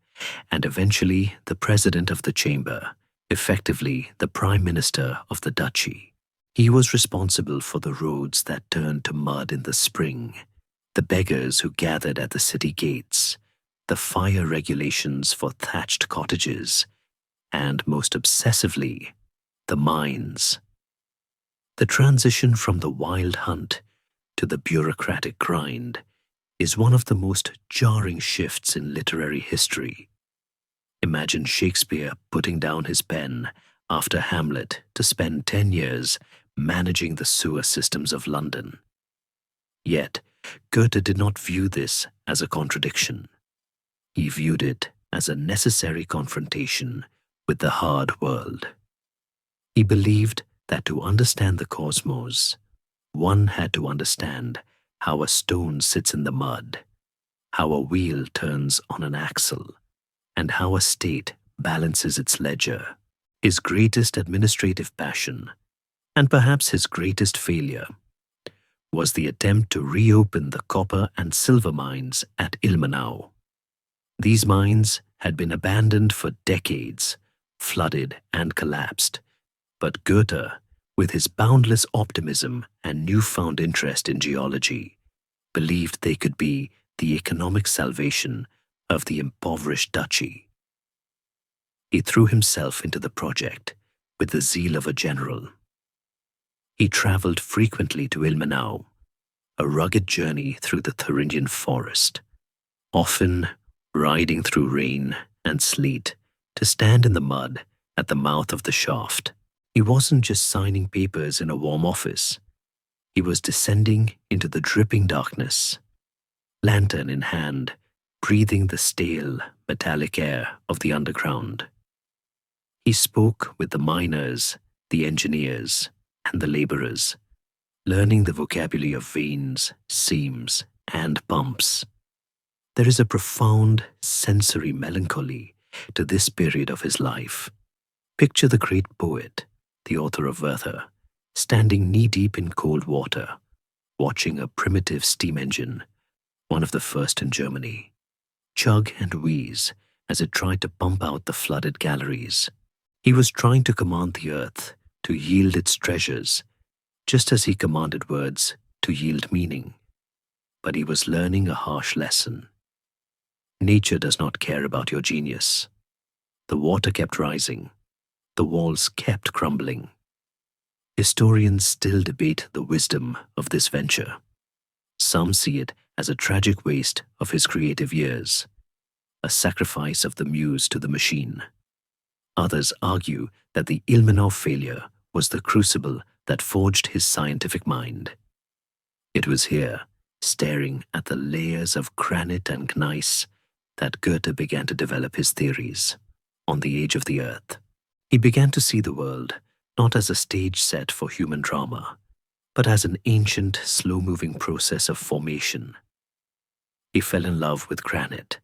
S1: and eventually the president of the chamber, effectively the prime minister of the duchy. He was responsible for the roads that turned to mud in the spring, the beggars who gathered at the city gates, the fire regulations for thatched cottages, and most obsessively, the mines. The transition from the wild hunt to the bureaucratic grind is one of the most jarring shifts in literary history. Imagine Shakespeare putting down his pen after Hamlet to spend 10 years managing the sewer systems of London. Yet, Goethe did not view this as a contradiction. He viewed it as a necessary confrontation with the hard world. He believed that to understand the cosmos, one had to understand how a stone sits in the mud, how a wheel turns on an axle, and how a state balances its ledger. His greatest administrative passion, and perhaps his greatest failure, was the attempt to reopen the copper and silver mines at Ilmenau. These mines had been abandoned for decades, flooded and collapsed, but Goethe, with his boundless optimism and newfound interest in geology, believed they could be the economic salvation of the impoverished duchy. He threw himself into the project with the zeal of a general. He traveled frequently to Ilmenau, a rugged journey through the Thuringian forest, often riding through rain and sleet to stand in the mud at the mouth of the shaft. He wasn't just signing papers in a warm office. He was descending into the dripping darkness, lantern in hand, breathing the stale, metallic air of the underground. He spoke with the miners, the engineers, and the laborers, learning the vocabulary of veins, seams, and pumps. There is a profound sensory melancholy to this period of his life. Picture the great poet, the author of Goethe, standing knee-deep in cold water, watching a primitive steam engine, one of the first in Germany, chug and wheeze as it tried to pump out the flooded galleries. He was trying to command the earth to yield its treasures, just as he commanded words to yield meaning. But he was learning a harsh lesson. Nature does not care about your genius. The water kept rising. The walls kept crumbling. Historians still debate the wisdom of this venture. Some see it as a tragic waste of his creative years, a sacrifice of the muse to the machine. Others argue that the Ilmenau failure was the crucible that forged his scientific mind. It was here, staring at the layers of granite and gneiss, that Goethe began to develop his theories on the age of the earth. He began to see the world not as a stage set for human drama, but as an ancient, slow-moving process of formation. He fell in love with granite,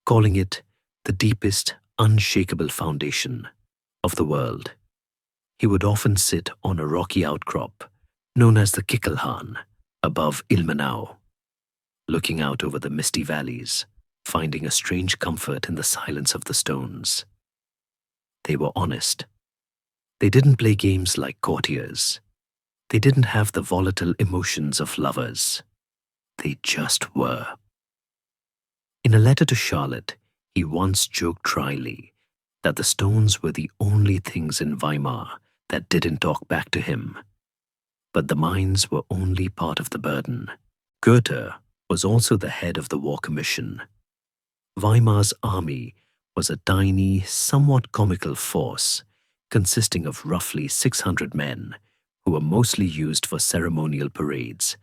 S1: calling it the deepest, unshakable foundation of the world. He would often sit on a rocky outcrop, known as the Kickelhahn, above Ilmenau, looking out over the misty valleys, finding a strange comfort in the silence of the stones. They were honest. They didn't play games like courtiers. They didn't have the volatile emotions of lovers. They just were. In a letter to Charlotte, he once joked dryly that the stones were the only things in Weimar that didn't talk back to him. But the mines were only part of the burden. Goethe was also the head of the War Commission. Weimar's army was a tiny, somewhat comical force consisting of roughly 600 men who were mostly used for ceremonial parades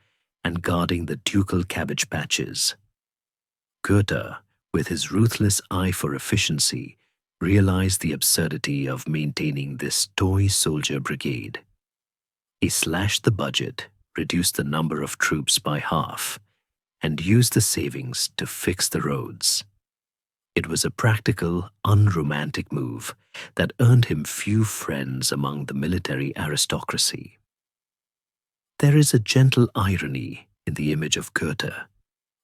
S1: and guarding the ducal cabbage patches. Goethe, with his ruthless eye for efficiency, realized the absurdity of maintaining this toy soldier brigade. He slashed the budget, reduced the number of troops by half, and used the savings to fix the roads. It was a practical, unromantic move that earned him few friends among the military aristocracy. There is a gentle irony in the image of Goethe,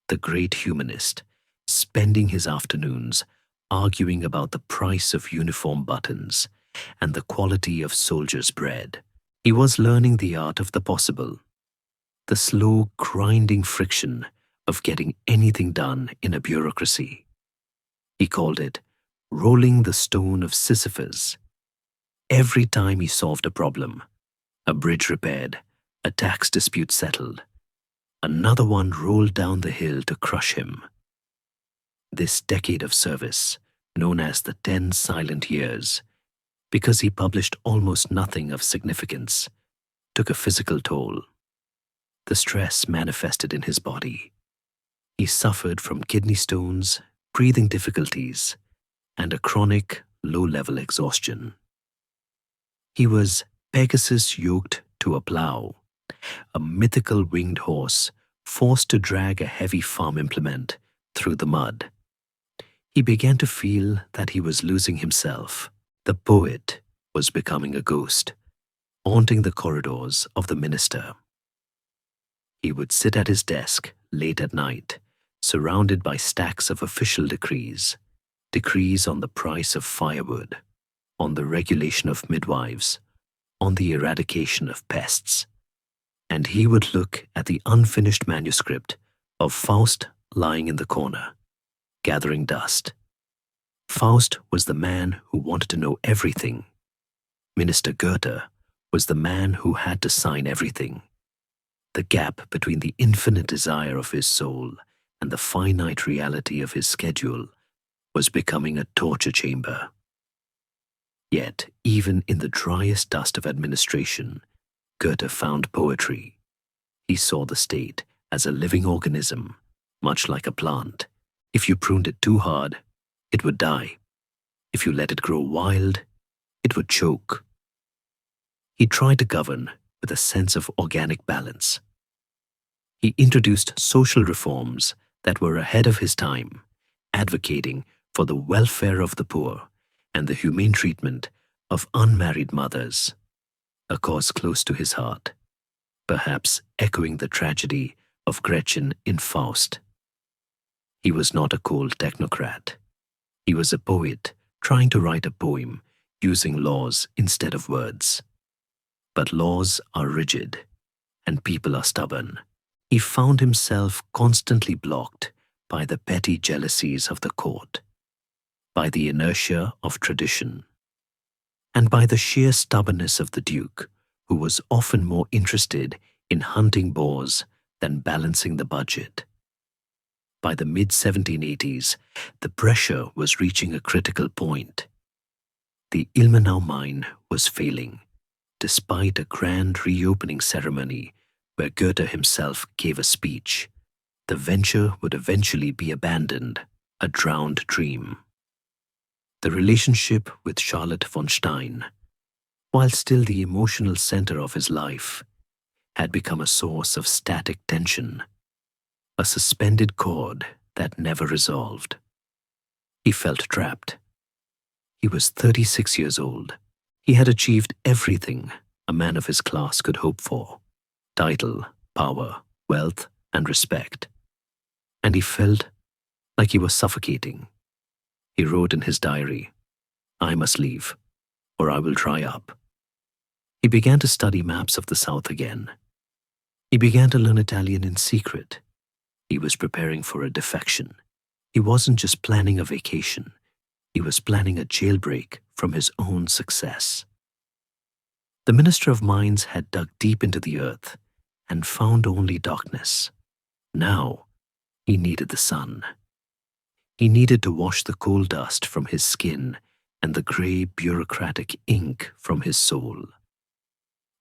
S1: the great humanist, spending his afternoons arguing about the price of uniform buttons and the quality of soldiers' bread. He was learning the art of the possible, the slow, grinding friction of getting anything done in a bureaucracy. He called it rolling the stone of Sisyphus. Every time he solved a problem, a bridge repaired, a tax dispute settled, another one rolled down the hill to crush him. This decade of service, known as the 10 Silent Years, because he published almost nothing of significance, took a physical toll. The stress manifested in his body. He suffered from kidney stones, breathing difficulties, and a chronic, low-level exhaustion. He was Pegasus yoked to a plow, a mythical winged horse forced to drag a heavy farm implement through the mud. He began to feel that he was losing himself. The poet was becoming a ghost, haunting the corridors of the minster. He would sit at his desk late at night, surrounded by stacks of official decrees on the price of firewood, on the regulation of midwives, on the eradication of pests. And he would look at the unfinished manuscript of Faust lying in the corner, gathering dust. Faust was the man who wanted to know everything. Minister Goethe was the man who had to sign everything. The gap between the infinite desire of his soul and the finite reality of his schedule was becoming a torture chamber. Yet, even in the driest dust of administration, Goethe found poetry. He saw the state as a living organism, much like a plant. If you pruned it too hard, it would die. If you let it grow wild, it would choke. He tried to govern with a sense of organic balance. He introduced social reforms that were ahead of his time, advocating for the welfare of the poor and the humane treatment of unmarried mothers, a cause close to his heart, perhaps echoing the tragedy of Gretchen in Faust. He was not a cold technocrat. He was a poet trying to write a poem using laws instead of words. But laws are rigid, and people are stubborn. He found himself constantly blocked by the petty jealousies of the court, by the inertia of tradition, and by the sheer stubbornness of the Duke, who was often more interested in hunting boars than balancing the budget. By the mid-1780s, the pressure was reaching a critical point. The Ilmenau mine was failing, despite a grand reopening ceremony where Goethe himself gave a speech. The venture would eventually be abandoned, a drowned dream. The relationship with Charlotte von Stein, while still the emotional center of his life, had become a source of static tension, a suspended cord that never resolved. He felt trapped. He was 36 years old. He had achieved everything a man of his class could hope for: title, power, wealth, and respect. And he felt like he was suffocating. He wrote in his diary, "I must leave, or I will dry up." He began to study maps of the South again. He began to learn Italian in secret. He was preparing for a defection. He wasn't just planning a vacation. He was planning a jailbreak from his own success. The Minister of Mines had dug deep into the earth and found only darkness. Now, he needed the sun. He needed to wash the coal dust from his skin and the grey bureaucratic ink from his soul.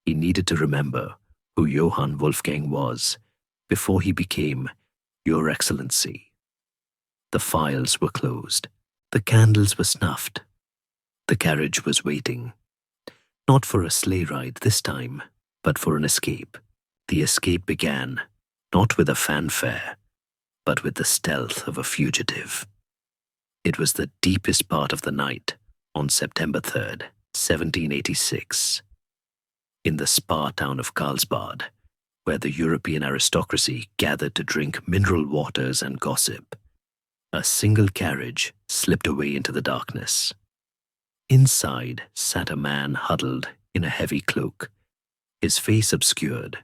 S1: He needed to remember who Johann Wolfgang was before he became Your Excellency. The files were closed. The candles were snuffed. The carriage was waiting, not for a sleigh ride this time, but for an escape. The escape began, not with a fanfare, but with the stealth of a fugitive. It was the deepest part of the night, on September 3rd, 1786. In the spa town of Carlsbad, where the European aristocracy gathered to drink mineral waters and gossip, a single carriage slipped away into the darkness. Inside sat a man huddled in a heavy cloak, his face obscured,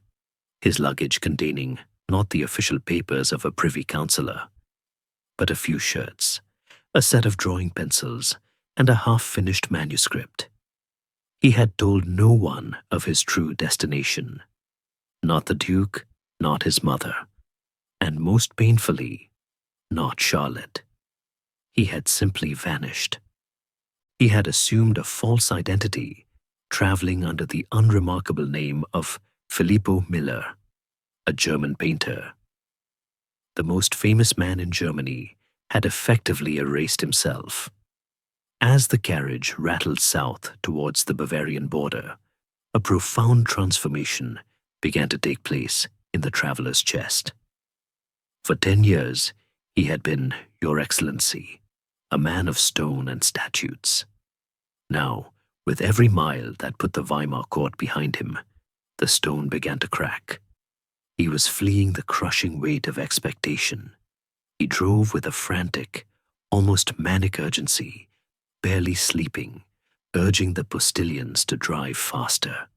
S1: his luggage containing not the official papers of a privy councillor, but a few shirts, a set of drawing pencils, and a half-finished manuscript. He had told no one of his true destination, not the Duke, not his mother, and most painfully, not Charlotte. He had simply vanished. He had assumed a false identity, traveling under the unremarkable name of Filippo Miller, a German painter. The most famous man in Germany had effectively erased himself. As the carriage rattled south towards the Bavarian border, a profound transformation began to take place in the traveler's chest. For 10 years, he had been, Your Excellency, a man of stone and statutes. Now, with every mile that put the Weimar court behind him, the stone began to crack. He was fleeing the crushing weight of expectation. He drove with a frantic, almost manic urgency, barely sleeping, urging the postilions to drive faster.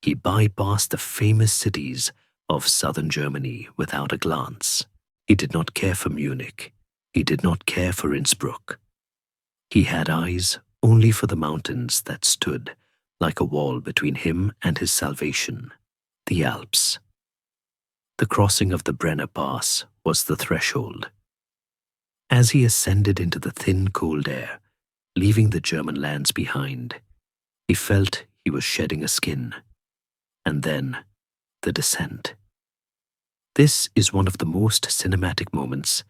S1: He bypassed the famous cities of southern Germany without a glance. He did not care for Munich. He did not care for Innsbruck. He had eyes only for the mountains that stood like a wall between him and his salvation, the Alps. The crossing of the Brenner Pass was the threshold. As he ascended into the thin, cold air, leaving the German lands behind, he felt he was shedding a skin. And then, the descent. This is one of the most cinematic moments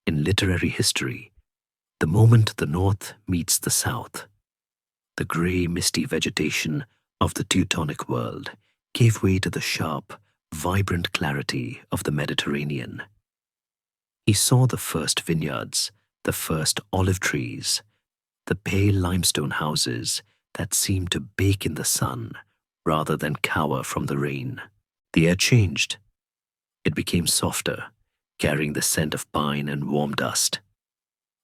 S1: in literary history, the moment the North meets the South. The grey, misty vegetation of the Teutonic world gave way to the sharp, vibrant clarity of the Mediterranean. He saw the first vineyards, the first olive trees, the pale limestone houses that seemed to bake in the sun rather than cower from the rain. The air changed. It became softer, carrying the scent of pine and warm dust.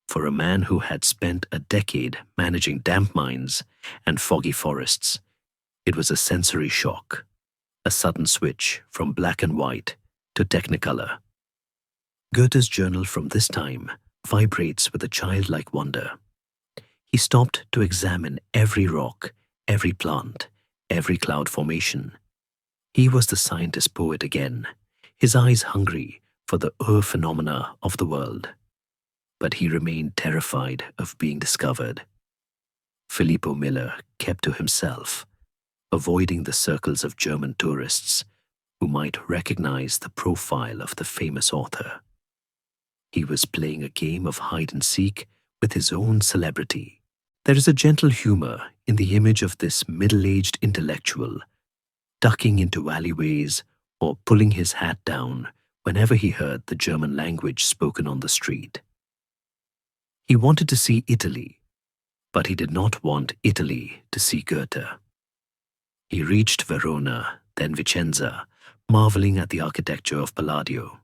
S1: For a man who had spent a decade managing damp mines and foggy forests, it was a sensory shock, a sudden switch from black and white to technicolor. Goethe's journal from this time vibrates with a childlike wonder. He stopped to examine every rock, every plant, every cloud formation. He was the scientist poet again, his eyes hungry for the phenomena of the world. But he remained terrified of being discovered. Filippo Miller kept to himself, avoiding the circles of German tourists who might recognize the profile of the famous author. He was playing a game of hide-and-seek with his own celebrity. There is a gentle humor in the image of this middle-aged intellectual, ducking into alleyways or pulling his hat down whenever he heard the German language spoken on the street. He wanted to see Italy, but he did not want Italy to see Goethe. He reached Verona, then Vicenza, marveling at the architecture of Palladio.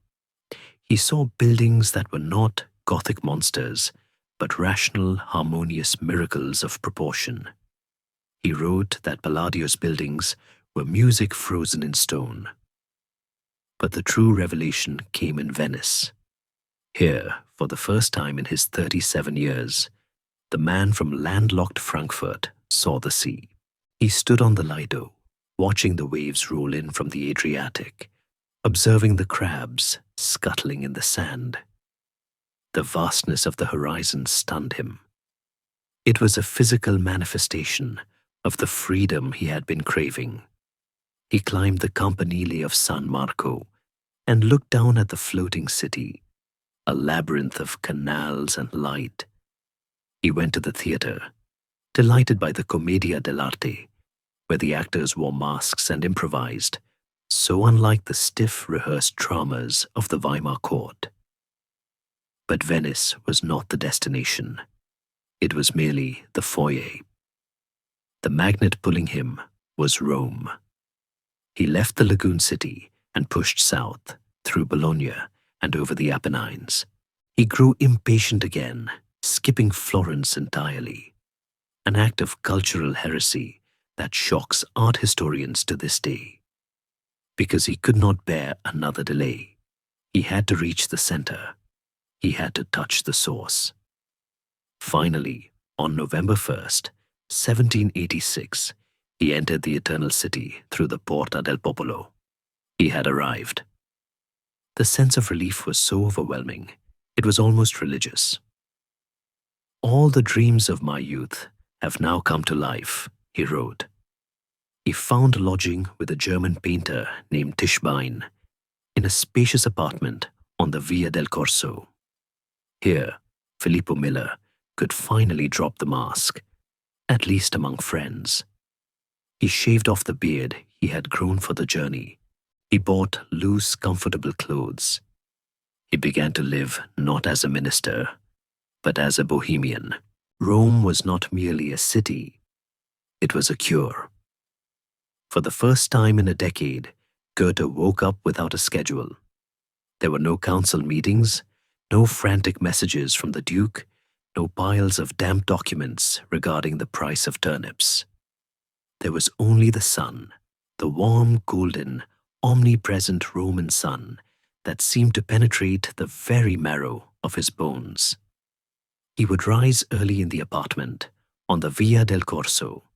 S1: He saw buildings that were not Gothic monsters, but rational, harmonious miracles of proportion. He wrote that Palladio's buildings were music frozen in stone. But the true revelation came in Venice. Here, for the first time in his 37 years, the man from landlocked Frankfurt saw the sea. He stood on the Lido, watching the waves roll in from the Adriatic, observing the crabs scuttling in the sand. The vastness of the horizon stunned him. It was a physical manifestation of the freedom he had been craving. He climbed the campanile of San Marco and looked down at the floating city, a labyrinth of canals and light. He went to the theater, delighted by the commedia dell'arte, where the actors wore masks and improvised, so unlike the stiff, rehearsed dramas of the Weimar court. But Venice was not the destination. It was merely the foyer. The magnet pulling him was Rome. He left the lagoon city and pushed south, through Bologna and over the Apennines. He grew impatient again, skipping Florence entirely, an act of cultural heresy that shocks art historians to this day. Because he could not bear another delay, he had to reach the center. He had to touch the source. Finally, on November 1st, 1786, he entered the Eternal City through the Porta del Popolo. He had arrived. The sense of relief was so overwhelming, it was almost religious. "All the dreams of my youth have now come to life," he wrote. He found lodging with a German painter named Tischbein in a spacious apartment on the Via del Corso. Here, Filippo Miller could finally drop the mask, at least among friends. He shaved off the beard he had grown for the journey. He bought loose, comfortable clothes. He began to live not as a minister, but as a bohemian. Rome was not merely a city, it was a cure. For the first time in a decade, Goethe woke up without a schedule. There were no council meetings, no frantic messages from the Duke, no piles of damp documents regarding the price of turnips. There was only the sun, the warm, golden, omnipresent Roman sun that seemed to penetrate the very marrow of his bones. He would rise early in the apartment on the Via del Corso,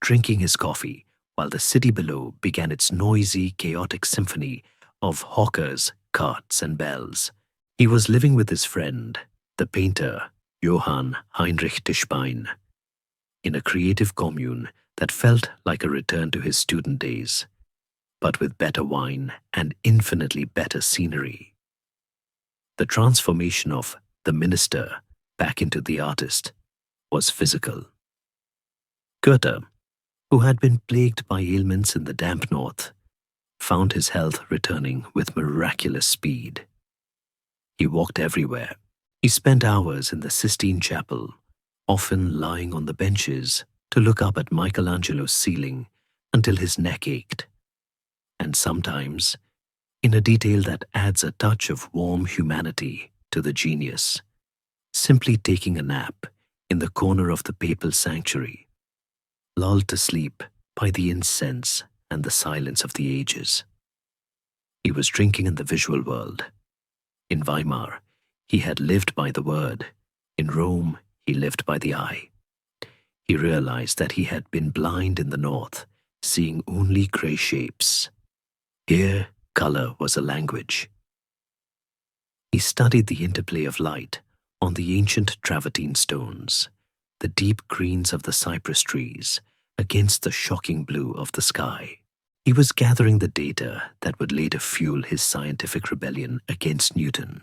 S1: drinking his coffee while the city below began its noisy, chaotic symphony of hawkers, carts, and bells. He was living with his friend, the painter Johann Heinrich Tischbein, in a creative commune that felt like a return to his student days, but with better wine and infinitely better scenery. The transformation of the minister back into the artist was physical. Goethe, who had been plagued by ailments in the damp north, found his health returning with miraculous speed. He walked everywhere. He spent hours in the Sistine Chapel, often lying on the benches to look up at Michelangelo's ceiling until his neck ached. And sometimes, in a detail that adds a touch of warm humanity to the genius, simply taking a nap in the corner of the papal sanctuary, lulled to sleep by the incense and the silence of the ages. He was drinking in the visual world. In Weimar, he had lived by the word. In Rome, he lived by the eye. He realized that he had been blind in the north, seeing only grey shapes. Here, color was a language. He studied the interplay of light on the ancient travertine stones, the deep greens of the cypress trees against the shocking blue of the sky. He was gathering the data that would later fuel his scientific rebellion against Newton,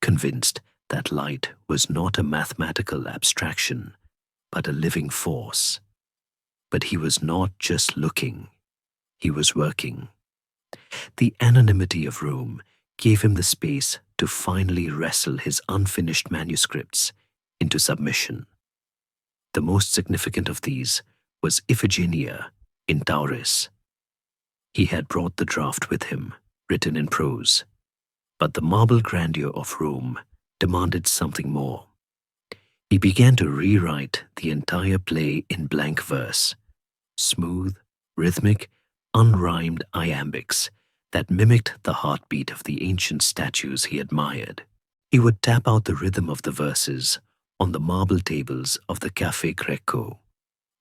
S1: convinced that light was not a mathematical abstraction, but a living force. But he was not just looking, he was working. The anonymity of Rome gave him the space to finally wrestle his unfinished manuscripts into submission. The most significant of these was Iphigenia in Tauris. He had brought the draft with him, written in prose, but the marble grandeur of Rome demanded something more. He began to rewrite the entire play in blank verse, smooth, rhythmic, unrhymed iambics that mimicked the heartbeat of the ancient statues he admired. He would tap out the rhythm of the verses on the marble tables of the Café Greco,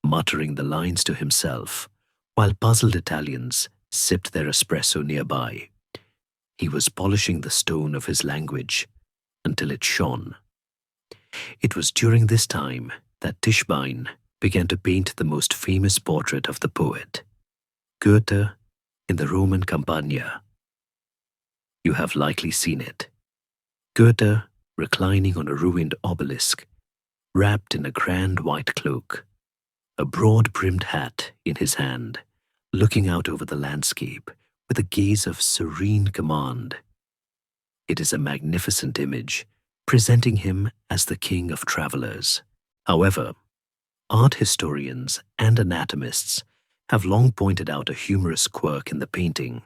S1: muttering the lines to himself while puzzled Italians sipped their espresso nearby. He was polishing the stone of his language until it shone. It was during this time that Tischbein began to paint the most famous portrait of the poet, Goethe in the Roman Campagna. You have likely seen it. Goethe reclining on a ruined obelisk, wrapped in a grand white cloak, a broad-brimmed hat in his hand, looking out over the landscape with a gaze of serene command. It is a magnificent image, presenting him as the king of travelers. However, art historians and anatomists have long pointed out a humorous quirk in the painting.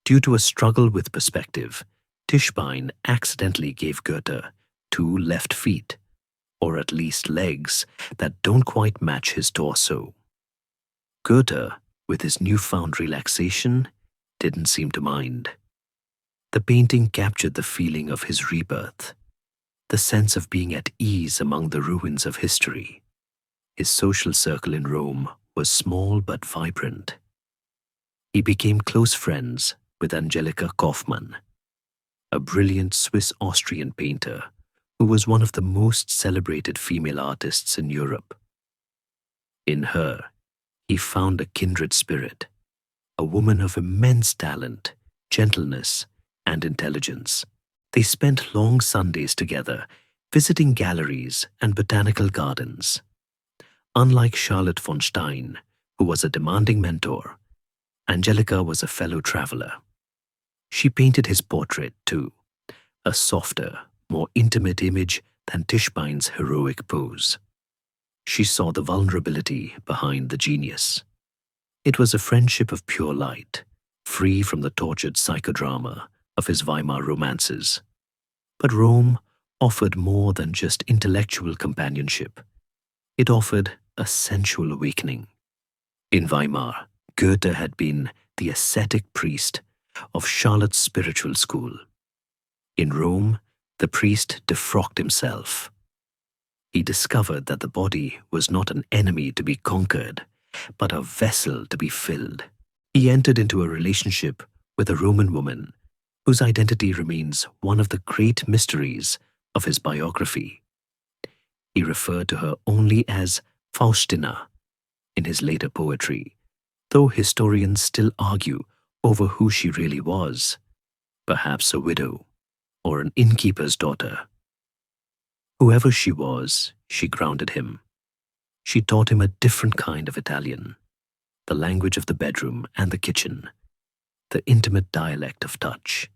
S1: Due to a struggle with perspective, Tischbein accidentally gave Goethe 2 left feet, or at least legs, that don't quite match his torso. Goethe, with his newfound relaxation, didn't seem to mind. The painting captured the feeling of his rebirth, the sense of being at ease among the ruins of history. His social circle in Rome was small but vibrant. He became close friends with Angelica Kauffmann, a brilliant Swiss-Austrian painter who was one of the most celebrated female artists in Europe. In her, he found a kindred spirit, a woman of immense talent, gentleness, and intelligence. They spent long Sundays together, visiting galleries and botanical gardens. Unlike Charlotte von Stein, who was a demanding mentor, Angelica was a fellow traveler. She painted his portrait, too, a softer, more intimate image than Tischbein's heroic pose. She saw the vulnerability behind the genius. It was a friendship of pure light, free from the tortured psychodrama of his Weimar romances. But Rome offered more than just intellectual companionship. It offered a sensual awakening. In Weimar, Goethe had been the ascetic priest of Charlotte's spiritual school. In Rome, the priest defrocked himself. He discovered that the body was not an enemy to be conquered, but a vessel to be filled. He entered into a relationship with a Roman woman whose identity remains one of the great mysteries of his biography. He referred to her only as Faustina in his later poetry, though historians still argue over who she really was, perhaps a widow or an innkeeper's daughter. Whoever she was, she grounded him. She taught him a different kind of Italian, the language of the bedroom and the kitchen, the intimate dialect of touch.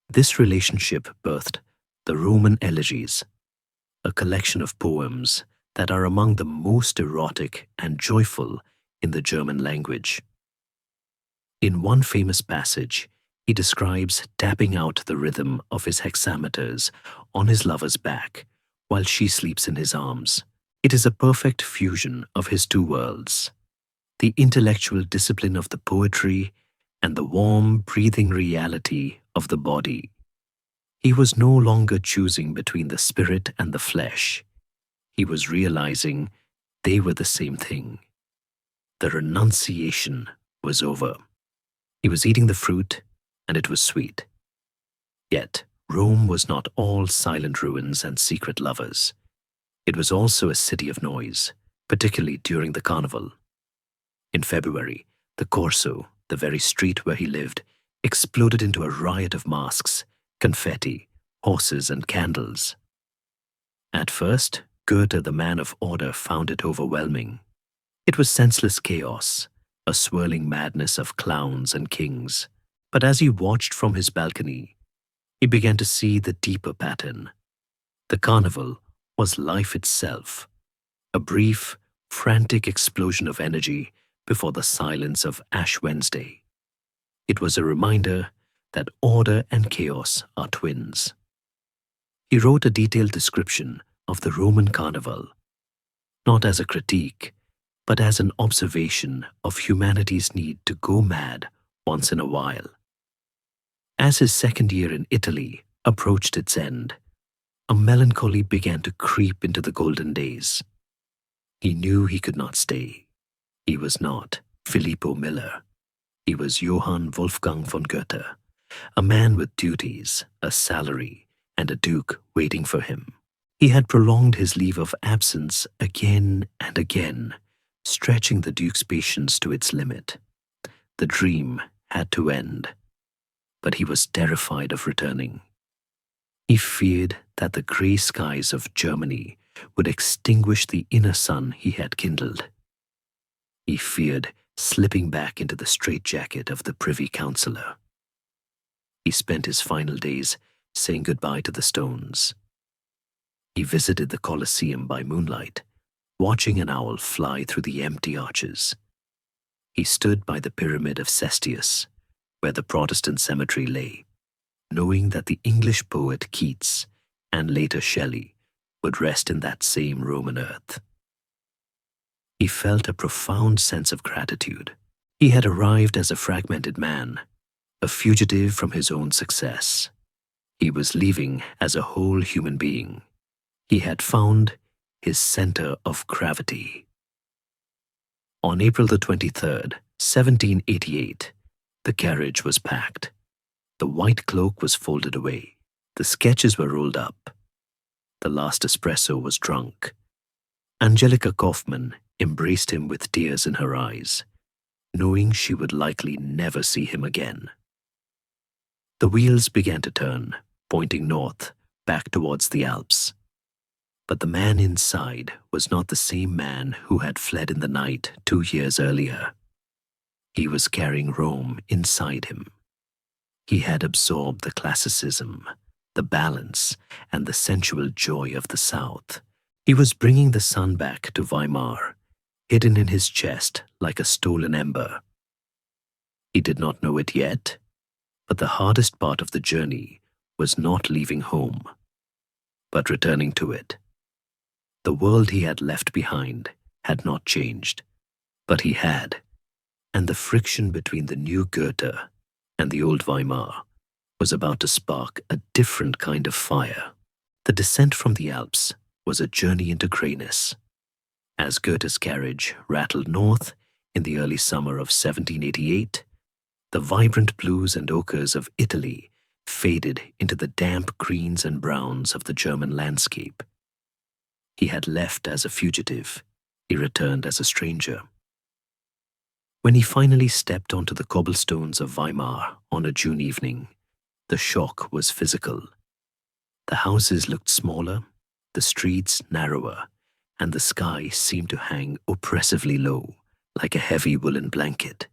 S1: This relationship birthed the Roman Elegies, a collection of poems that are among the most erotic and joyful in the German language. In one famous passage, he describes tapping out the rhythm of his hexameters on his lover's back while she sleeps in his arms. It is a perfect fusion of his two worlds, the intellectual discipline of the poetry and the warm, breathing reality of the body. He was no longer choosing between the spirit and the flesh. He was realizing they were the same thing. The renunciation was over. He was eating the fruit, and it was sweet. Yet, Rome was not all silent ruins and secret lovers. It was also a city of noise, particularly during the carnival. In February, the Corso, the very street where he lived, exploded into a riot of masks, confetti, horses, and candles. At first, Goethe, the man of order, found it overwhelming. It was senseless chaos, a swirling madness of clowns and kings. But as he watched from his balcony, he began to see the deeper pattern. The carnival was life itself, a brief, frantic explosion of energy before the silence of Ash Wednesday. It was a reminder that order and chaos are twins. He wrote a detailed description of the Roman carnival, not as a critique, but as an observation of humanity's need to go mad once in a while. As his second year in Italy approached its end, a melancholy began to creep into the golden days. He knew he could not stay. He was not Filippo Miller. He was Johann Wolfgang von Goethe, a man with duties, a salary, and a duke waiting for him. He had prolonged his leave of absence again and again, stretching the duke's patience to its limit. The dream had to end, but he was terrified of returning. He feared that the grey skies of Germany would extinguish the inner sun he had kindled. He feared slipping back into the straitjacket of the Privy Councillor. He spent his final days saying goodbye to the stones. He visited the Colosseum by moonlight, watching an owl fly through the empty arches. He stood by the pyramid of Cestius, where the Protestant cemetery lay, knowing that the English poet Keats and later Shelley would rest in that same Roman earth. He felt a profound sense of gratitude. He had arrived as a fragmented man, a fugitive from his own success. He was leaving as a whole human being. He had found his center of gravity. On April the 23rd, 1788, the carriage was packed. The white cloak was folded away. The sketches were rolled up. The last espresso was drunk. Angelica Kauffmann embraced him with tears in her eyes, knowing she would likely never see him again. The wheels began to turn, pointing north, back towards the Alps. But the man inside was not the same man who had fled in the night 2 years earlier. He was carrying Rome inside him. He had absorbed the classicism, the balance, and the sensual joy of the South. He was bringing the sun back to Weimar, hidden in his chest like a stolen ember. He did not know it yet, but the hardest part of the journey was not leaving home, but returning to it. The world he had left behind had not changed, but he had, and the friction between the new Goethe and the old Weimar was about to spark a different kind of fire. The descent from the Alps was a journey into grayness. As Goethe's carriage rattled north in the early summer of 1788, the vibrant blues and ochres of Italy faded into the damp greens and browns of the German landscape. He had left as a fugitive. He returned as a stranger. When he finally stepped onto the cobblestones of Weimar on a June evening, the shock was physical. The houses looked smaller, the streets narrower, and the sky seemed to hang oppressively low, like a heavy woolen blanket.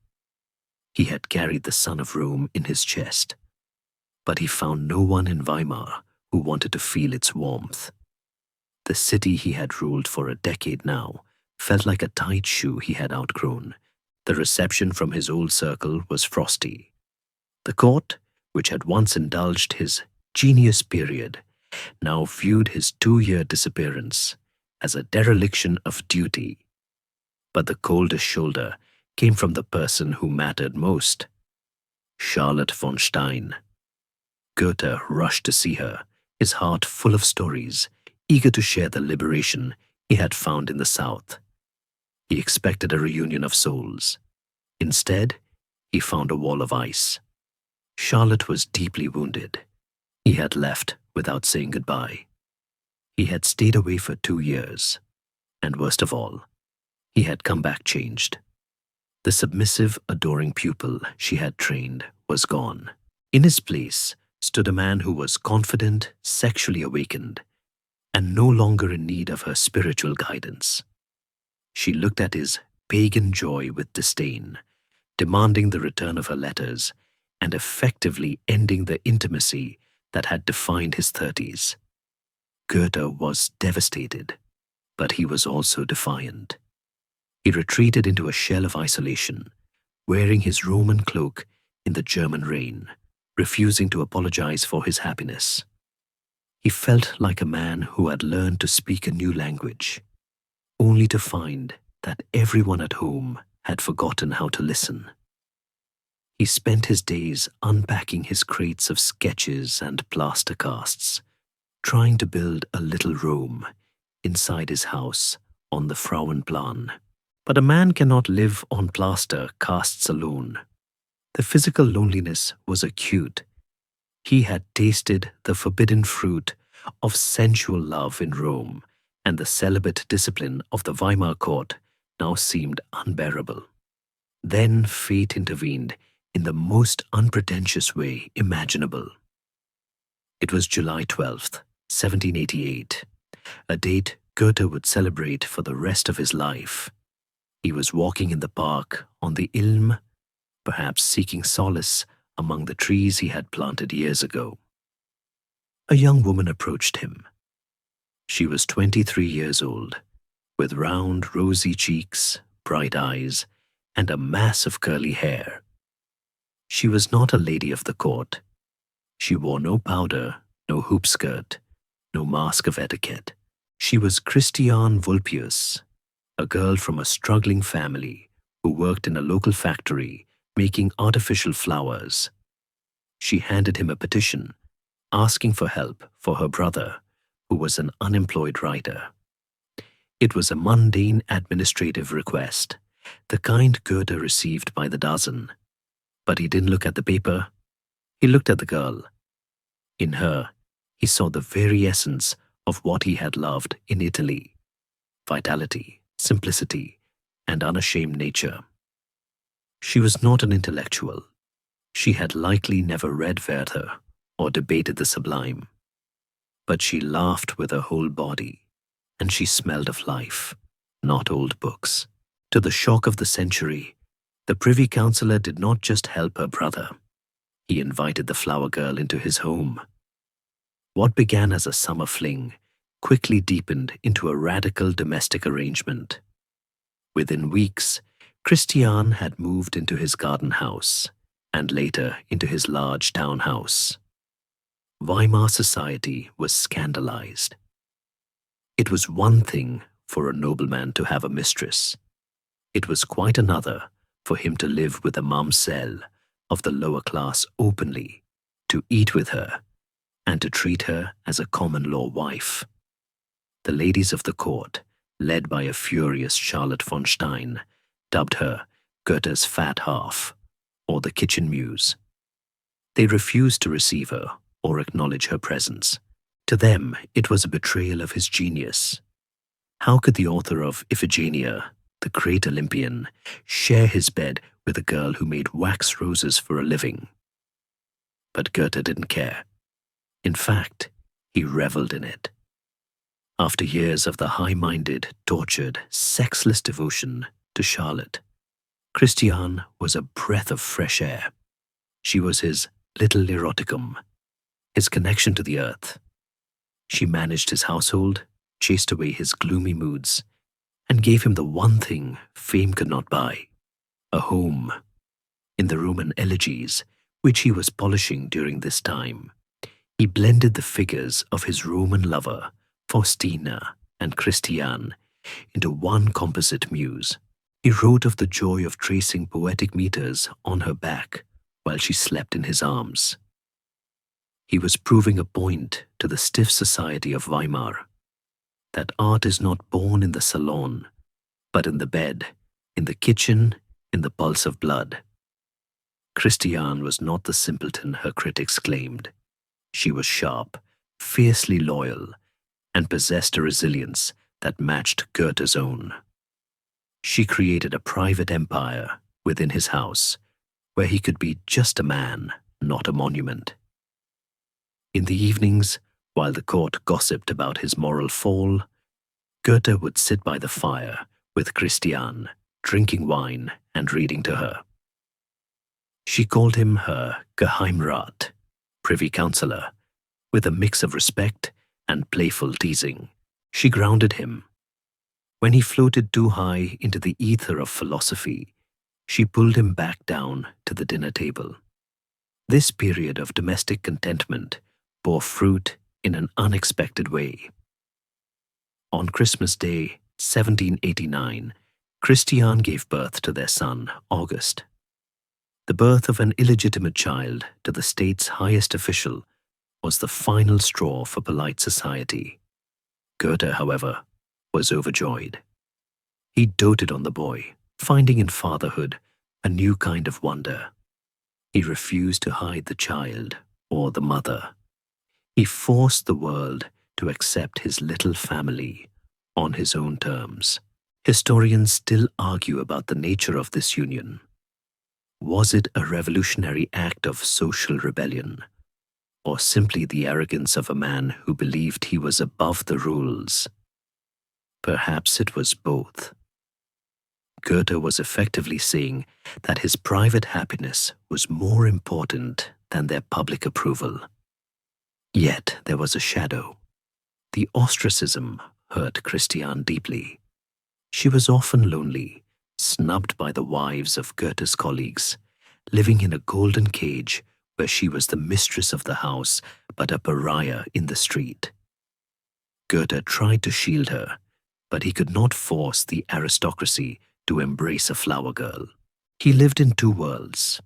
S1: He had carried the sun of Rome in his chest, but he found no one in Weimar who wanted to feel its warmth. The city he had ruled for a decade now felt like a tight shoe he had outgrown. The reception from his old circle was frosty. The court, which had once indulged his genius period, now viewed his 2-year disappearance as a dereliction of duty. But the coldest shoulder came from the person who mattered most, Charlotte von Stein. Goethe rushed to see her, his heart full of stories, eager to share the liberation he had found in the South. He expected a reunion of souls. Instead, he found a wall of ice. Charlotte was deeply wounded. He had left without saying goodbye. He had stayed away for 2 years, and worst of all, he had come back changed. The submissive, adoring pupil she had trained was gone. In his place stood a man who was confident, sexually awakened, and no longer in need of her spiritual guidance. She looked at his pagan joy with disdain, demanding the return of her letters and effectively ending the intimacy that had defined his 30s. Goethe was devastated, but he was also defiant. He retreated into a shell of isolation, wearing his Roman cloak in the German rain, refusing to apologize for his happiness. He felt like a man who had learned to speak a new language, only to find that everyone at home had forgotten how to listen. He spent his days unpacking his crates of sketches and plaster casts, trying to build a little Rome inside his house on the Frauenplan. But a man cannot live on plaster casts alone. The physical loneliness was acute. He had tasted the forbidden fruit of sensual love in Rome, and the celibate discipline of the Weimar court now seemed unbearable. Then fate intervened in the most unpretentious way imaginable. It was July 12th, 1788, a date Goethe would celebrate for the rest of his life. He was walking in the park on the Ilm, perhaps seeking solace among the trees he had planted years ago. A young woman approached him. She was 23 years old, with round, rosy cheeks, bright eyes, and a mass of curly hair. She was not a lady of the court. She wore no powder, no hoop skirt, no mask of etiquette. She was Christiane Vulpius, a girl from a struggling family who worked in a local factory making artificial flowers. She handed him a petition asking for help for her brother, who was an unemployed writer. It was a mundane administrative request, the kind Goethe received by the dozen. But he didn't look at the paper. He looked at the girl. In her, he saw the very essence of what he had loved in Italy: vitality, simplicity, and unashamed nature. She was not an intellectual. She had likely never read Werther or debated the sublime. But she laughed with her whole body, and she smelled of life, not old books. To the shock of the century, the Privy Councillor did not just help her brother. He invited the flower girl into his home. What began as a summer fling quickly deepened into a radical domestic arrangement. Within weeks, Christian had moved into his garden house, and later into his large townhouse. Weimar society was scandalized. It was one thing for a nobleman to have a mistress. It was quite another for him to live with a mamselle of the lower class openly, to eat with her, and to treat her as a common-law wife. The ladies of the court, led by a furious Charlotte von Stein, dubbed her Goethe's fat half, or the kitchen muse. They refused to receive her or acknowledge her presence. To them, it was a betrayal of his genius. How could the author of Iphigenia, the great Olympian, share his bed with a girl who made wax roses for a living? But Goethe didn't care. In fact, he reveled in it. After years of the high-minded, tortured, sexless devotion to Charlotte, Christiane was a breath of fresh air. She was his little eroticum, his connection to the earth. She managed his household, chased away his gloomy moods, and gave him the one thing fame could not buy: a home. In the Roman elegies, which he was polishing during this time, he blended the figures of his Roman lover, Faustina, and Christiane into one composite muse. He wrote of the joy of tracing poetic meters on her back while she slept in his arms. He was proving a point to the stiff society of Weimar, that art is not born in the salon, but in the bed, in the kitchen, in the pulse of blood. Christiane was not the simpleton her critics claimed. She was sharp, fiercely loyal, and possessed a resilience that matched Goethe's own. She created a private empire within his house, where he could be just a man, not a monument. In the evenings, while the court gossiped about his moral fall, Goethe would sit by the fire with Christiane, drinking wine and reading to her. She called him her Geheimrat, Privy Councillor, with a mix of respect and playful teasing. She grounded him. When he floated too high into the ether of philosophy, she pulled him back down to the dinner table. This period of domestic contentment bore fruit in an unexpected way. On Christmas Day, 1789, Christiane gave birth to their son, August. The birth of an illegitimate child to the state's highest official was the final straw for polite society. Goethe, however, was overjoyed. He doted on the boy, finding in fatherhood a new kind of wonder. He refused to hide the child or the mother. He forced the world to accept his little family on his own terms. Historians still argue about the nature of this union. Was it a revolutionary act of social rebellion, or simply the arrogance of a man who believed he was above the rules? Perhaps it was both. Goethe was effectively saying that his private happiness was more important than their public approval. Yet there was a shadow. The ostracism hurt Christiane deeply. She was often lonely, snubbed by the wives of Goethe's colleagues, living in a golden cage where she was the mistress of the house but a pariah in the street. Goethe tried to shield her, but he could not force the aristocracy to embrace a flower girl. He lived in two worlds: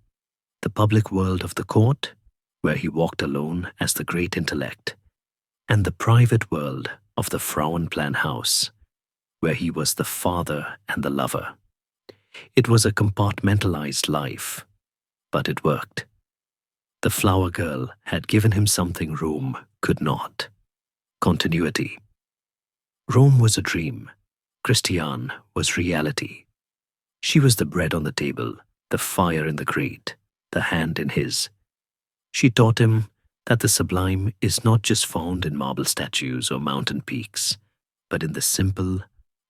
S1: the public world of the court, where he walked alone as the great intellect, and the private world of the Frauenplan house, where he was the father and the lover. It was a compartmentalized life, but it worked. The flower girl had given him something Rome could not: continuity. Rome was a dream. Christiane was reality. She was the bread on the table, the fire in the grate, the hand in his. She taught him that the sublime is not just found in marble statues or mountain peaks, but in the simple,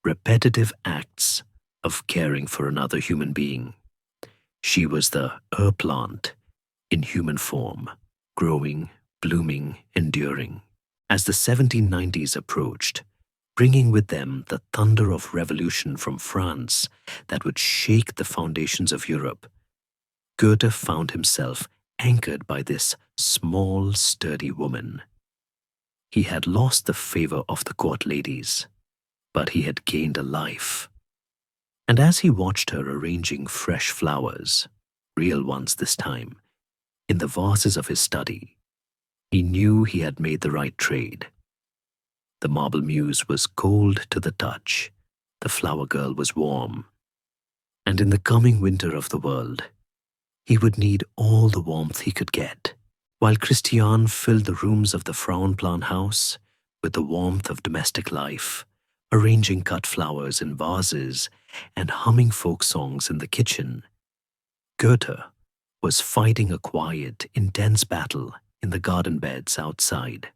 S1: repetitive acts of caring for another human being. She was the plant in human form, growing, blooming, enduring. As the 1790s approached, bringing with them the thunder of revolution from France that would shake the foundations of Europe, Goethe found himself anchored by this small, sturdy woman. He had lost the favor of the court ladies, but he had gained a life. And as he watched her arranging fresh flowers, real ones this time, in the vases of his study, he knew he had made the right trade. The marble muse was cold to the touch, the flower girl was warm, and in the coming winter of the world, he would need all the warmth he could get, while Christiane filled the rooms of the Frauenplan house with the warmth of domestic life, arranging cut flowers in vases and humming folk songs in the kitchen. Goethe was fighting a quiet, intense battle in the garden beds outside.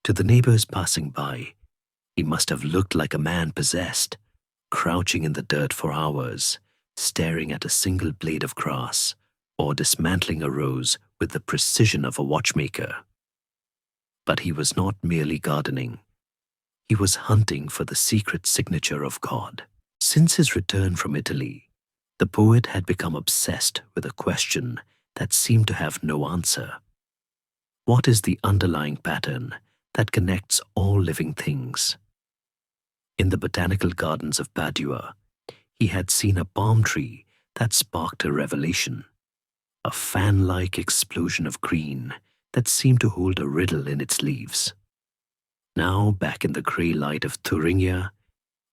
S1: To the neighbors passing by, he must have looked like a man possessed, crouching in the dirt for hours, staring at a single blade of grass, or dismantling a rose with the precision of a watchmaker. But he was not merely gardening. He was hunting for the secret signature of God. Since his return from Italy, the poet had become obsessed with a question that seemed to have no answer. What is the underlying pattern that connects all living things? In the botanical gardens of Padua, he had seen a palm tree that sparked a revelation, a fan-like explosion of green that seemed to hold a riddle in its leaves. Now, back in the grey light of Thuringia,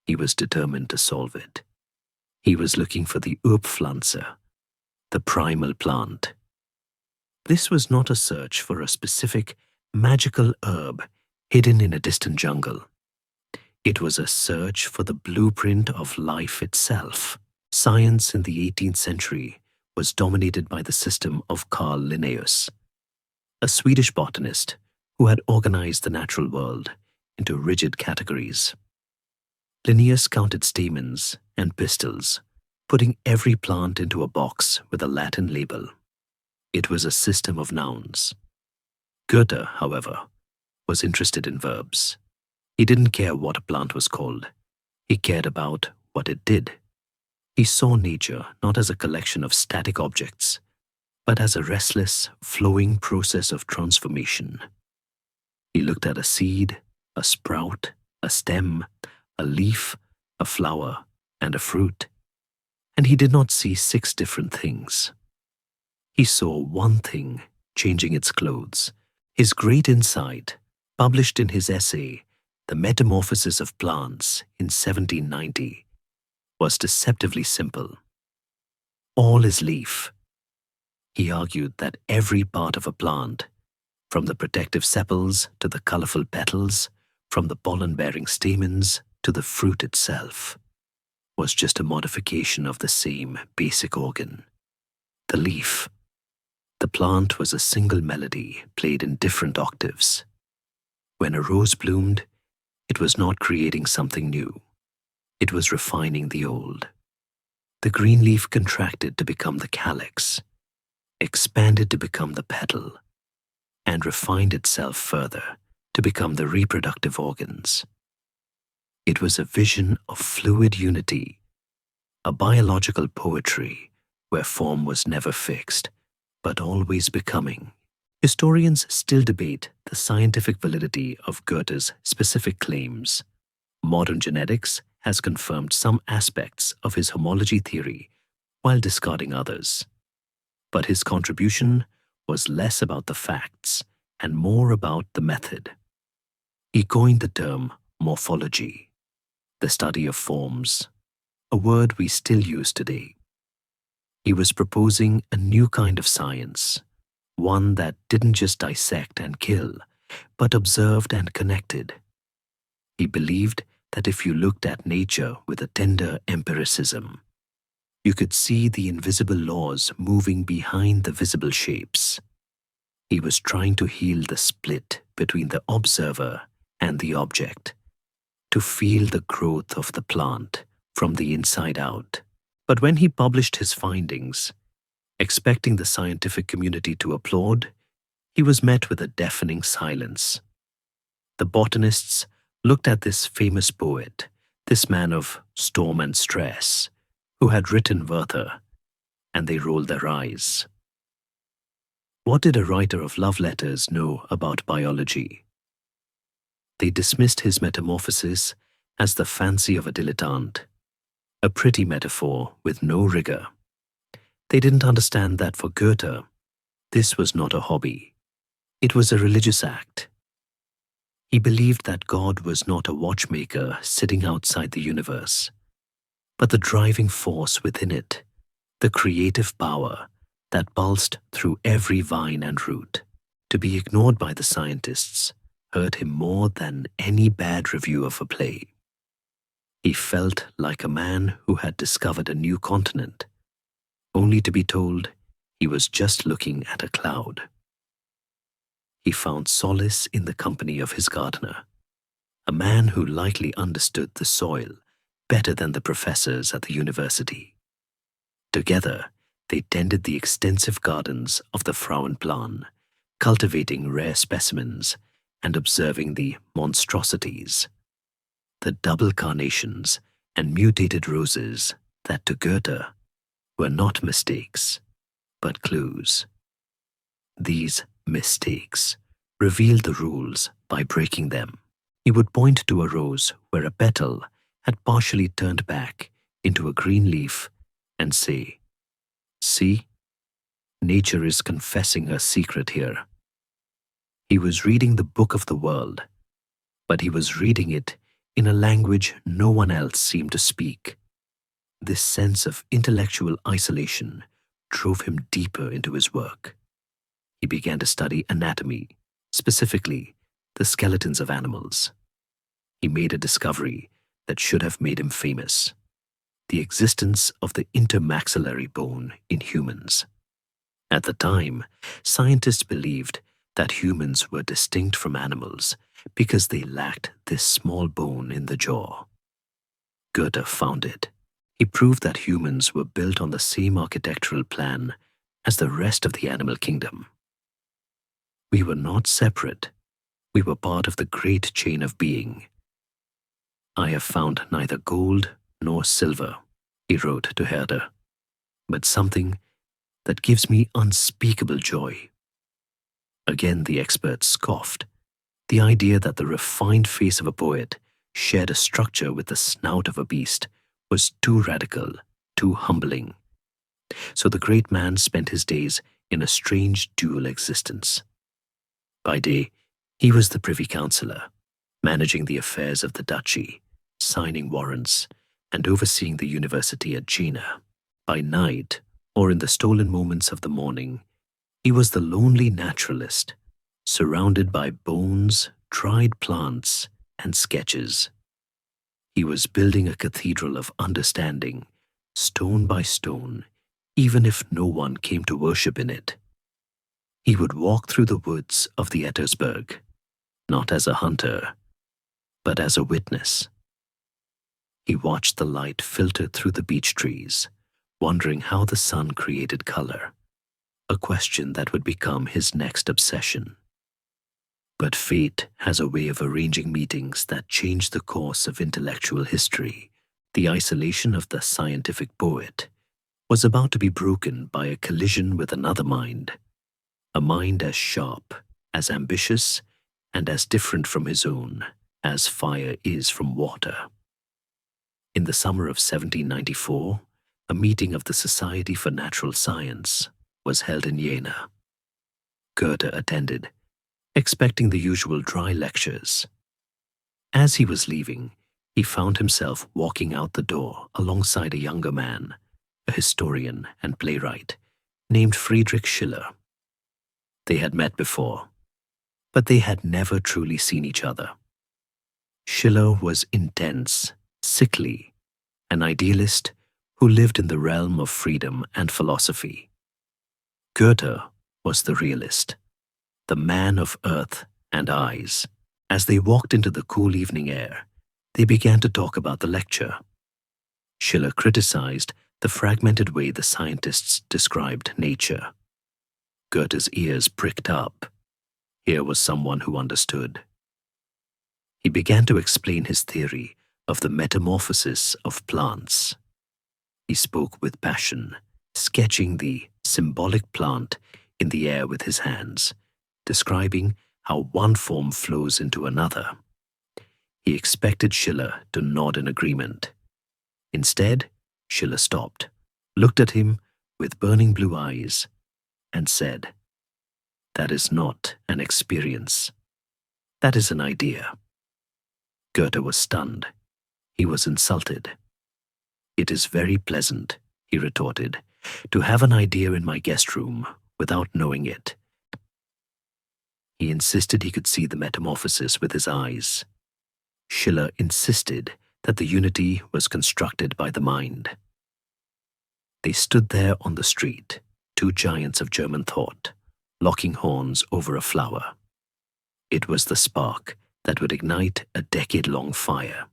S1: he was determined to solve it. He was looking for the Urpflanze, the primal plant. This was not a search for a specific, magical herb hidden in a distant jungle. It was a search for the blueprint of life itself. Science in the 18th century was dominated by the system of Carl Linnaeus, a Swedish botanist who had organized the natural world into rigid categories. Linnaeus counted stamens and pistils, putting every plant into a box with a Latin label. It was a system of nouns. Goethe, however, was interested in verbs. He didn't care what a plant was called. He cared about what it did. He saw nature not as a collection of static objects, but as a restless, flowing process of transformation. He looked at a seed, a sprout, a stem, a leaf, a flower, and a fruit, and he did not see 6 different things. He saw one thing changing its clothes. His great insight, published in his essay, The Metamorphosis of Plants, in 1790, was deceptively simple. All is leaf. He argued that every part of a plant, from the protective sepals to the colorful petals, from the pollen-bearing stamens to the fruit itself, was just a modification of the same basic organ, the leaf. The plant was a single melody played in different octaves. When a rose bloomed, It was not creating something new. It was refining the old. The green leaf contracted to become the calyx, expanded to become the petal, and refined itself further to become the reproductive organs. It was a vision of fluid unity, a biological poetry where form was never fixed, but always becoming. Historians still debate the scientific validity of Goethe's specific claims. Modern genetics has confirmed some aspects of his homology theory while discarding others. But his contribution was less about the facts and more about the method. He coined the term morphology, the study of forms, a word we still use today. He was proposing a new kind of science, one that didn't just dissect and kill, but observed and connected. He believed that if you looked at nature with a tender empiricism, you could see the invisible laws moving behind the visible shapes. He was trying to heal the split between the observer and the object, to feel the growth of the plant from the inside out. But when he published his findings, expecting the scientific community to applaud, he was met with a deafening silence. The botanists looked at this famous poet, this man of storm and stress, who had written Werther, and they rolled their eyes. What did a writer of love letters know about biology? They dismissed his metamorphosis as the fancy of a dilettante, a pretty metaphor with no rigor. They didn't understand that for Goethe, this was not a hobby. It was a religious act. He believed that God was not a watchmaker sitting outside the universe, but the driving force within it, the creative power that pulsed through every vine and root. To be ignored by the scientists hurt him more than any bad review of a play. He felt like a man who had discovered a new continent, only to be told he was just looking at a cloud. He found solace in the company of his gardener, a man who likely understood the soil better than the professors at the university. Together, they tended the extensive gardens of the Frauenplan, cultivating rare specimens and observing the monstrosities, the double carnations and mutated roses that to Goethe were not mistakes, but clues. These mistakes revealed the rules by breaking them. He would point to a rose where a petal had partially turned back into a green leaf and say, "See, nature is confessing her secret here." He was reading the book of the world, but he was reading it in a language no one else seemed to speak. This sense of intellectual isolation drove him deeper into his work. He began to study anatomy, specifically the skeletons of animals. He made a discovery that should have made him famous: the existence of the intermaxillary bone in humans. At the time, scientists believed that humans were distinct from animals because they lacked this small bone in the jaw. Goethe found it. He proved that humans were built on the same architectural plan as the rest of the animal kingdom. We were not separate. We were part of the great chain of being. "I have found neither gold nor silver," he wrote to Herder, "but something that gives me unspeakable joy." Again the experts scoffed. The idea that the refined face of a poet shared a structure with the snout of a beast was too radical, too humbling. So the great man spent his days in a strange dual existence. By day, he was the privy councillor, managing the affairs of the duchy, signing warrants, and overseeing the university at Jena. By night, or in the stolen moments of the morning, he was the lonely naturalist, surrounded by bones, dried plants, and sketches. He was building a cathedral of understanding, stone by stone, even if no one came to worship in it. He would walk through the woods of the Ettersberg, not as a hunter, but as a witness. He watched the light filter through the beech trees, wondering how the sun created color, a question that would become his next obsession. But fate has a way of arranging meetings that change the course of intellectual history. The isolation of the scientific poet was about to be broken by a collision with another mind, a mind as sharp, as ambitious, and as different from his own as fire is from water. In the summer of 1794, a meeting of the Society for Natural Science was held in Jena. Goethe attended, expecting the usual dry lectures. As he was leaving, he found himself walking out the door alongside a younger man, a historian and playwright, named Friedrich Schiller. They had met before, but they had never truly seen each other. Schiller was intense, sickly, an idealist who lived in the realm of freedom and philosophy. Goethe was the realist, the man of earth and eyes. As they walked into the cool evening air, they began to talk about the lecture. Schiller criticized the fragmented way the scientists described nature. Goethe's ears pricked up. Here was someone who understood. He began to explain his theory of the metamorphosis of plants. He spoke with passion, sketching the symbolic plant in the air with his hands, describing how one form flows into another. He expected Schiller to nod in agreement. Instead, Schiller stopped, looked at him with burning blue eyes, and said, "That is not an experience. That is an idea." Goethe was stunned. He was insulted. "It is very pleasant," he retorted, "to have an idea in my guest room without knowing it." He insisted he could see the metamorphosis with his eyes. Schiller insisted that the unity was constructed by the mind. They stood there on the street, two giants of German thought, locking horns over a flower. It was the spark that would ignite a decade-long fire.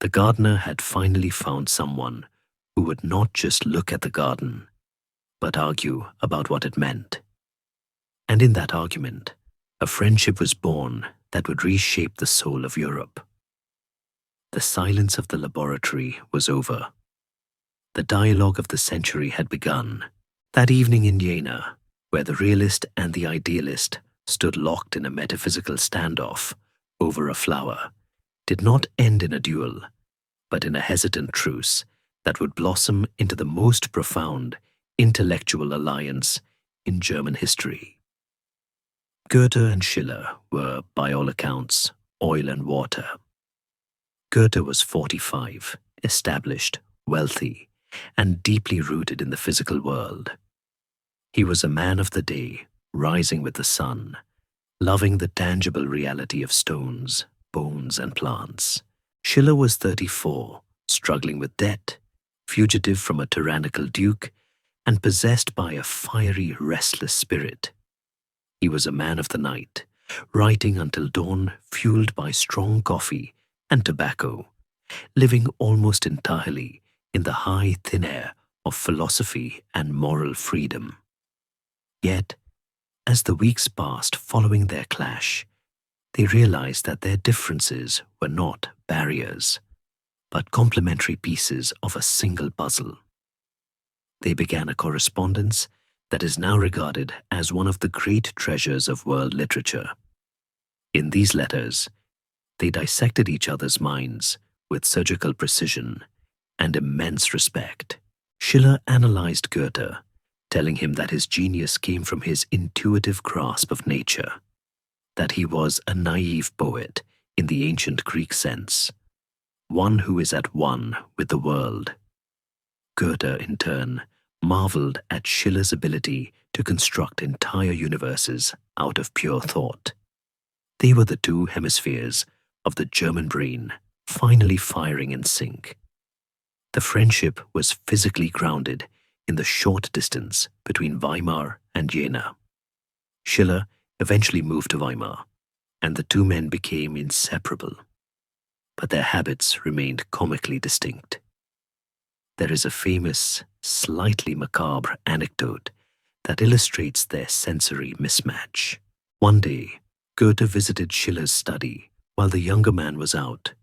S1: The gardener had finally found someone who would not just look at the garden, but argue about what it meant. And in that argument, a friendship was born that would reshape the soul of Europe. The silence of the laboratory was over. The dialogue of the century had begun. That evening in Jena, where the realist and the idealist stood locked in a metaphysical standoff over a flower, did not end in a duel, but in a hesitant truce that would blossom into the most profound intellectual alliance in German history. Goethe and Schiller were, by all accounts, oil and water. Goethe was 45, established, wealthy, and deeply rooted in the physical world. He was a man of the day, rising with the sun, loving the tangible reality of stones, bones, and plants. Schiller was 34, struggling with debt, fugitive from a tyrannical duke, and possessed by a fiery, restless spirit. He was a man of the night, writing until dawn, fueled by strong coffee and tobacco, living almost entirely in the high, thin air of philosophy and moral freedom. Yet, as the weeks passed following their clash, they realized that their differences were not barriers, but complementary pieces of a single puzzle. They began a correspondence that is now regarded as one of the great treasures of world literature. In these letters, they dissected each other's minds with surgical precision and immense respect. Schiller analyzed Goethe, telling him that his genius came from his intuitive grasp of nature, that he was a naive poet in the ancient Greek sense, one who is at one with the world. Goethe, in turn, marveled at Schiller's ability to construct entire universes out of pure thought. They were the two hemispheres of the German brain finally firing in sync. The friendship was physically grounded in the short distance between Weimar and Jena. Schiller eventually moved to Weimar, and the two men became inseparable. but their habits remained comically distinct. There is a famous, slightly macabre anecdote that illustrates their sensory mismatch. One day, Goethe visited Schiller's study while the younger man was out.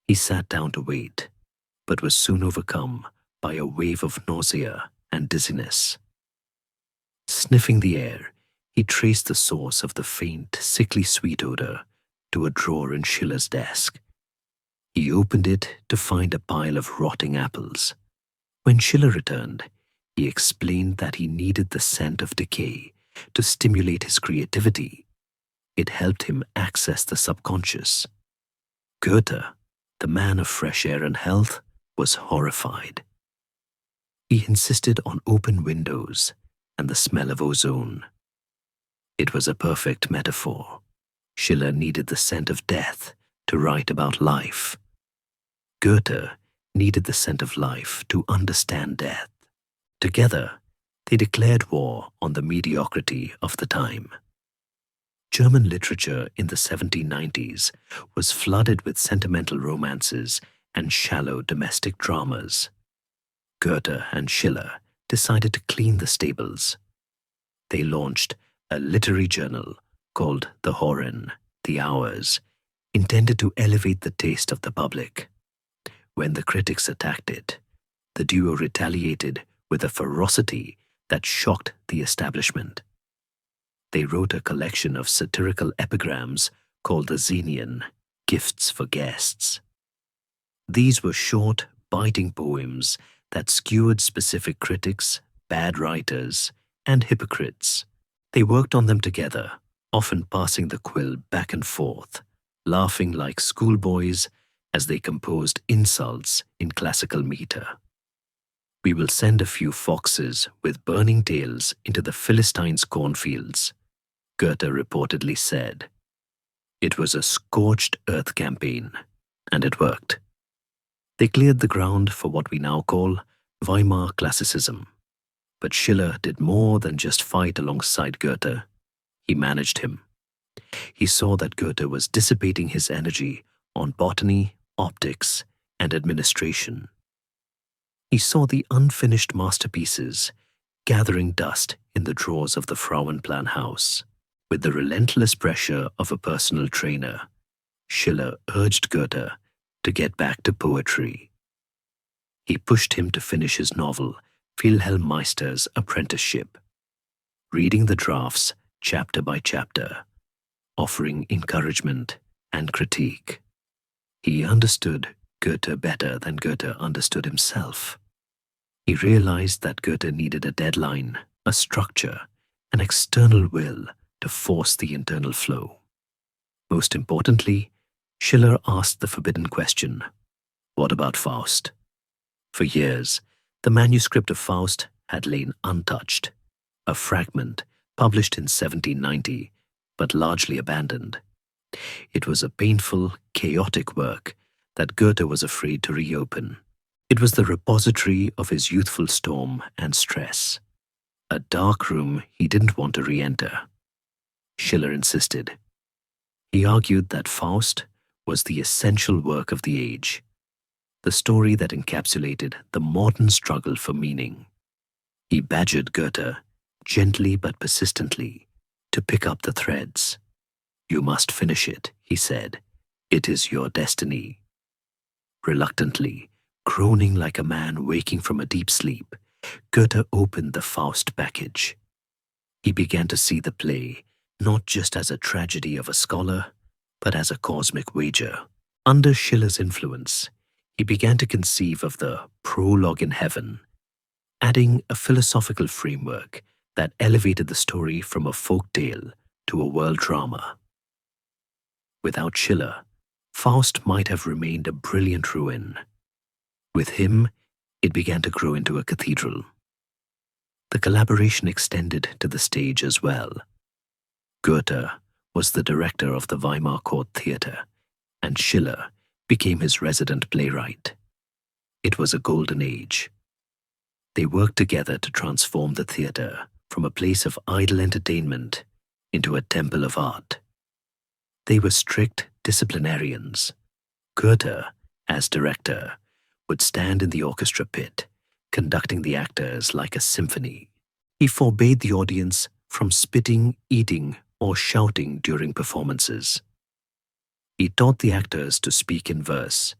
S1: He sat down to wait, but was soon overcome by a wave of nausea and dizziness. Sniffing the air, he traced the source of the faint, sickly sweet odor to a drawer in Schiller's desk. He opened it to find a pile of rotting apples. When Schiller returned, he explained that he needed the scent of decay to stimulate his creativity. It helped him access the subconscious. Goethe, the man of fresh air and health, was horrified. He insisted on open windows and the smell of ozone. It was a perfect metaphor. Schiller needed the scent of death to write about life. Goethe needed the scent of life to understand death. Together, they declared war on the mediocrity of the time. German literature in the 1790s was flooded with sentimental romances and shallow domestic dramas. Goethe and Schiller decided to clean the stables. They launched a literary journal called The Horen, The Hours, intended to elevate the taste of the public. When the critics attacked it, the duo retaliated with a ferocity that shocked the establishment. They wrote a collection of satirical epigrams called the Xenian, Gifts for Guests. These were short, biting poems that skewered specific critics, bad writers, and hypocrites. They worked on them together, often passing the quill back and forth, laughing like schoolboys as they composed insults in classical meter. "We will send a few foxes with burning tails into the Philistines' cornfields," Goethe reportedly said. It was a scorched earth campaign, and it worked. They cleared the ground for what we now call Weimar Classicism. But Schiller did more than just fight alongside Goethe. He managed him. He saw that Goethe was dissipating his energy on botany, optics, and administration. He saw the unfinished masterpieces gathering dust in the drawers of the Frauenplan house. With the relentless pressure of a personal trainer, Schiller urged Goethe to get back to poetry. He pushed him to finish his novel, Wilhelm Meister's Apprenticeship, reading the drafts chapter by chapter, offering encouragement and critique. He understood Goethe better than Goethe understood himself. He realized that Goethe needed a deadline, a structure, an external will to force the internal flow. Most importantly, Schiller asked the forbidden question, what about Faust? For years, the manuscript of Faust had lain untouched, a fragment published in 1790, but largely abandoned. It was a painful, chaotic work that Goethe was afraid to reopen. It was the repository of his youthful storm and stress, a dark room he didn't want to re-enter. Schiller insisted. He argued that Faust was the essential work of the age, the story that encapsulated the modern struggle for meaning. He badgered Goethe, gently but persistently, to pick up the threads. "You must finish it," he said. "It is your destiny." Reluctantly, groaning like a man waking from a deep sleep, Goethe opened the Faust package. He began to see the play not just as a tragedy of a scholar, but as a cosmic wager. Under Schiller's influence, he began to conceive of the prologue in heaven, adding a philosophical framework that elevated the story from a folk tale to a world drama. Without Schiller, Faust might have remained a brilliant ruin. With him, it began to grow into a cathedral. The collaboration extended to the stage as well. Goethe was the director of the Weimar Court Theatre, and Schiller became his resident playwright. It was a golden age. They worked together to transform the theatre from a place of idle entertainment into a temple of art. They were strict disciplinarians, Goethe, as director, would stand in the orchestra pit, conducting the actors like a symphony. He forbade the audience from spitting, eating, or shouting during performances. He taught the actors to speak in verse,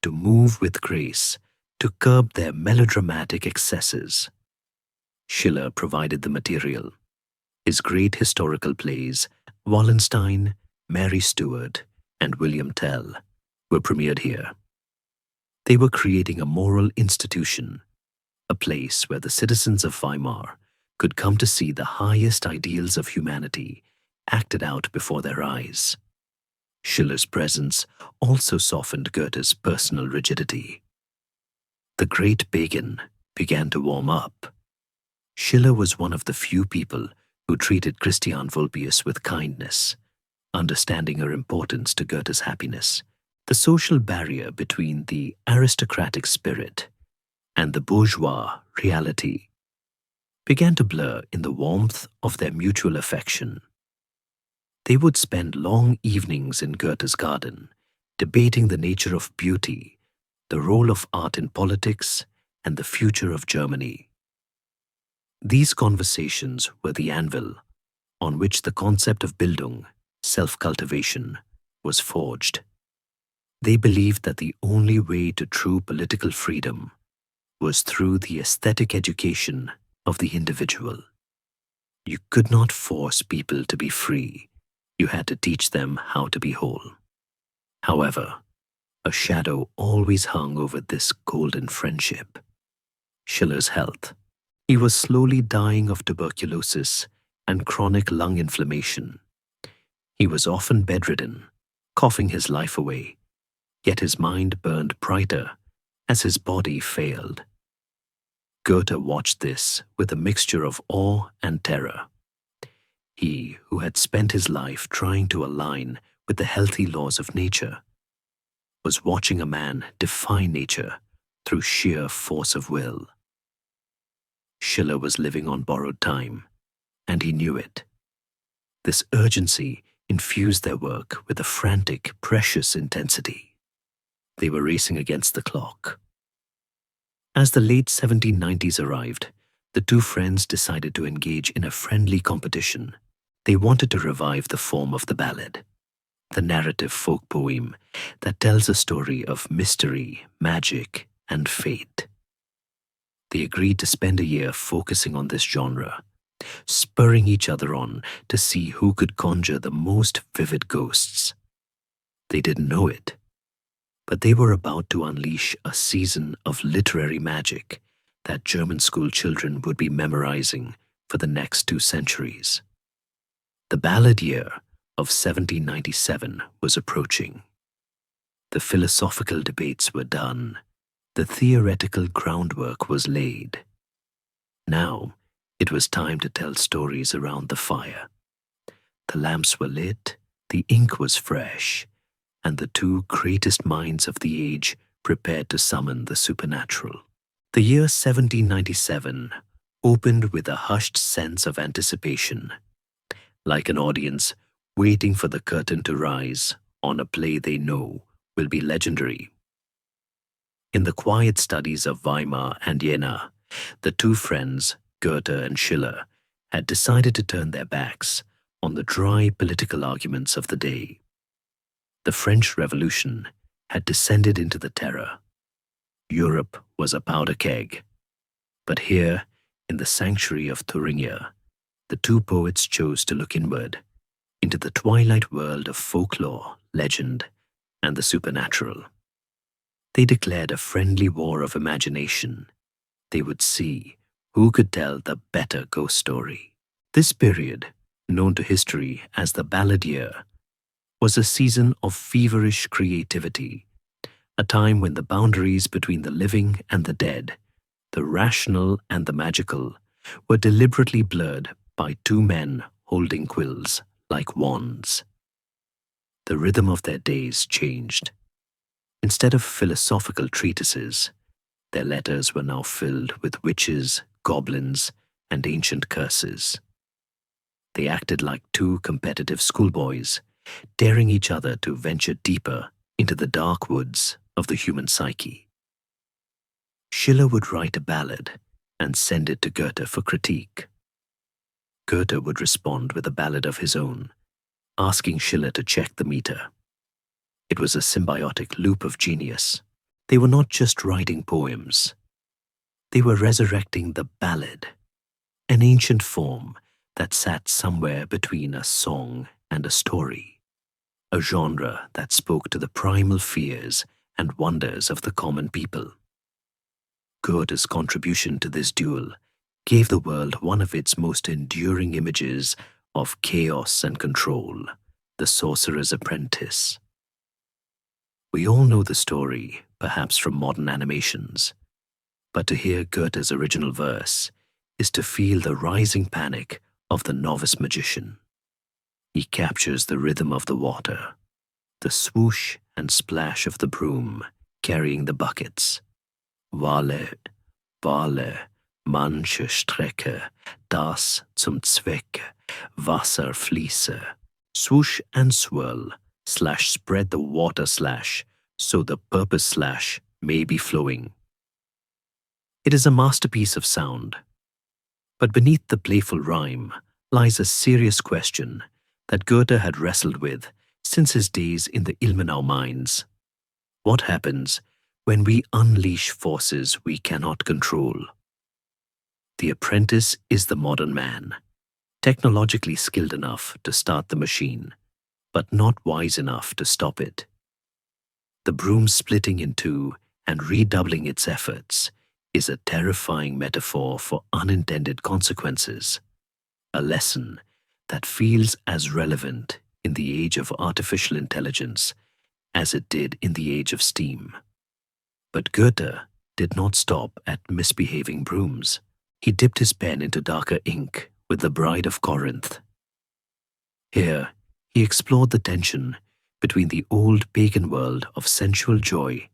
S1: to move with grace, to curb their melodramatic excesses. Schiller provided the material. His great historical plays, Wallenstein, Mary Stuart, and William Tell, were premiered here. They were creating a moral institution, a place where the citizens of Weimar could come to see the highest ideals of humanity acted out before their eyes. Schiller's presence also softened Goethe's personal rigidity. The great Pagan began to warm up. Schiller was one of the few people who treated Christiane Vulpius with kindness, understanding her importance to Goethe's happiness. The social barrier between the aristocratic spirit and the bourgeois reality began to blur in the warmth of their mutual affection. They would spend long evenings in Goethe's garden, debating the nature of beauty, the role of art in politics, and the future of Germany. These conversations were the anvil on which the concept of Bildung, self-cultivation, was forged. They believed that the only way to true political freedom was through the aesthetic education of the individual. You could not force people to be free. You had to teach them how to be whole. However, a shadow always hung over this golden friendship: Schiller's health. He was slowly dying of tuberculosis and chronic lung inflammation. He was often bedridden, coughing his life away, yet his mind burned brighter as his body failed. Goethe watched this with a mixture of awe and terror. He, who had spent his life trying to align with the healthy laws of nature, was watching a man defy nature through sheer force of will. Schiller was living on borrowed time, and he knew it. This urgency infused their work with a frantic, precious intensity. They were racing against the clock. As the late 1790s arrived, the two friends decided to engage in a friendly competition. They wanted to revive the form of the ballad, the narrative folk poem that tells a story of mystery, magic, and fate. They agreed to spend a year focusing on this genre, spurring each other on to see who could conjure the most vivid ghosts. They didn't know it, but they were about to unleash a season of literary magic that German school children would be memorizing for the next 2 centuries. The ballad year of 1797 was approaching. The philosophical debates were done. The theoretical groundwork was laid. Now, it was time to tell stories around the fire. The lamps were lit, the ink was fresh, and the two greatest minds of the age prepared to summon the supernatural. The year 1797 opened with a hushed sense of anticipation, like an audience waiting for the curtain to rise on a play they know will be legendary. In the quiet studies of Weimar and Jena, the two friends, Goethe and Schiller, had decided to turn their backs on the dry political arguments of the day. The French Revolution had descended into the terror. Europe was a powder keg. But here, in the sanctuary of Thuringia, the two poets chose to look inward, into the twilight world of folklore, legend, and the supernatural. They declared a friendly war of imagination. They would see who could tell the better ghost story. This period, known to history as the Ballad Year, was a season of feverish creativity, a time when the boundaries between the living and the dead, the rational and the magical, were deliberately blurred by two men holding quills like wands. The rhythm of their days changed. Instead of philosophical treatises, their letters were now filled with witches, goblins, and ancient curses. They acted like two competitive schoolboys, daring each other to venture deeper into the dark woods of the human psyche. Schiller would write a ballad and send it to Goethe for critique. Goethe would respond with a ballad of his own, asking Schiller to check the meter. It was a symbiotic loop of genius. They were not just writing poems. They were resurrecting the ballad, an ancient form that sat somewhere between a song and a story, a genre that spoke to the primal fears and wonders of the common people. Goethe's contribution to this duel gave the world one of its most enduring images of chaos and control, the sorcerer's apprentice. We all know the story, perhaps from modern animations, but to hear Goethe's original verse is to feel the rising panic of the novice magician. He captures the rhythm of the water, the swoosh and splash of the broom carrying the buckets. Wale, Wale, manche Strecke, das zum Zwecke, Wasser fließe. Swoosh and swirl, slash spread the water slash, so the purpose slash may be flowing. It is a masterpiece of sound. But beneath the playful rhyme lies a serious question that Goethe had wrestled with since his days in the Ilmenau mines. What happens when we unleash forces we cannot control? The apprentice is the modern man, technologically skilled enough to start the machine, but not wise enough to stop it. The broom splitting in two and redoubling its efforts is a terrifying metaphor for unintended consequences, a lesson that feels as relevant in the age of artificial intelligence as it did in the age of steam. But Goethe did not stop at misbehaving brooms. He dipped his pen into darker ink with The Bride of Corinth. Here, he explored the tension between the old pagan world of sensual joy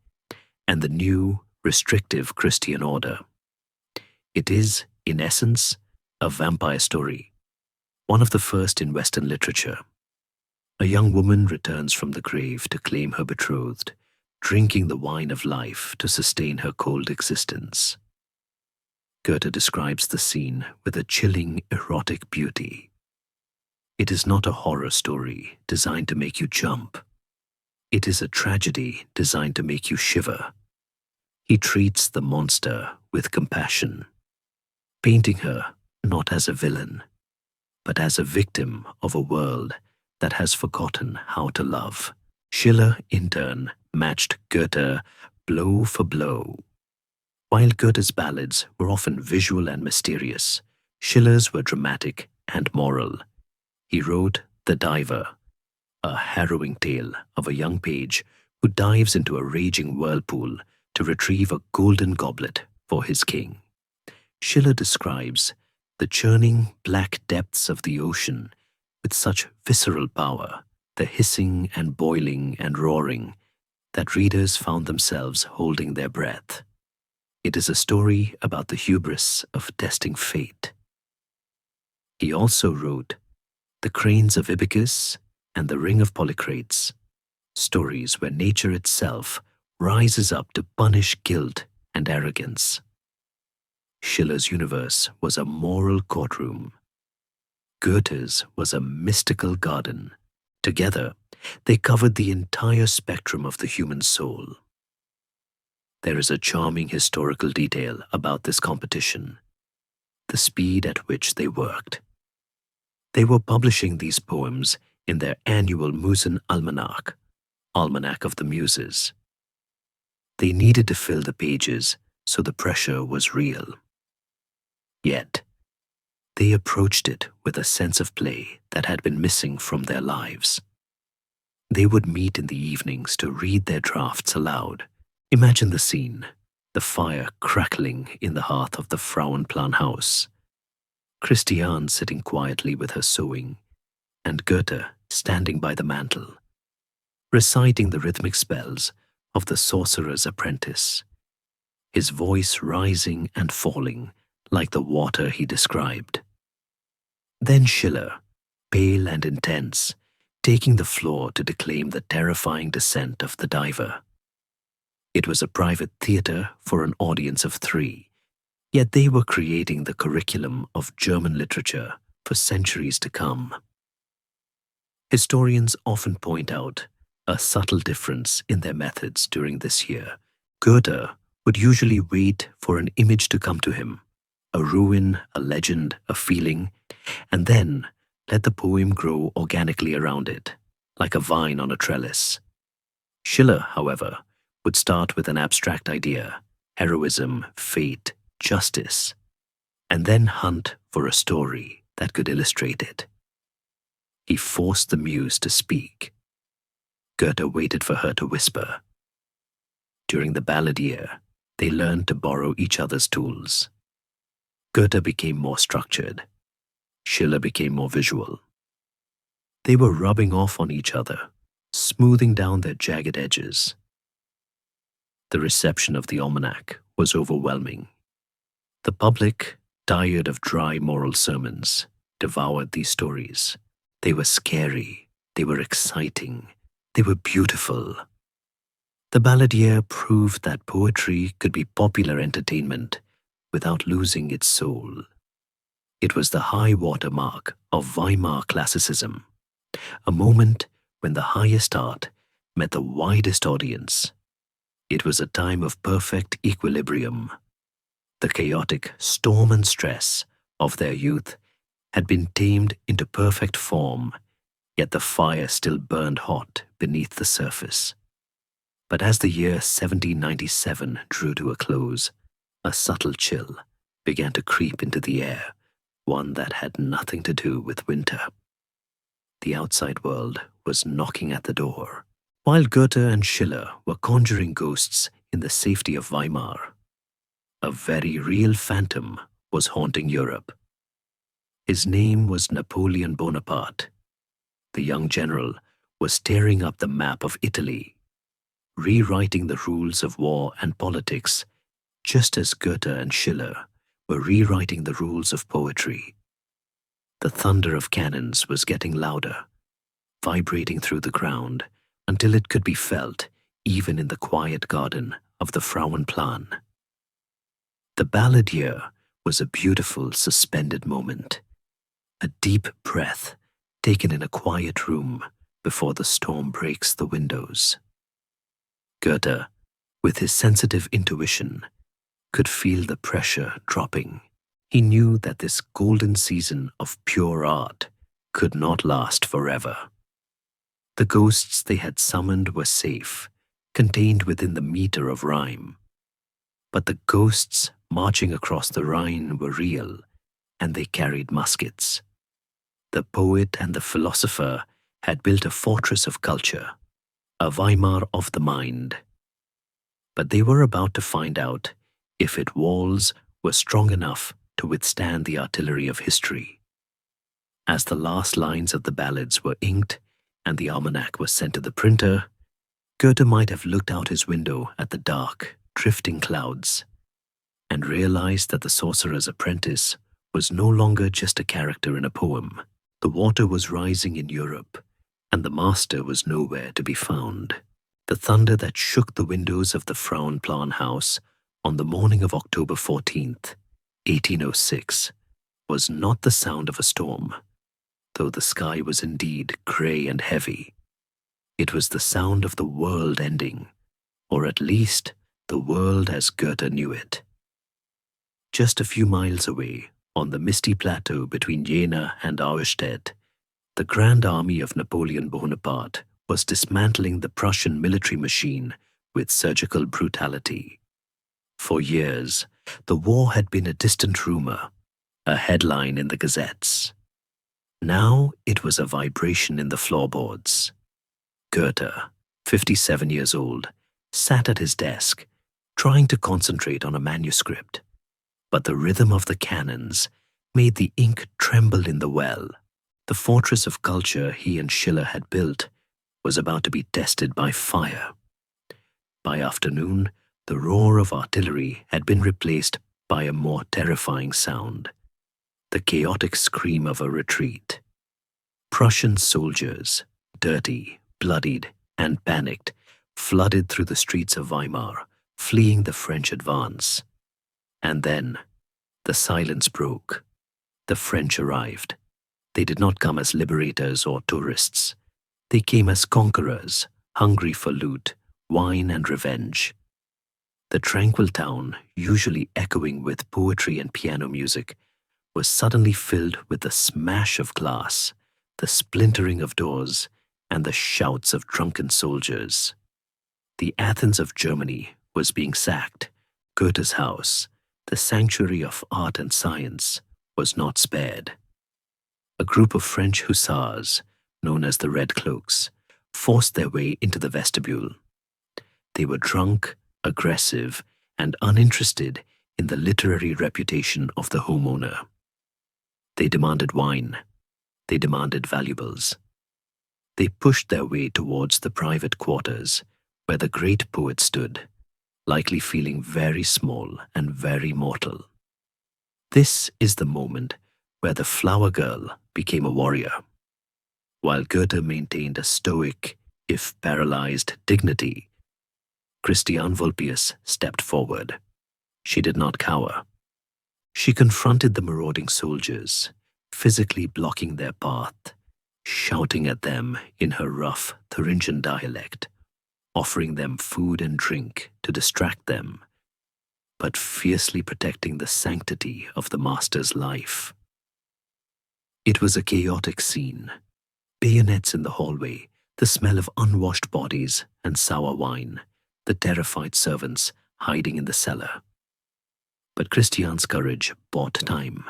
S1: and the new, restrictive Christian order. It is, in essence, a vampire story, one of the first in Western literature. A young woman returns from the grave to claim her betrothed, drinking the wine of life to sustain her cold existence. Goethe describes the scene with a chilling, erotic beauty. It is not a horror story designed to make you jump. It is a tragedy designed to make you shiver. He treats the monster with compassion, painting her not as a villain, but as a victim of a world that has forgotten how to love. Schiller, in turn, matched Goethe blow for blow. While Goethe's ballads were often visual and mysterious, Schiller's were dramatic and moral. He wrote The Diver, a harrowing tale of a young page who dives into a raging whirlpool to retrieve a golden goblet for his king. Schiller describes the churning black depths of the ocean with such visceral power, the hissing and boiling and roaring, that readers found themselves holding their breath. It is a story about the hubris of testing fate. He also wrote The Cranes of Ibycus and The Ring of Polycrates, stories where nature itself rises up to punish guilt and arrogance. Schiller's universe was a moral courtroom. Goethe's was a mystical garden. Together, they covered the entire spectrum of the human soul. There is a charming historical detail about this competition: the speed at which they worked. They were publishing these poems in their annual Musen Almanac, Almanac of the Muses. They needed to fill the pages, so the pressure was real. Yet, they approached it with a sense of play that had been missing from their lives. They would meet in the evenings to read their drafts aloud. Imagine the scene, the fire crackling in the hearth of the Frauenplan house, Christiane sitting quietly with her sewing, and Goethe standing by the mantel, reciting the rhythmic spells of the sorcerer's apprentice, his voice rising and falling like the water he described. Then Schiller, pale and intense, taking the floor to declaim the terrifying descent of the diver. It was a private theater for an audience of 3, yet they were creating the curriculum of German literature for centuries to come. Historians often point out a subtle difference in their methods during this year. Goethe would usually wait for an image to come to him, a ruin, a legend, a feeling, and then let the poem grow organically around it, like a vine on a trellis. Schiller, however, would start with an abstract idea, heroism, fate, justice, and then hunt for a story that could illustrate it. He forced the muse to speak. Goethe waited for her to whisper. During the ballad year, they learned to borrow each other's tools. Goethe became more structured. Schiller became more visual. They were rubbing off on each other, smoothing down their jagged edges. The reception of the almanac was overwhelming. The public, tired of dry moral sermons, devoured these stories. They were scary, they were exciting, they were beautiful. The ballad year proved that poetry could be popular entertainment without losing its soul. It was the high water mark of Weimar classicism, a moment when the highest art met the widest audience. It was a time of perfect equilibrium. The chaotic storm and stress of their youth had been tamed into perfect form, yet the fire still burned hot beneath the surface. But as the year 1797 drew to a close, a subtle chill began to creep into the air, one that had nothing to do with winter. The outside world was knocking at the door. While Goethe and Schiller were conjuring ghosts in the safety of Weimar, a very real phantom was haunting Europe. His name was Napoleon Bonaparte. The young general was tearing up the map of Italy, rewriting the rules of war and politics, just as Goethe and Schiller were rewriting the rules of poetry. The thunder of cannons was getting louder, vibrating through the ground until it could be felt even in the quiet garden of the Frauenplan. The ballad year was a beautiful suspended moment, a deep breath taken in a quiet room before the storm breaks the windows. Goethe, with his sensitive intuition, could feel the pressure dropping. He knew that this golden season of pure art could not last forever. The ghosts they had summoned were safe, contained within the meter of rhyme. But the ghosts marching across the Rhine were real, and they carried muskets. The poet and the philosopher had built a fortress of culture, a Weimar of the mind. But they were about to find out if its walls were strong enough to withstand the artillery of history. As the last lines of the ballads were inked and the almanac was sent to the printer, Goethe might have looked out his window at the dark, drifting clouds and realized that the sorcerer's apprentice was no longer just a character in a poem. The water was rising in Europe, and the master was nowhere to be found. The thunder that shook the windows of the Frauenplan house on the morning of October 14th, 1806, was not the sound of a storm, though the sky was indeed grey and heavy. It was the sound of the world ending, or at least the world as Goethe knew it. Just a few miles away, on the misty plateau between Jena and Auerstedt, the grand army of Napoleon Bonaparte was dismantling the Prussian military machine with surgical brutality. For years, the war had been a distant rumor, a headline in the gazettes. Now it was a vibration in the floorboards. Goethe, 57 years old, sat at his desk, trying to concentrate on a manuscript. But the rhythm of the cannons made the ink tremble in the well. The fortress of culture he and Schiller had built was about to be tested by fire. By afternoon, the roar of artillery had been replaced by a more terrifying sound, the chaotic scream of a retreat. Prussian soldiers, dirty, bloodied, and panicked, flooded through the streets of Weimar, fleeing the French advance. And then, the silence broke. The French arrived. They did not come as liberators or tourists. They came as conquerors, hungry for loot, wine, and revenge. The tranquil town, usually echoing with poetry and piano music, was suddenly filled with the smash of glass, the splintering of doors, and the shouts of drunken soldiers. The Athens of Germany was being sacked. Goethe's house, the sanctuary of art and science, was not spared. A group of French hussars, known as the Red Cloaks, forced their way into the vestibule. They were drunk, aggressive, and uninterested in the literary reputation of the homeowner. They demanded wine. They demanded valuables. They pushed their way towards the private quarters, where the great poet stood, likely feeling very small and very mortal. This is the moment where the flower girl became a warrior. While Goethe maintained a stoic, if paralyzed, dignity, Christiane Vulpius stepped forward. She did not cower. She confronted the marauding soldiers, physically blocking their path, shouting at them in her rough Thuringian dialect, offering them food and drink to distract them, but fiercely protecting the sanctity of the master's life. It was a chaotic scene. Bayonets in the hallway, the smell of unwashed bodies and sour wine, the terrified servants hiding in the cellar. But Christiane's courage bought time.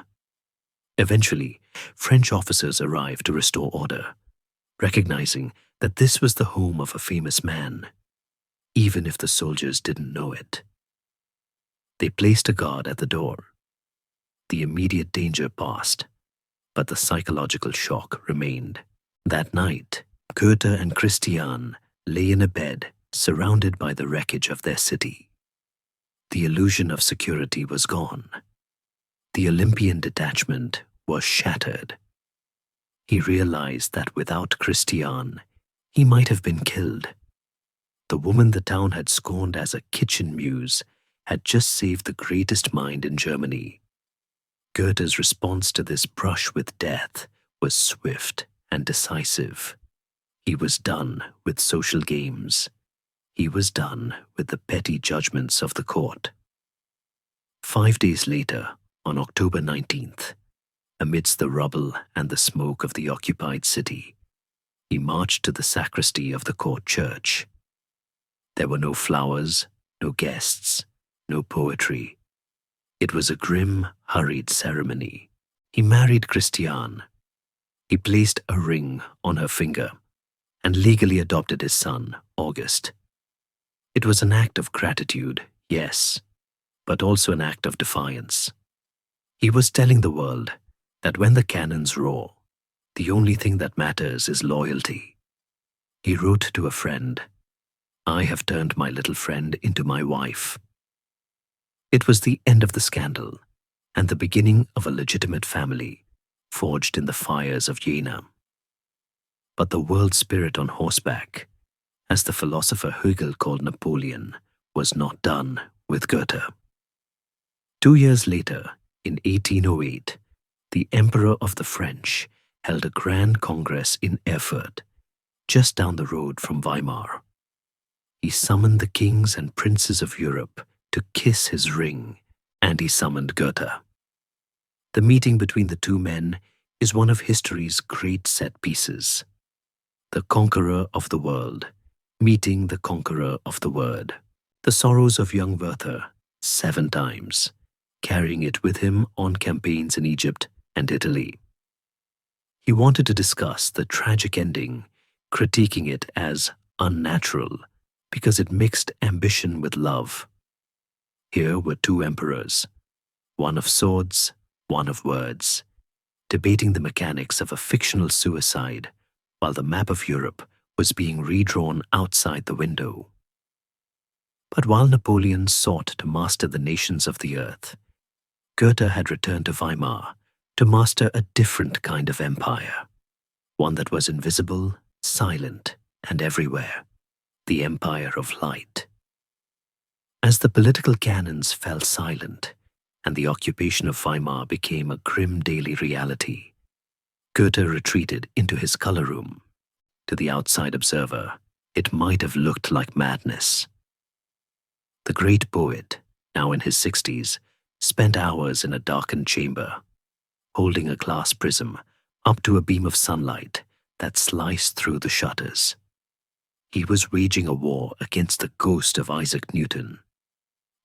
S1: Eventually, French officers arrived to restore order, recognizing that this was the home of a famous man, even if the soldiers didn't know it. They placed a guard at the door. The immediate danger passed, but the psychological shock remained. That night, Goethe and Christiane lay in a bed surrounded by the wreckage of their city. The illusion of security was gone. The Olympian detachment was shattered. He realized that without Christiane, he might have been killed. The woman the town had scorned as a kitchen muse had just saved the greatest mind in Germany. Goethe's response to this brush with death was swift and decisive. He was done with social games. He was done with the petty judgments of the court. 5 days later, on October 19th, amidst the rubble and the smoke of the occupied city, he marched to the sacristy of the court church. There were no flowers, no guests, no poetry. It was a grim, hurried ceremony. He married Christiane. He placed a ring on her finger and legally adopted his son, August. It was an act of gratitude, yes, but also an act of defiance. He was telling the world that when the cannons roar, the only thing that matters is loyalty. He wrote to a friend, "I have turned my little friend into my wife." It was the end of the scandal and the beginning of a legitimate family forged in the fires of Jena. But the world spirit on horseback, as the philosopher Hegel called Napoleon, was not done with Goethe. 2 years later, in 1808, the Emperor of the French held a grand congress in Erfurt, just down the road from Weimar. He summoned the kings and princes of Europe to kiss his ring, and he summoned Goethe. The meeting between the two men is one of history's great set pieces. The conqueror of the world meeting the conqueror of the word. The sorrows of young Werther 7 times, carrying it with him on campaigns in Egypt and Italy. He wanted to discuss the tragic ending, critiquing it as unnatural because it mixed ambition with love. Here were 2 emperors, one of swords, one of words, debating the mechanics of a fictional suicide while the map of Europe was being redrawn outside the window. But while Napoleon sought to master the nations of the earth, Goethe had returned to Weimar to master a different kind of empire, one that was invisible, silent and everywhere, the empire of light. As the political cannons fell silent and the occupation of Weimar became a grim daily reality, Goethe retreated into his color room. To the outside observer, it might have looked like madness. The great poet, now in his 60s, spent hours in a darkened chamber, holding a glass prism up to a beam of sunlight that sliced through the shutters. He was waging a war against the ghost of Isaac Newton.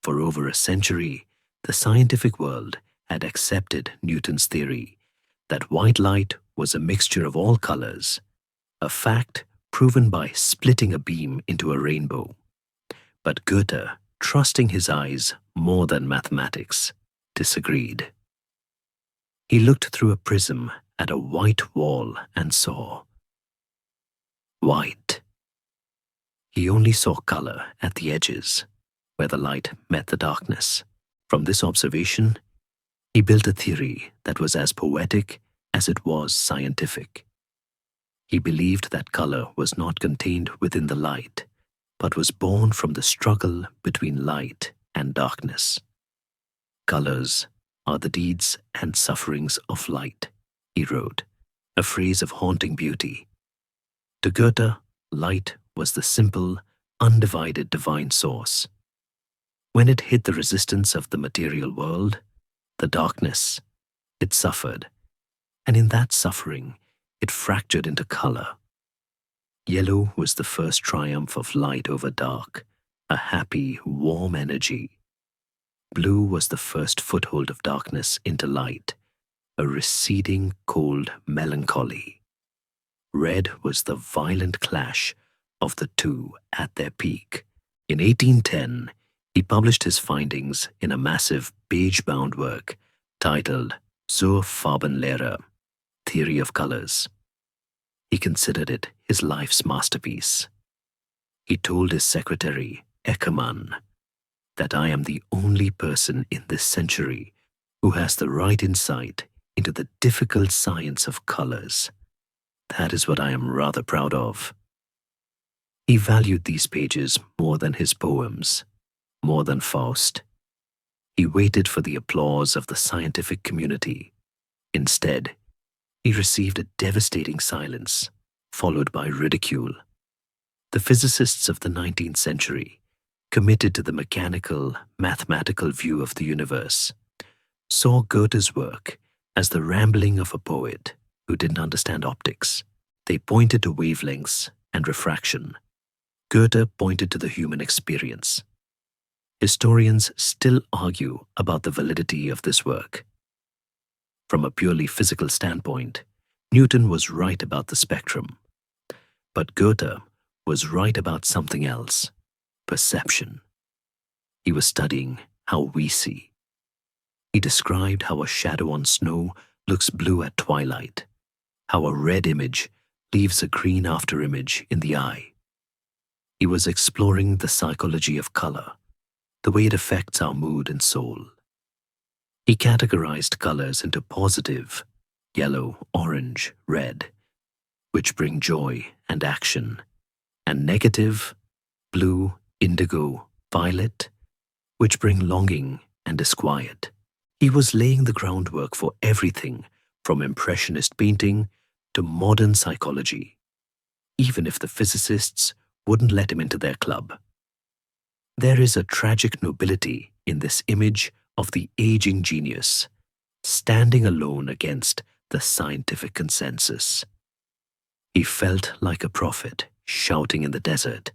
S1: For over a century, the scientific world had accepted Newton's theory that white light was a mixture of all colors, a fact proven by splitting a beam into a rainbow. But Goethe, trusting his eyes more than mathematics, disagreed. He looked through a prism at a white wall and saw white. He only saw color at the edges, where the light met the darkness. From this observation, he built a theory that was as poetic as it was scientific. He believed that color was not contained within the light, but was born from the struggle between light and darkness. Colors are the deeds and sufferings of light, he wrote, a phrase of haunting beauty. To Goethe, light was the simple, undivided divine source. When it hit the resistance of the material world, the darkness, it suffered, and in that suffering, it fractured into color. Yellow was the first triumph of light over dark, a happy, warm energy. Blue was the first foothold of darkness into light, a receding, cold melancholy. Red was the violent clash of the two at their peak. In 1810, he published his findings in a massive beige-bound work titled Zur Farbenlehre, Theory of Colors. He considered it his life's masterpiece. He told his secretary, Eckermann, that I am the only person in this century who has the right insight into the difficult science of colors. That is what I am rather proud of. He valued these pages more than his poems, more than Faust. He waited for the applause of the scientific community. Instead, he received a devastating silence, followed by ridicule. The physicists of the 19th century, committed to the mechanical, mathematical view of the universe, saw Goethe's work as the rambling of a poet who didn't understand optics. They pointed to wavelengths and refraction. Goethe pointed to the human experience. Historians still argue about the validity of this work. From a purely physical standpoint, Newton was right about the spectrum. But Goethe was right about something else: perception. He was studying how we see. He described how a shadow on snow looks blue at twilight, how a red image leaves a green afterimage in the eye. He was exploring the psychology of color, the way it affects our mood and soul. He categorized colors into positive, yellow, orange, red, which bring joy and action, and negative, blue, indigo, violet, which bring longing and disquiet. He was laying the groundwork for everything from impressionist painting to modern psychology, even if the physicists wouldn't let him into their club. There is a tragic nobility in this image of the aging genius, standing alone against the scientific consensus. He felt like a prophet shouting in the desert.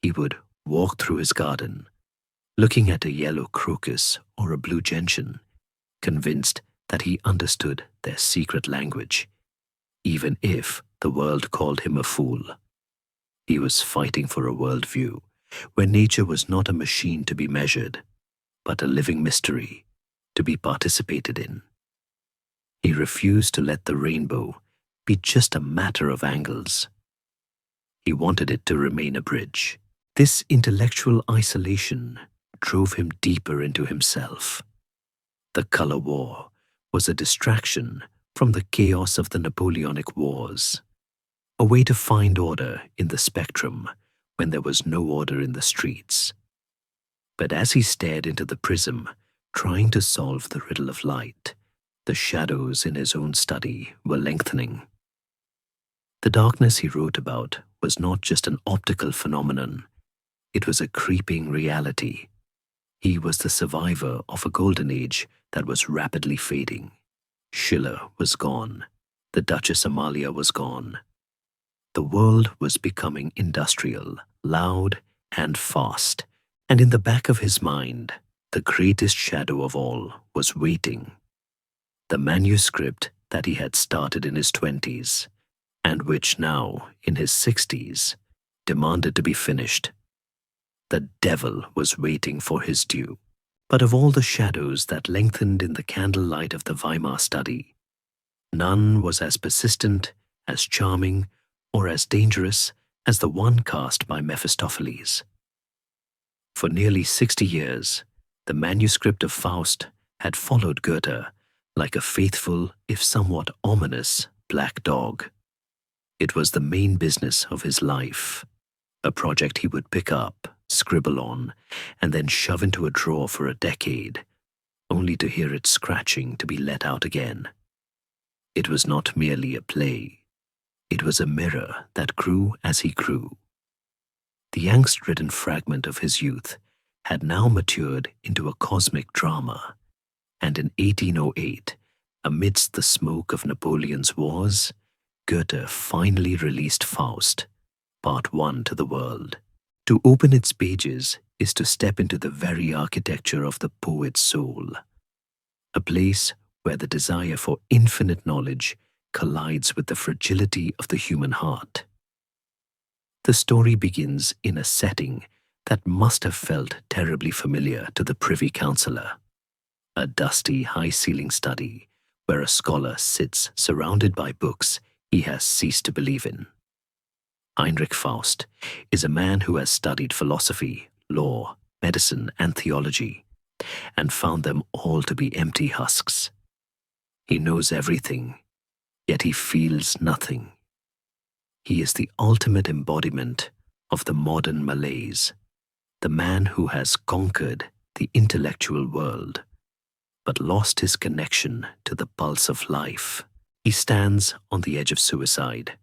S1: He would walk through his garden, looking at a yellow crocus or a blue gentian, convinced that he understood their secret language, even if the world called him a fool. He was fighting for a worldview where nature was not a machine to be measured, but a living mystery to be participated in. He refused to let the rainbow be just a matter of angles. He wanted it to remain a bridge. This intellectual isolation drove him deeper into himself. The color war was a distraction from the chaos of the Napoleonic Wars. a way to find order in the spectrum when there was no order in the streets. But as he stared into the prism, trying to solve the riddle of light, the shadows in his own study were lengthening. The darkness he wrote about was not just an optical phenomenon, it was a creeping reality. He was the survivor of a golden age that was rapidly fading. Schiller was gone. The Duchess Amalia was gone. The world was becoming industrial, loud, and fast, and in the back of his mind, the greatest shadow of all was waiting. The manuscript that he had started in his 20s, and which now, in his 60s, demanded to be finished. The devil was waiting for his due. But of all the shadows that lengthened in the candlelight of the Weimar study, none was as persistent, as charming, or as dangerous as the one cast by Mephistopheles. For nearly 60 years, the manuscript of Faust had followed Goethe like a faithful, if somewhat ominous, black dog. It was the main business of his life, a project he would pick up, scribble on, and then shove into a drawer for a decade, only to hear it scratching to be let out again. It was not merely a play. It was a mirror that grew as he grew. The angst-ridden fragment of his youth had now matured into a cosmic drama, and in 1808, amidst the smoke of Napoleon's wars, Goethe finally released Faust, Part 1 to the world. To open its pages is to step into the very architecture of the poet's soul, a place where the desire for infinite knowledge collides with the fragility of the human heart. The story begins in a setting that must have felt terribly familiar to the Privy Councillor, a dusty, high-ceiling study where a scholar sits surrounded by books he has ceased to believe in. Heinrich Faust is a man who has studied philosophy, law, medicine, and theology, and found them all to be empty husks. He knows everything, yet he feels nothing. He is the ultimate embodiment of the modern malaise, the man who has conquered the intellectual world, but lost his connection to the pulse of life. He stands on the edge of suicide,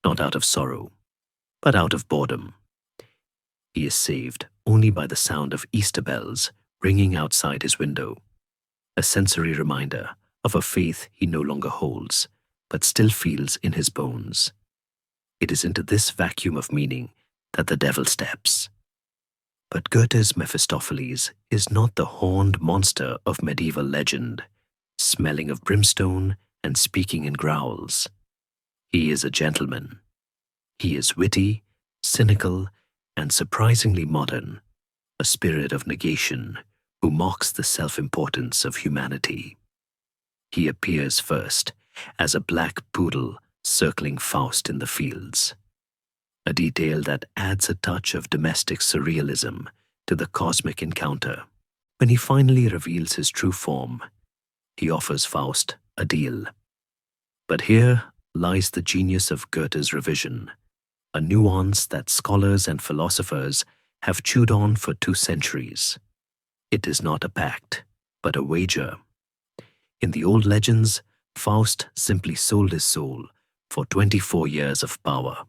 S1: not out of sorrow, but out of boredom. He is saved only by the sound of Easter bells ringing outside his window, a sensory reminder of a faith he no longer holds, but still feels in his bones. It is into this vacuum of meaning that the devil steps. But Goethe's Mephistopheles is not the horned monster of medieval legend, smelling of brimstone and speaking in growls. He is a gentleman. He is witty, cynical, and surprisingly modern, a spirit of negation who mocks the self-importance of humanity. He appears first as a black poodle circling Faust in the fields, a detail that adds a touch of domestic surrealism to the cosmic encounter. When he finally reveals his true form, he offers Faust a deal. But here lies the genius of Goethe's revision, a nuance that scholars and philosophers have chewed on for 2 centuries. It is not a pact, but a wager. In the old legends, Faust simply sold his soul for 24 years of power.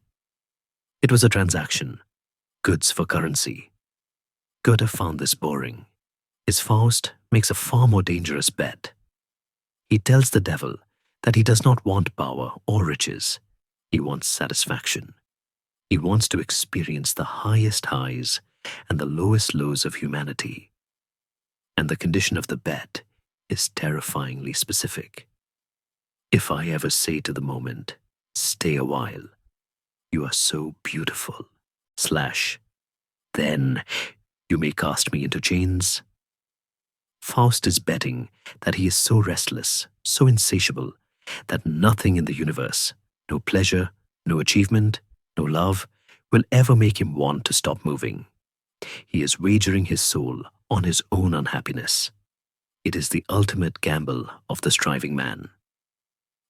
S1: It was a transaction, goods for currency. Goethe found this boring. His Faust makes a far more dangerous bet. He tells the devil that he does not want power or riches. He wants satisfaction. He wants to experience the highest highs and the lowest lows of humanity. And the condition of the bet is terrifyingly specific. If I ever say to the moment, stay a while, you are so beautiful, / then you may cast me into chains. Faust is betting that he is so restless, so insatiable, that nothing in the universe, no pleasure, no achievement, no love, will ever make him want to stop moving. He is wagering his soul on his own unhappiness. It is the ultimate gamble of the striving man.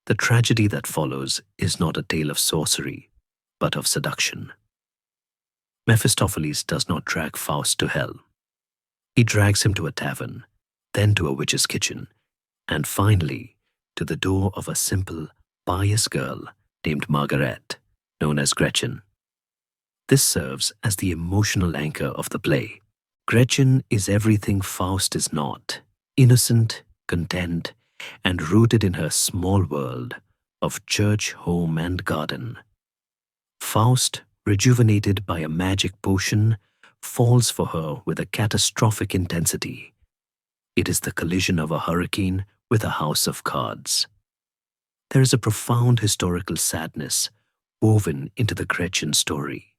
S1: The tragedy that follows is not a tale of sorcery, but of seduction. Mephistopheles does not drag Faust to hell. He drags him to a tavern, then to a witch's kitchen, and finally to the door of a simple, pious girl named Margaret, known as Gretchen. This serves as the emotional anchor of the play. Gretchen is everything Faust is not: innocent, content, and rooted in her small world of church, home, and garden. Faust, rejuvenated by a magic potion, falls for her with a catastrophic intensity. It is the collision of a hurricane with a house of cards. There is a profound historical sadness woven into the Gretchen story.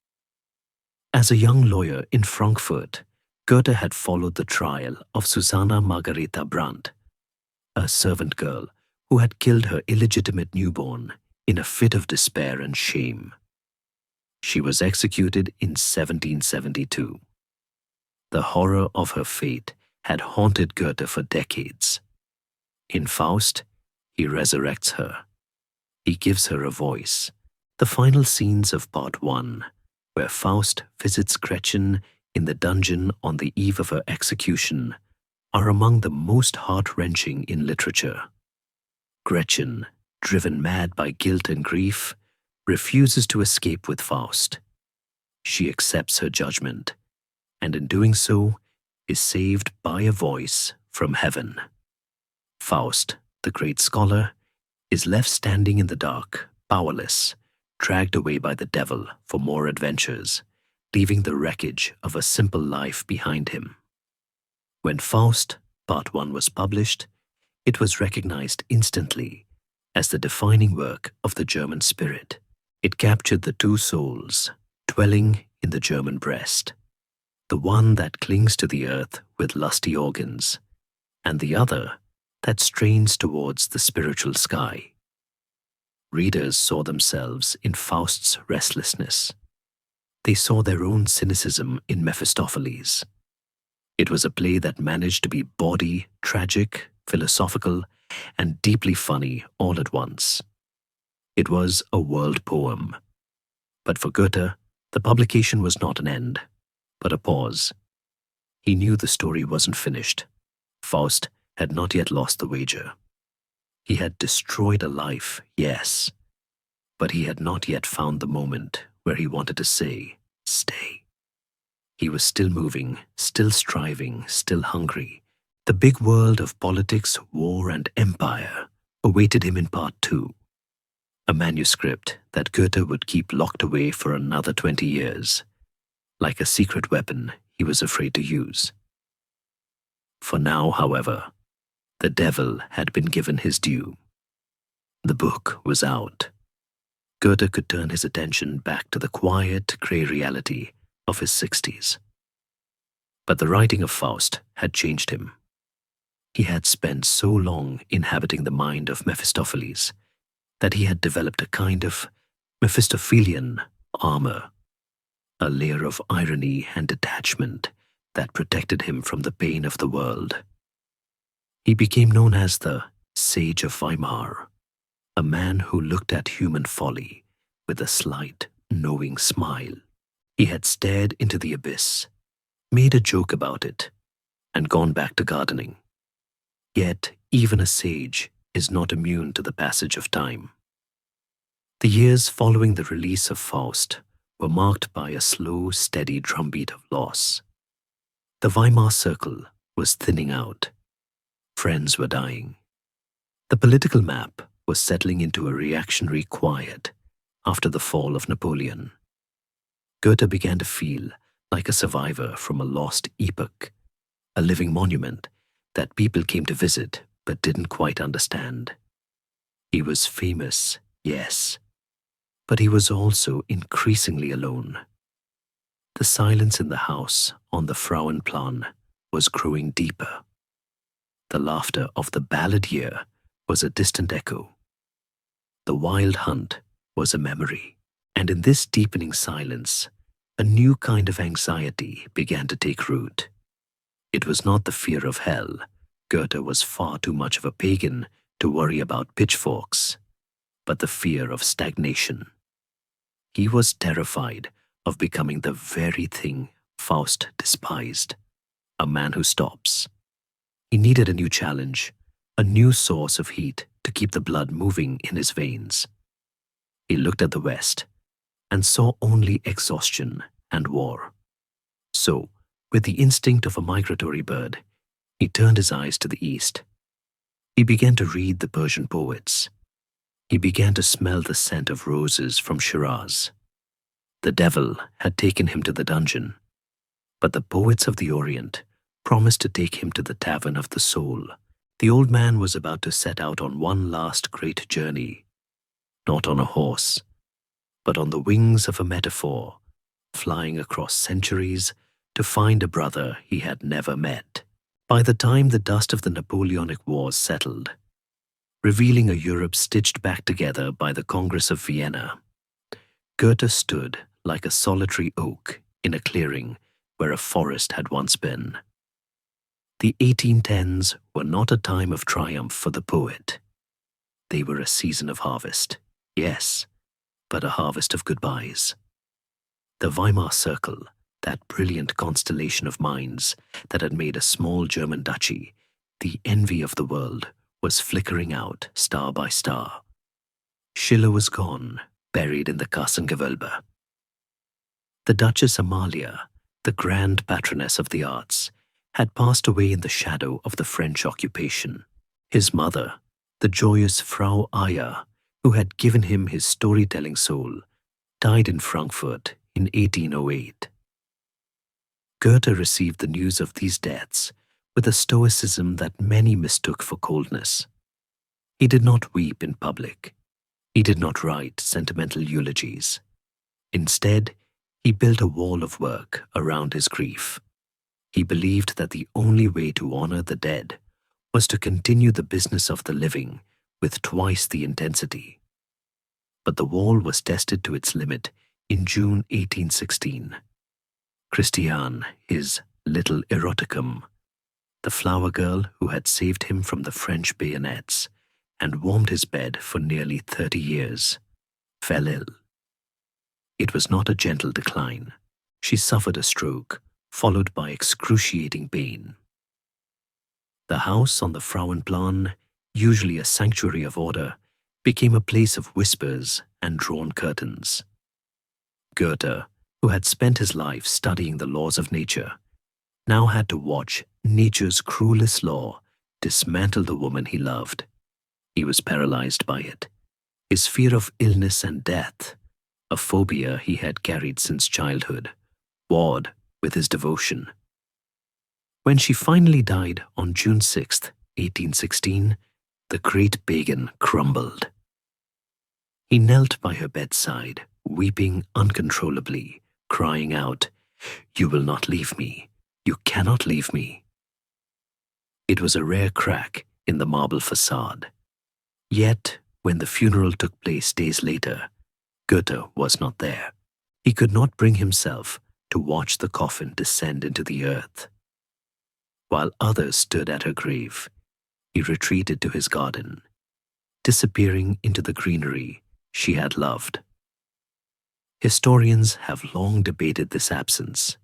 S1: As a young lawyer in Frankfurt, Goethe had followed the trial of Susanna Margareta Brandt, a servant girl who had killed her illegitimate newborn in a fit of despair and shame. She was executed in 1772. The horror of her fate had haunted Goethe for decades. In Faust, he resurrects her. He gives her a voice. The final scenes of Part 1, where Faust visits Gretchen in the dungeon on the eve of her execution, are among the most heart-wrenching in literature. Gretchen, driven mad by guilt and grief, refuses to escape with Faust. She accepts her judgment, and in doing so, is saved by a voice from heaven. Faust, the great scholar, is left standing in the dark, powerless, dragged away by the devil for more adventures, leaving the wreckage of a simple life behind him. When Faust, Part 1 was published, it was recognized instantly as the defining work of the German spirit. It captured the two souls dwelling in the German breast, the one that clings to the earth with lusty organs, and the other that strains towards the spiritual sky. Readers saw themselves in Faust's restlessness. They saw their own cynicism in Mephistopheles. It was a play that managed to be bawdy, tragic, philosophical, and deeply funny all at once. It was a world poem. But for Goethe, the publication was not an end, but a pause. He knew the story wasn't finished. Faust had not yet lost the wager. He had destroyed a life, yes, but he had not yet found the moment where he wanted to say, "Stay." He was still moving, still striving, still hungry. The big world of politics, war, and empire awaited him in Part 2, a manuscript that Goethe would keep locked away for another 20 years, like a secret weapon he was afraid to use. For now, however, the devil had been given his due. The book was out. Goethe could turn his attention back to the quiet, grey reality of his 60s. But the writing of Faust had changed him. He had spent so long inhabiting the mind of Mephistopheles that he had developed a kind of Mephistophelian armor, a layer of irony and detachment that protected him from the pain of the world. He became known as the Sage of Weimar, a man who looked at human folly with a slight, knowing smile. He had stared into the abyss, made a joke about it, and gone back to gardening. Yet, even a sage is not immune to the passage of time. The years following the release of Faust were marked by a slow, steady drumbeat of loss. The Weimar circle was thinning out. Friends were dying. The political map was settling into a reactionary quiet after the fall of Napoleon. Goethe began to feel like a survivor from a lost epoch, a living monument that people came to visit but didn't quite understand. He was famous, yes, but he was also increasingly alone. The silence in the house on the Frauenplan was growing deeper. The laughter of the balladeer was a distant echo. The wild hunt was a memory, and in this deepening silence, a new kind of anxiety began to take root. It was not the fear of hell. Goethe was far too much of a pagan to worry about pitchforks. but the fear of stagnation. He was terrified of becoming the very thing Faust despised, a man who stops. He needed a new challenge, a new source of heat to keep the blood moving in his veins. He looked at the west and saw only exhaustion and war. So, with the instinct of a migratory bird, he turned his eyes to the east. He began to read the Persian poets. He began to smell the scent of roses from Shiraz. The devil had taken him to the dungeon, but the poets of the Orient promised to take him to the tavern of the soul. The old man was about to set out on one last great journey, not on a horse, but on the wings of a metaphor, flying across centuries to find a brother he had never met. By the time the dust of the Napoleonic Wars settled, revealing a Europe stitched back together by the Congress of Vienna, Goethe stood like a solitary oak in a clearing where a forest had once been. The 1810s were not a time of triumph for the poet. They were a season of harvest, yes, but a harvest of goodbyes. The Weimar Circle, that brilliant constellation of minds that had made a small German duchy, the envy of the world, was flickering out star by star. Schiller was gone, buried in the Kassengewölbe. The Duchess Amalia, the grand patroness of the arts, had passed away in the shadow of the French occupation. His mother, the joyous Frau Ayer, who had given him his storytelling soul, died in Frankfurt in 1808. Goethe received the news of these deaths with a stoicism that many mistook for coldness. He did not weep in public. He did not write sentimental eulogies. Instead, he built a wall of work around his grief. He believed that the only way to honor the dead was to continue the business of the living with twice the intensity. But the wall was tested to its limit in June 1816. Christiane, his little eroticum, the flower girl who had saved him from the French bayonets and warmed his bed for nearly 30 years, fell ill. It was not a gentle decline. She suffered a stroke, followed by excruciating pain. The house on the Frauenplan, usually a sanctuary of order, became a place of whispers and drawn curtains. Goethe, who had spent his life studying the laws of nature, now had to watch nature's cruelest law dismantle the woman he loved. He was paralyzed by it. His fear of illness and death, a phobia he had carried since childhood, warred with his devotion. When she finally died on June 6, 1816, the great pagan crumbled. He knelt by her bedside, weeping uncontrollably, crying out, "You will not leave me. You cannot leave me." It was a rare crack in the marble facade. Yet, when the funeral took place days later, Goethe was not there. He could not bring himself to watch the coffin descend into the earth. While others stood at her grave, he retreated to his garden, disappearing into the greenery she had loved. Historians have long debated this absence.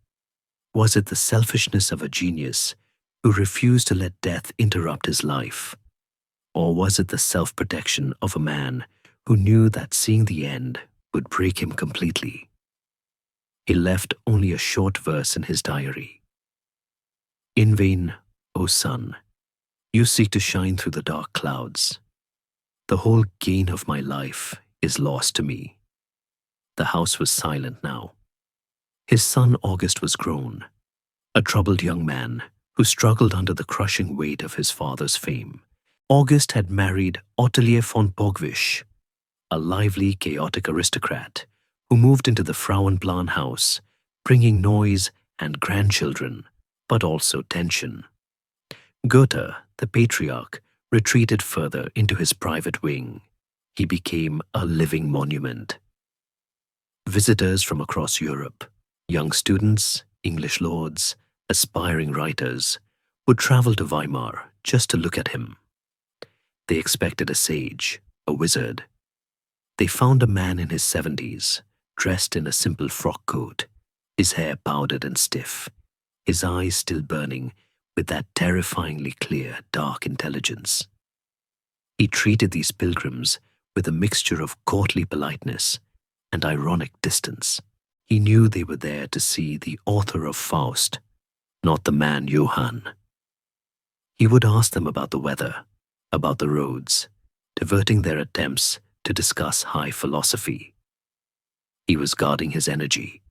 S1: Was it the selfishness of a genius who refused to let death interrupt his life? Or was it the self-protection of a man who knew that seeing the end would break him completely? He left only a short verse in his diary. "In vain, O sun, you seek to shine through the dark clouds. The whole gain of my life is lost to me." The house was silent now. His son August was grown, a troubled young man who struggled under the crushing weight of his father's fame. August had married Ottilie von Pogwisch, a lively, chaotic aristocrat who moved into the Frauenplan house, bringing noise and grandchildren, but also tension. Goethe, the patriarch, retreated further into his private wing. He became a living monument. Visitors from across Europe, young students, English lords, aspiring writers, would travel to Weimar just to look at him. They expected a sage, a wizard, They found a man in his 70s, dressed in a simple frock coat, his hair powdered and stiff, his eyes still burning with that terrifyingly clear, dark intelligence. He treated these pilgrims with a mixture of courtly politeness and ironic distance. He knew they were there to see the author of Faust, not the man Johann. He would ask them about the weather, about the roads, diverting their attempts to discuss high philosophy. He was guarding his energy.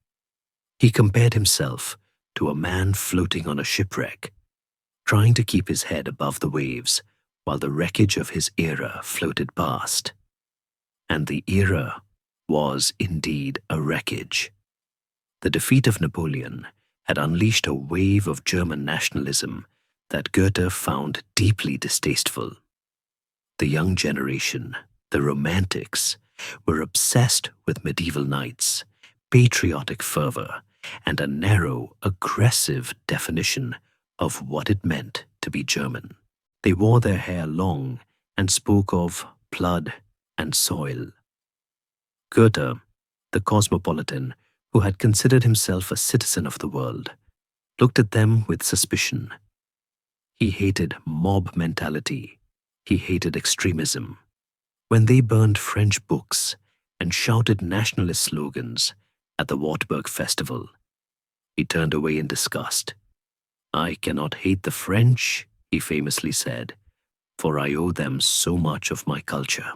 S1: He compared himself to a man floating on a shipwreck, trying to keep his head above the waves while the wreckage of his era floated past. And the era was indeed a wreckage. The defeat of Napoleon had unleashed a wave of German nationalism that Goethe found deeply distasteful. The young generation, the Romantics, were obsessed with medieval knights, patriotic fervor, and a narrow, aggressive definition of what it meant to be German. They wore their hair long and spoke of blood and soil. Goethe, the cosmopolitan who had considered himself a citizen of the world, looked at them with suspicion. He hated mob mentality. He hated extremism. When they burned French books and shouted nationalist slogans at the Wartburg Festival, he turned away in disgust. "I cannot hate the French," he famously said, "for I owe them so much of my culture."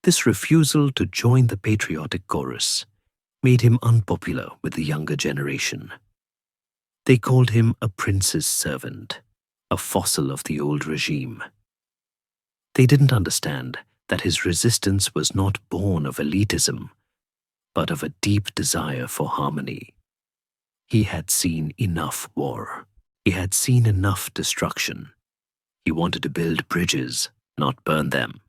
S1: This refusal to join the patriotic chorus made him unpopular with the younger generation. They called him a prince's servant, a fossil of the old regime. They didn't understand that his resistance was not born of elitism, but of a deep desire for harmony. He had seen enough war. He had seen enough destruction. He wanted to build bridges, not burn them.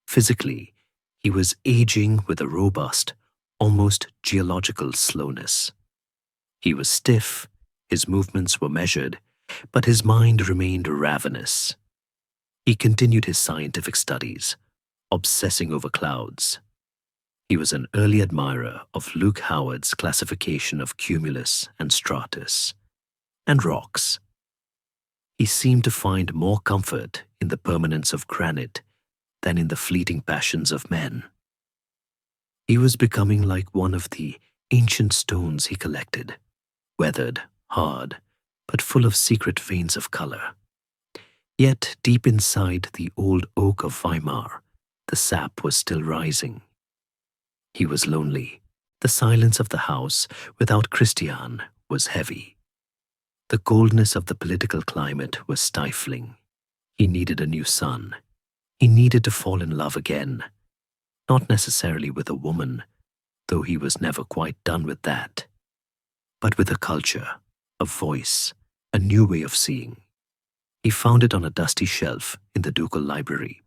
S1: Physically, he was aging with a robust, almost geological slowness. He was stiff, his movements were measured, but his mind remained ravenous. He continued his scientific studies, obsessing over clouds. He was an early admirer of Luke Howard's classification of cumulus and stratus, and rocks. He seemed to find more comfort in the permanence of granite than in the fleeting passions of men. He was becoming like one of the ancient stones he collected, weathered, hard, but full of secret veins of color. Yet deep inside the old oak of Weimar, the sap was still rising. He was lonely. The silence of the house without Christian was heavy. The coldness of the political climate was stifling. He needed a new sun. He needed to fall in love again, not necessarily with a woman, though he was never quite done with that, but with a culture, a voice, a new way of seeing. He found it on a dusty shelf in the ducal library.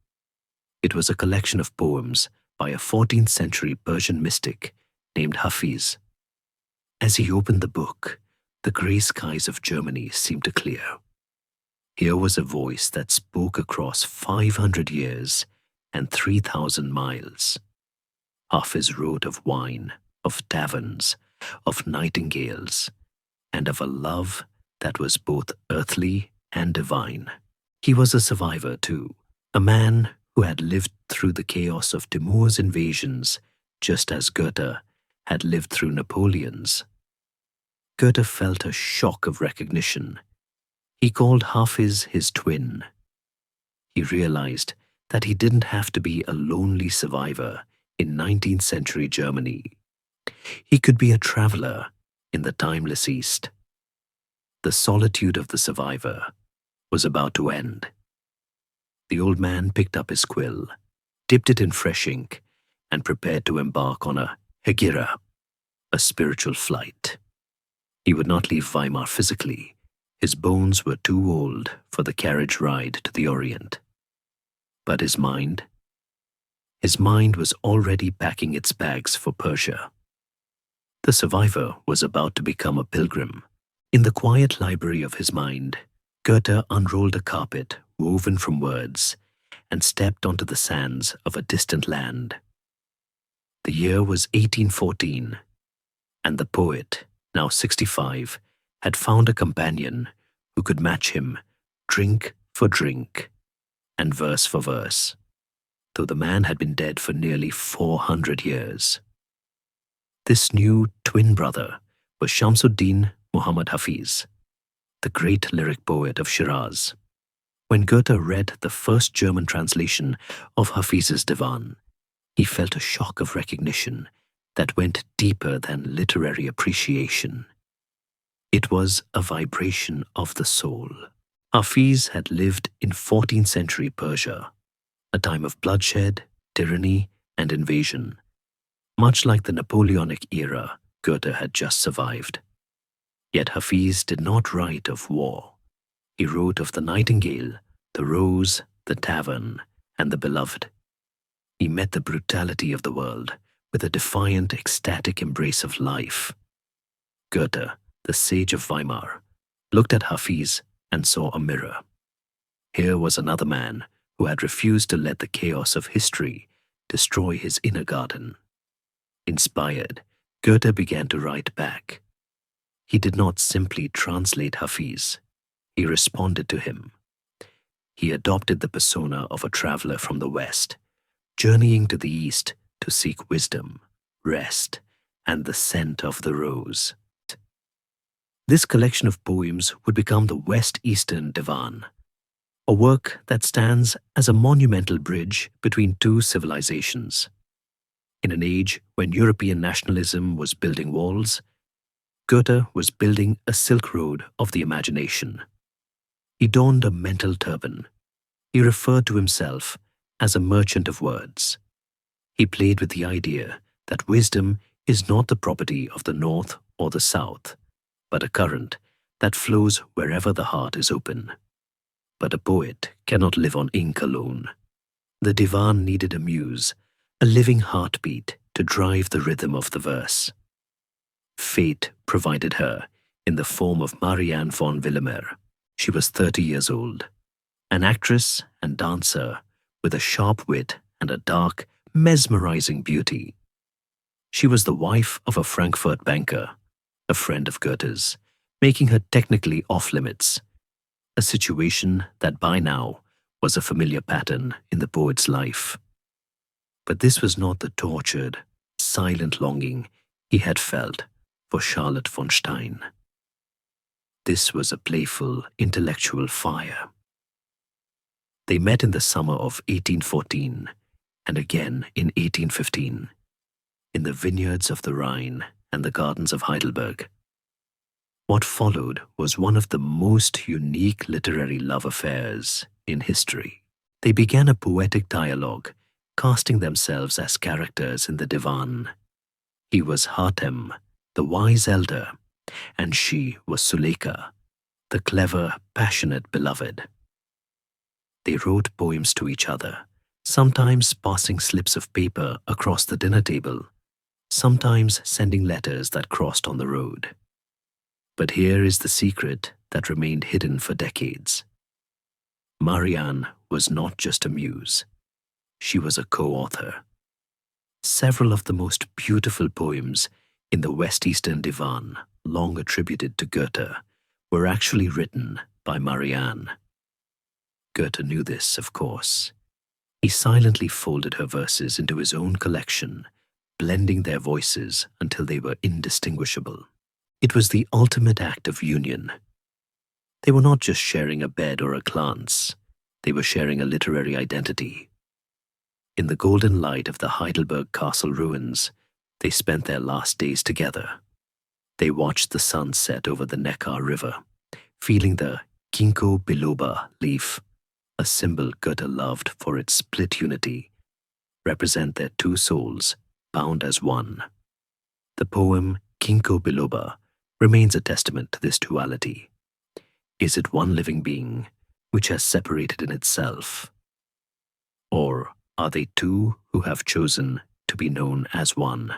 S1: It was a collection of poems by a 14th century Persian mystic named Hafiz. As he opened the book, the grey skies of Germany seemed to clear. Here was a voice that spoke across 500 years and 3,000 miles. Hafiz wrote of wine, of taverns, of nightingales, and of a love that was both earthly and divine. He was a survivor too, a man who had lived through the chaos of Timur's invasions, just as Goethe had lived through Napoleon's. Goethe felt a shock of recognition. He called Hafiz his twin. He realized that he didn't have to be a lonely survivor in 19th century Germany. He could be a traveler in the timeless East. The solitude of the survivor was about to end. The old man picked up his quill, dipped it in fresh ink, and prepared to embark on a hegira, a spiritual flight. He would not leave Weimar physically. His bones were too old for the carriage ride to the Orient. But his mind? His mind was already packing its bags for Persia. The survivor was about to become a pilgrim. In the quiet library of his mind, Goethe unrolled a carpet woven from words and stepped onto the sands of a distant land. The year was 1814, and the poet, now 65, had found a companion who could match him drink for drink and verse for verse, though the man had been dead for nearly 400 years. This new twin brother was Shamsuddin Muhammad Hafiz, the great lyric poet of Shiraz. When Goethe read the first German translation of Hafiz's Divan, he felt a shock of recognition that went deeper than literary appreciation. It was a vibration of the soul. Hafiz had lived in 14th century Persia, a time of bloodshed, tyranny, and invasion, much like the Napoleonic era Goethe had just survived. Yet Hafiz did not write of war. He wrote of the nightingale, the rose, the tavern, and the beloved. He met the brutality of the world with a defiant, ecstatic embrace of life. Goethe, the sage of Weimar, looked at Hafiz and saw a mirror. Here was another man who had refused to let the chaos of history destroy his inner garden. Inspired, Goethe began to write back. He did not simply translate Hafiz. He responded to him. He adopted the persona of a traveler from the West, journeying to the East to seek wisdom, rest, and the scent of the rose. This collection of poems would become the West Eastern Divan, a work that stands as a monumental bridge between two civilizations. In an age when European nationalism was building walls, Goethe was building a Silk Road of the imagination. He donned a mental turban. He referred to himself as a merchant of words. He played with the idea that wisdom is not the property of the North or the South, but a current that flows wherever the heart is open. But a poet cannot live on ink alone. The Divan needed a muse, a living heartbeat to drive the rhythm of the verse. Fate provided her in the form of Marianne von Willemer. She was 30 years old, an actress and dancer with a sharp wit and a dark, mesmerizing beauty. She was the wife of a Frankfurt banker, a friend of Goethe's, making her technically off-limits, a situation that by now was a familiar pattern in the poet's life. But this was not the tortured, silent longing he had felt for Charlotte von Stein. This was a playful, intellectual fire. They met in the summer of 1814 and again in 1815, in the vineyards of the Rhine and the gardens of Heidelberg. What followed was one of the most unique literary love affairs in history. They began a poetic dialogue, casting themselves as characters in the Divan. He was Hatem, the wise elder, and she was Suleika, the clever, passionate beloved. They wrote poems to each other, sometimes passing slips of paper across the dinner table, sometimes sending letters that crossed on the road. But here is the secret that remained hidden for decades. Marianne was not just a muse. She was a co-author. Several of the most beautiful poems in the West Eastern Divan, long attributed to Goethe, were actually written by Marianne. Goethe knew this, of course. He silently folded her verses into his own collection, blending their voices until they were indistinguishable. It was the ultimate act of union. They were not just sharing a bed or a glance. They were sharing a literary identity. In the golden light of the Heidelberg castle ruins, they spent their last days together. They watched the sun set over the Neckar River, feeling the ginkgo biloba leaf, a symbol Goethe loved for its split unity, represent their two souls bound as one. The poem Ginkgo biloba remains a testament to this duality. Is it one living being which has separated in itself? Or are they two who have chosen to be known as one?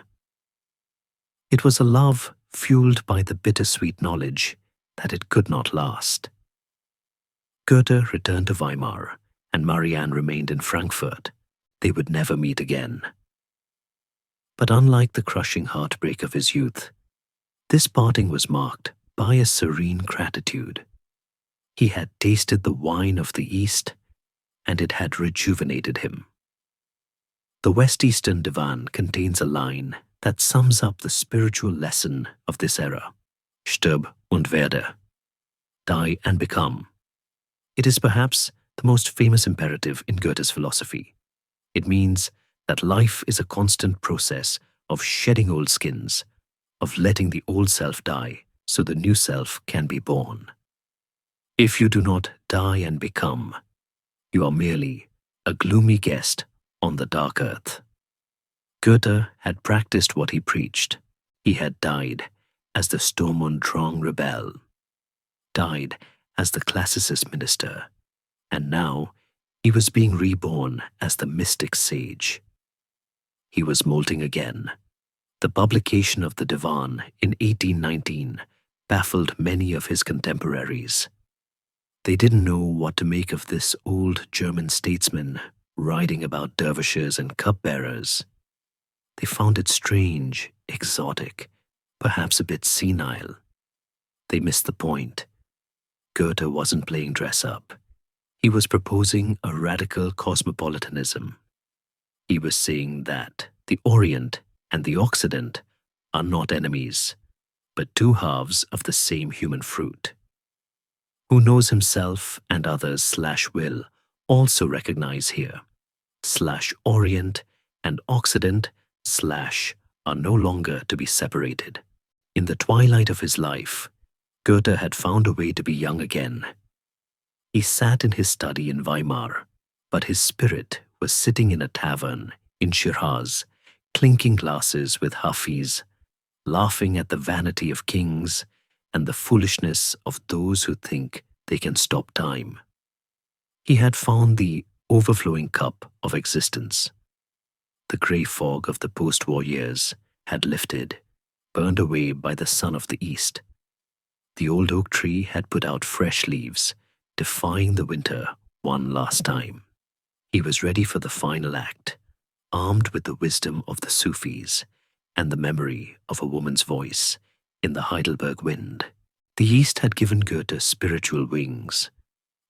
S1: It was a love fueled by the bittersweet knowledge that it could not last. Goethe returned to Weimar, and Marianne remained in Frankfurt. They would never meet again. But unlike the crushing heartbreak of his youth, this parting was marked by a serene gratitude. He had tasted the wine of the East, and it had rejuvenated him. The West Eastern Divan contains a line that sums up the spiritual lesson of this era. Stirb und werde. Die and become. It is perhaps the most famous imperative in Goethe's philosophy. It means that life is a constant process of shedding old skins, of letting the old self die so the new self can be born. If you do not die and become, you are merely a gloomy guest on the dark earth. Goethe had practiced what he preached. He had died as the Sturm und Drang rebel, died as the classicist minister, and now he was being reborn as the mystic sage. He was molting again. The publication of the Divan in 1819 baffled many of his contemporaries. They didn't know what to make of this old German statesman writing about dervishes and cupbearers. They found it strange, exotic, perhaps a bit senile. They missed the point. Goethe wasn't playing dress-up. He was proposing a radical cosmopolitanism. He was saying that the Orient and the Occident are not enemies, but two halves of the same human fruit. Who knows himself and others /will also recognize here /Orient and Occident / are no longer to be separated. In the twilight of his life, Goethe had found a way to be young again. He sat in his study in Weimar, but his spirit was sitting in a tavern in Shiraz, clinking glasses with Hafiz, laughing at the vanity of kings and the foolishness of those who think they can stop time. He had found the overflowing cup of existence. The grey fog of the post-war years had lifted, burned away by the sun of the east. The old oak tree had put out fresh leaves, defying the winter one last time. He was ready for the final act, armed with the wisdom of the Sufis and the memory of a woman's voice in the Heidelberg wind. The East had given Goethe spiritual wings,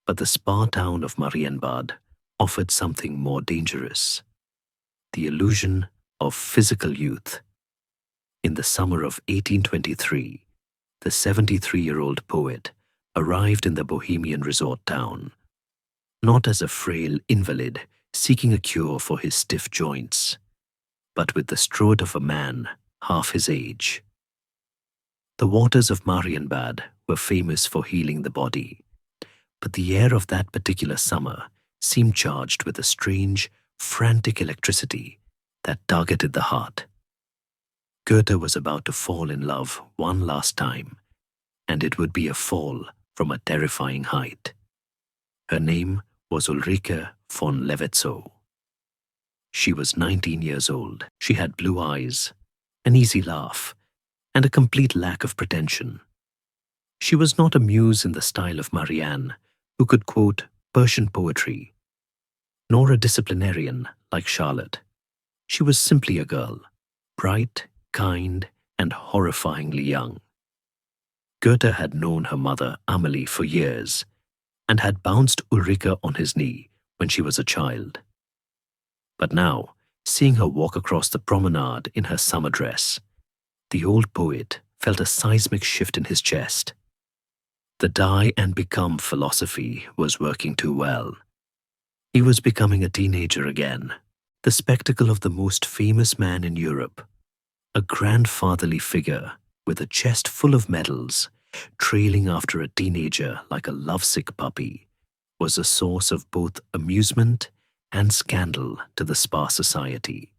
S1: but the spa town of Marienbad offered something more dangerous: the illusion of physical youth. In the summer of 1823, the 73-year-old poet arrived in the Bohemian resort town, not as a frail invalid seeking a cure for his stiff joints, but with the strode of a man half his age. The waters of Marienbad were famous for healing the body, but the air of that particular summer seemed charged with a strange, frantic electricity that targeted the heart. Goethe was about to fall in love one last time, and it would be a fall from a terrifying height. Her name was Ulrike von Levetzow. She was 19 years old. She had blue eyes, an easy laugh, and a complete lack of pretension. She was not a muse in the style of Marianne, who could quote Persian poetry, nor a disciplinarian like Charlotte. She was simply a girl, bright, kind, and horrifyingly young. Goethe had known her mother, Amelie, for years, and had bounced Ulrike on his knee when she was a child. But now, seeing her walk across the promenade in her summer dress, the old poet felt a seismic shift in his chest. The die and become philosophy was working too well. He was becoming a teenager again, the spectacle of the most famous man in Europe, a grandfatherly figure with a chest full of medals, trailing after a teenager like a lovesick puppy, was a source of both amusement and scandal to the spa society.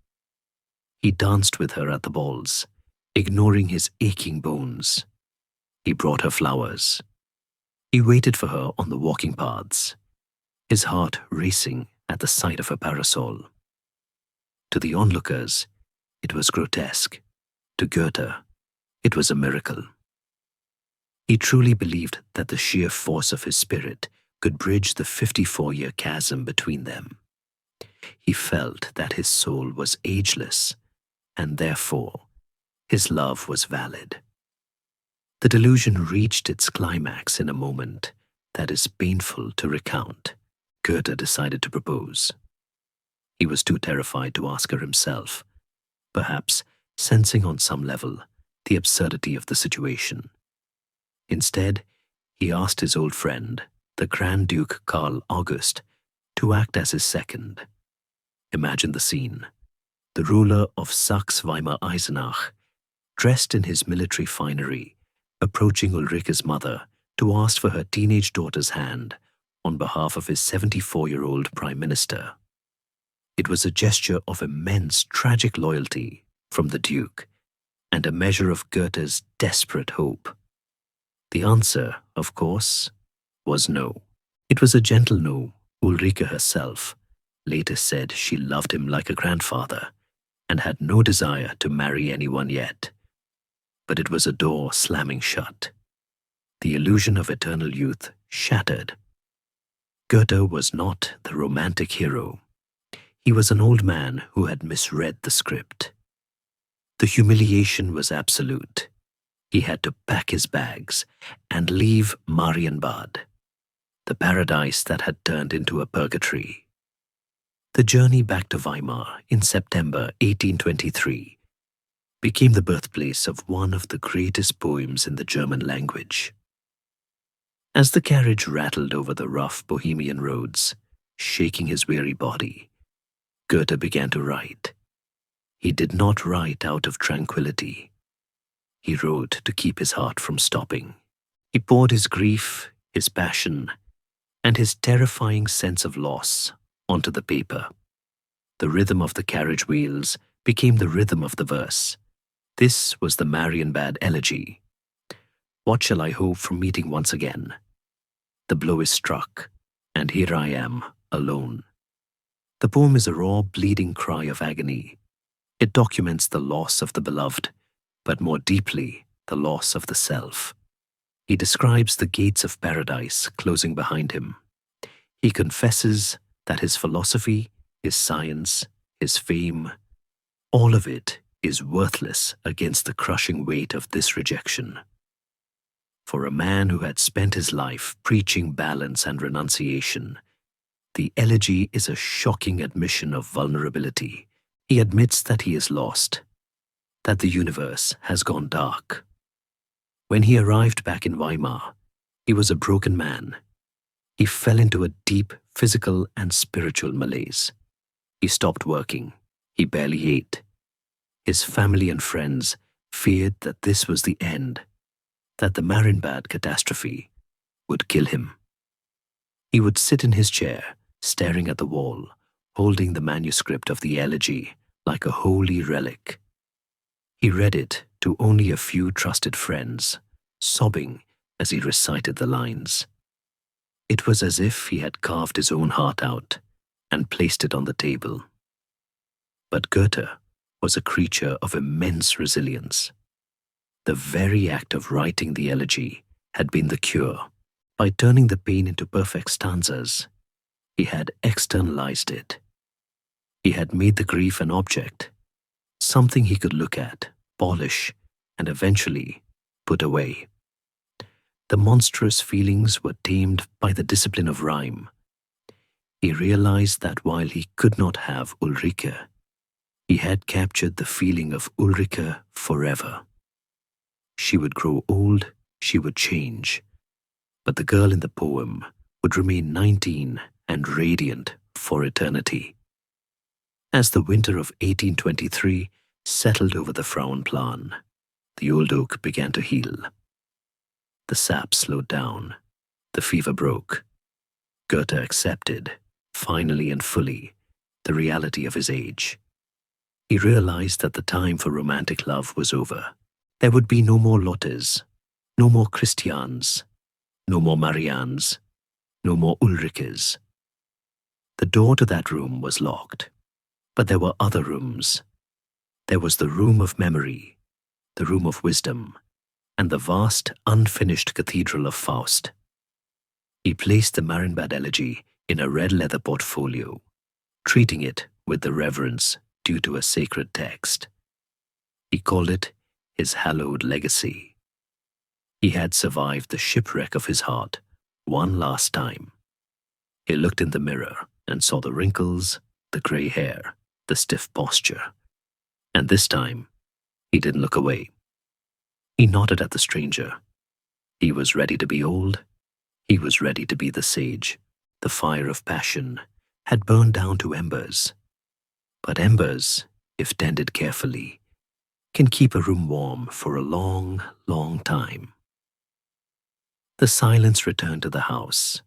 S1: He danced with her at the balls, ignoring his aching bones. He brought her flowers. He waited for her on the walking paths, his heart racing at the sight of her parasol. To the onlookers, it was grotesque. To Goethe, it was a miracle. He truly believed that the sheer force of his spirit could bridge the 54-year chasm between them. He felt that his soul was ageless, and therefore his love was valid. The delusion reached its climax in a moment that is painful to recount. Goethe decided to propose. He was too terrified to ask her himself, perhaps sensing on some level the absurdity of the situation. Instead, he asked his old friend, the Grand Duke Karl August, to act as his second. Imagine the scene. The ruler of Saxe-Weimar-Eisenach, dressed in his military finery, approaching Ulrike's mother to ask for her teenage daughter's hand on behalf of his 74-year-old prime minister. It was a gesture of immense tragic loyalty from the Duke and a measure of Goethe's desperate hope. The answer, of course, was no. It was a gentle no. Ulrike herself later said she loved him like a grandfather and had no desire to marry anyone yet. But it was a door slamming shut. The illusion of eternal youth shattered. Goethe was not the romantic hero. He was an old man who had misread the script. The humiliation was absolute. He had to pack his bags and leave Marienbad, the paradise that had turned into a purgatory. The journey back to Weimar in September 1823 became the birthplace of one of the greatest poems in the German language. As the carriage rattled over the rough Bohemian roads, shaking his weary body, Goethe began to write. He did not write out of tranquility. He wrote to keep his heart from stopping. He poured his grief, his passion, and his terrifying sense of loss onto the paper. The rhythm of the carriage wheels became the rhythm of the verse. This was the Marienbad elegy. What shall I hope from meeting once again? The blow is struck, and here I am, alone. The poem is a raw, bleeding cry of agony. It documents the loss of the beloved, but more deeply, the loss of the self. He describes the gates of paradise closing behind him. He confesses that his philosophy, his science, his fame, all of it is worthless against the crushing weight of this rejection. For a man who had spent his life preaching balance and renunciation, the elegy is a shocking admission of vulnerability. He admits that he is lost, that the universe has gone dark. When he arrived back in Weimar, he was a broken man. He fell into a deep physical and spiritual malaise. He stopped working. He barely ate. His family and friends feared that this was the end, that the Marienbad catastrophe would kill him. He would sit in his chair, staring at the wall, holding the manuscript of the elegy like a holy relic. He read it to only a few trusted friends, sobbing as he recited the lines. It was as if he had carved his own heart out and placed it on the table. But Goethe was a creature of immense resilience. The very act of writing the elegy had been the cure. By turning the pain into perfect stanzas, he had externalized it. He had made the grief an object, something he could look at, polish, and eventually put away. The monstrous feelings were tamed by the discipline of rhyme. He realized that while he could not have Ulrike, he had captured the feeling of Ulrike forever. She would grow old, she would change, but the girl in the poem would remain 19 and radiant for eternity. As the winter of 1823 settled over the Frauenplan, the old oak began to heal. The sap slowed down. The fever broke. Goethe accepted, finally and fully, the reality of his age. He realized that the time for romantic love was over. There would be no more Lottes, no more Christians, no more Mariannes, no more Ulrikes. The door to that room was locked, but there were other rooms. There was the room of memory, the room of wisdom, and the vast, unfinished cathedral of Faust. He placed the Marienbad elegy in a red leather portfolio, treating it with the reverence due to a sacred text. He called it his hallowed legacy. He had survived the shipwreck of his heart one last time. He looked in the mirror and saw the wrinkles, the grey hair, the stiff posture. And this time, he didn't look away. He nodded at the stranger. He was ready to be old. He was ready to be the sage. The fire of passion had burned down to embers. But embers, if tended carefully, can keep a room warm for a long, long time. The silence returned to the house,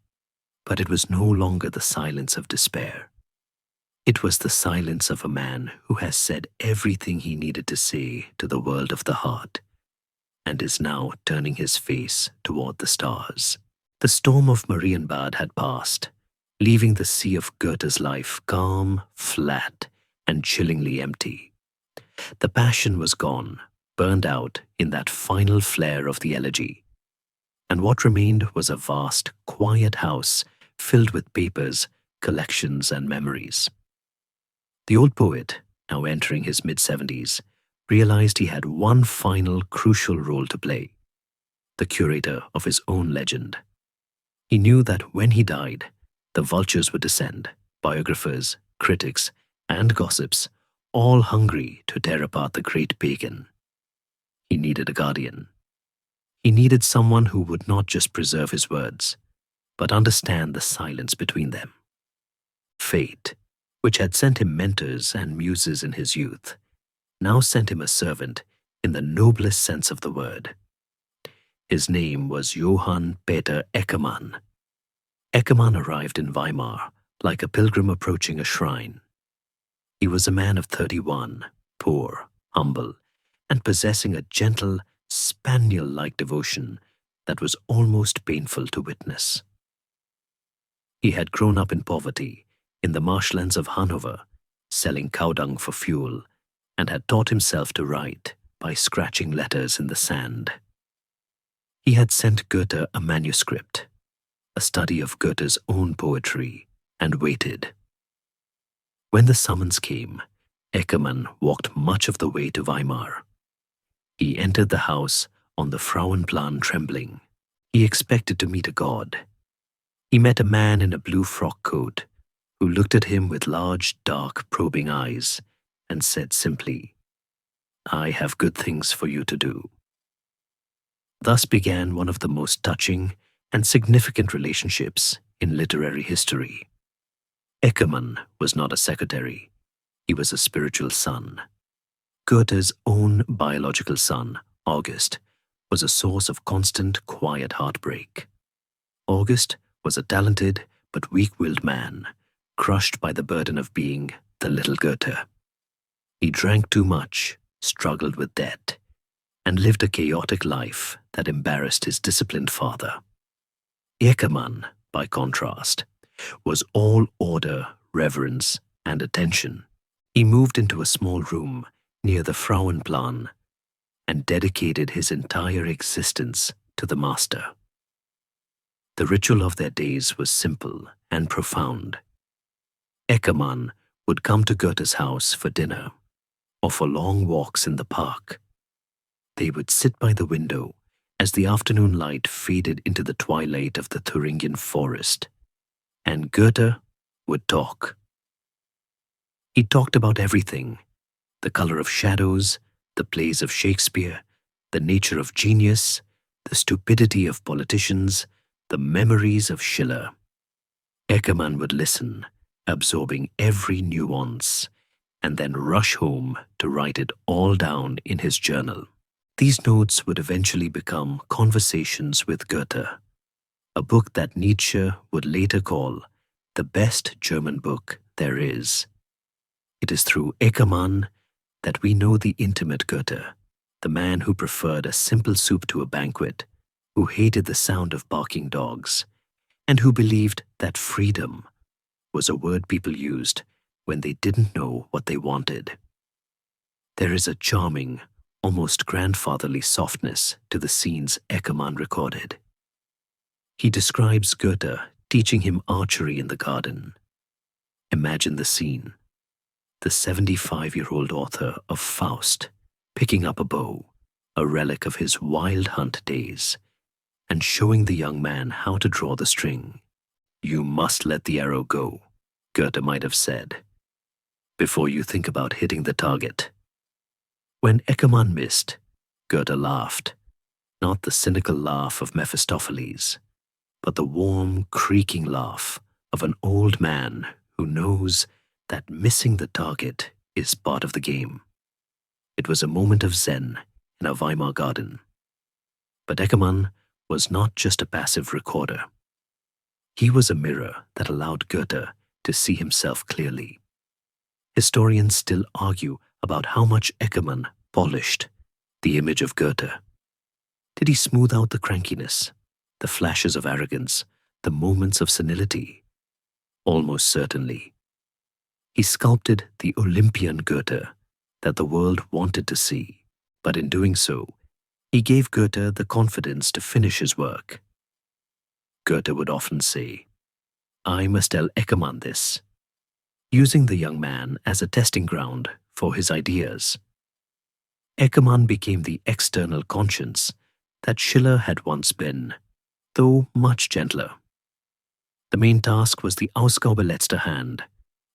S1: but it was no longer the silence of despair. It was the silence of a man who has said everything he needed to say to the world of the heart, and is now turning his face toward the stars. The storm of Marienbad had passed, leaving the sea of Goethe's life calm, flat, and chillingly empty. The passion was gone, burned out in that final flare of the elegy, and what remained was a vast, quiet house filled with papers, collections, and memories. The old poet, now entering his mid-70s, realized he had one final crucial role to play, the curator of his own legend. He knew that when he died, the vultures would descend, biographers, critics, and gossips, all hungry to tear apart the great pagan. He needed a guardian. He needed someone who would not just preserve his words, but understand the silence between them. Fate, which had sent him mentors and muses in his youth, now sent him a servant in the noblest sense of the word. His name was Johann Peter Eckermann. Eckermann arrived in Weimar like a pilgrim approaching a shrine. He was a man of 31, poor, humble, and possessing a gentle, spaniel-like devotion that was almost painful to witness. He had grown up in poverty in the marshlands of Hanover, selling cow dung for fuel, and had taught himself to write by scratching letters in the sand. He had sent Goethe a manuscript, a study of Goethe's own poetry, and waited. When the summons came, Eckermann walked much of the way to Weimar. He entered the house on the Frauenplan trembling. He expected to meet a god. He met a man in a blue frock coat who looked at him with large, dark, probing eyes and said simply, "I have good things for you to do." Thus began one of the most touching and significant relationships in literary history. Eckermann was not a secretary. He was a spiritual son. Goethe's own biological son, August, was a source of constant, quiet heartbreak. August was a talented but weak-willed man, crushed by the burden of being the little Goethe. He drank too much, struggled with debt, and lived a chaotic life that embarrassed his disciplined father. Eckermann, by contrast, was all order, reverence, and attention. He moved into a small room near the Frauenplan and dedicated his entire existence to the master. The ritual of their days was simple and profound. Eckermann would come to Goethe's house for dinner or for long walks in the park. They would sit by the window as the afternoon light faded into the twilight of the Thuringian forest, and Goethe would talk. He talked about everything: the color of shadows, the plays of Shakespeare, the nature of genius, the stupidity of politicians, the memories of Schiller. Eckermann would listen, absorbing every nuance, and then rush home to write it all down in his journal. These notes would eventually become Conversations with Goethe, a book that Nietzsche would later call the best German book there is. It is through Eckermann that we know the intimate Goethe, the man who preferred a simple soup to a banquet, who hated the sound of barking dogs, and who believed that freedom was a word people used when they didn't know what they wanted. There is a charming, almost grandfatherly softness to the scenes Eckermann recorded. He describes Goethe teaching him archery in the garden. Imagine the scene. The 75-year-old author of Faust picking up a bow, a relic of his wild hunt days, and showing the young man how to draw the string. "You must let the arrow go," Goethe might have said, "before you think about hitting the target." When Eckermann missed, Goethe laughed, not the cynical laugh of Mephistopheles, but the warm, creaking laugh of an old man who knows that missing the target is part of the game. It was a moment of zen in a Weimar garden. But Eckermann was not just a passive recorder. He was a mirror that allowed Goethe to see himself clearly. Historians still argue about how much Eckermann polished the image of Goethe. Did he smooth out the crankiness, the flashes of arrogance, the moments of senility? Almost certainly. He sculpted the Olympian Goethe that the world wanted to see, but in doing so, he gave Goethe the confidence to finish his work. Goethe would often say, "I must tell Eckermann this," using the young man as a testing ground for his ideas. Eckermann became the external conscience that Schiller had once been, though much gentler. The main task was the Ausgabe letzter Hand,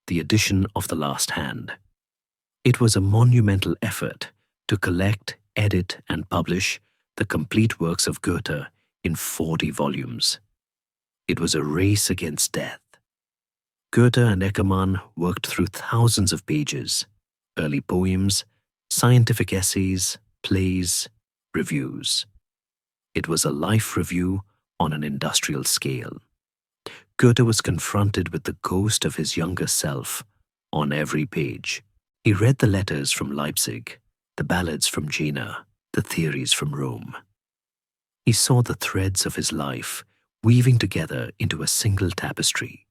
S1: the edition of the last hand. It was a monumental effort to collect, edit, and publish the complete works of Goethe in 40 volumes. It was a race against death. Goethe and Eckermann worked through thousands of pages, early poems, scientific essays, plays, reviews. It was a life review on an industrial scale. Goethe was confronted with the ghost of his younger self on every page. He read the letters from Leipzig, the ballads from Jena, the theories from Rome. He saw the threads of his life weaving together into a single tapestry.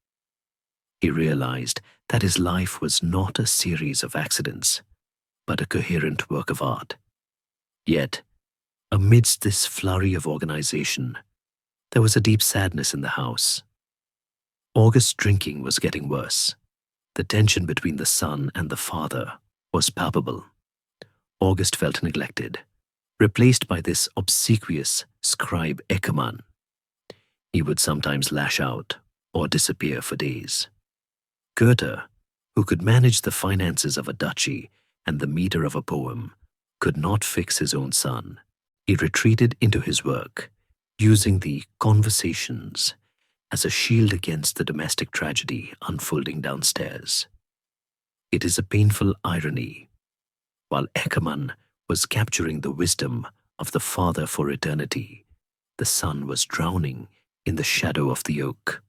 S1: He realized that his life was not a series of accidents, but a coherent work of art. Yet, amidst this flurry of organization, there was a deep sadness in the house. August's drinking was getting worse. The tension between the son and the father was palpable. August felt neglected, replaced by this obsequious scribe Eckermann. He would sometimes lash out or disappear for days. Goethe, who could manage the finances of a duchy and the meter of a poem, could not fix his own son. He retreated into his work, using the conversations as a shield against the domestic tragedy unfolding downstairs. It is a painful irony. While Eckermann was capturing the wisdom of the father for eternity, the son was drowning in the shadow of the oak.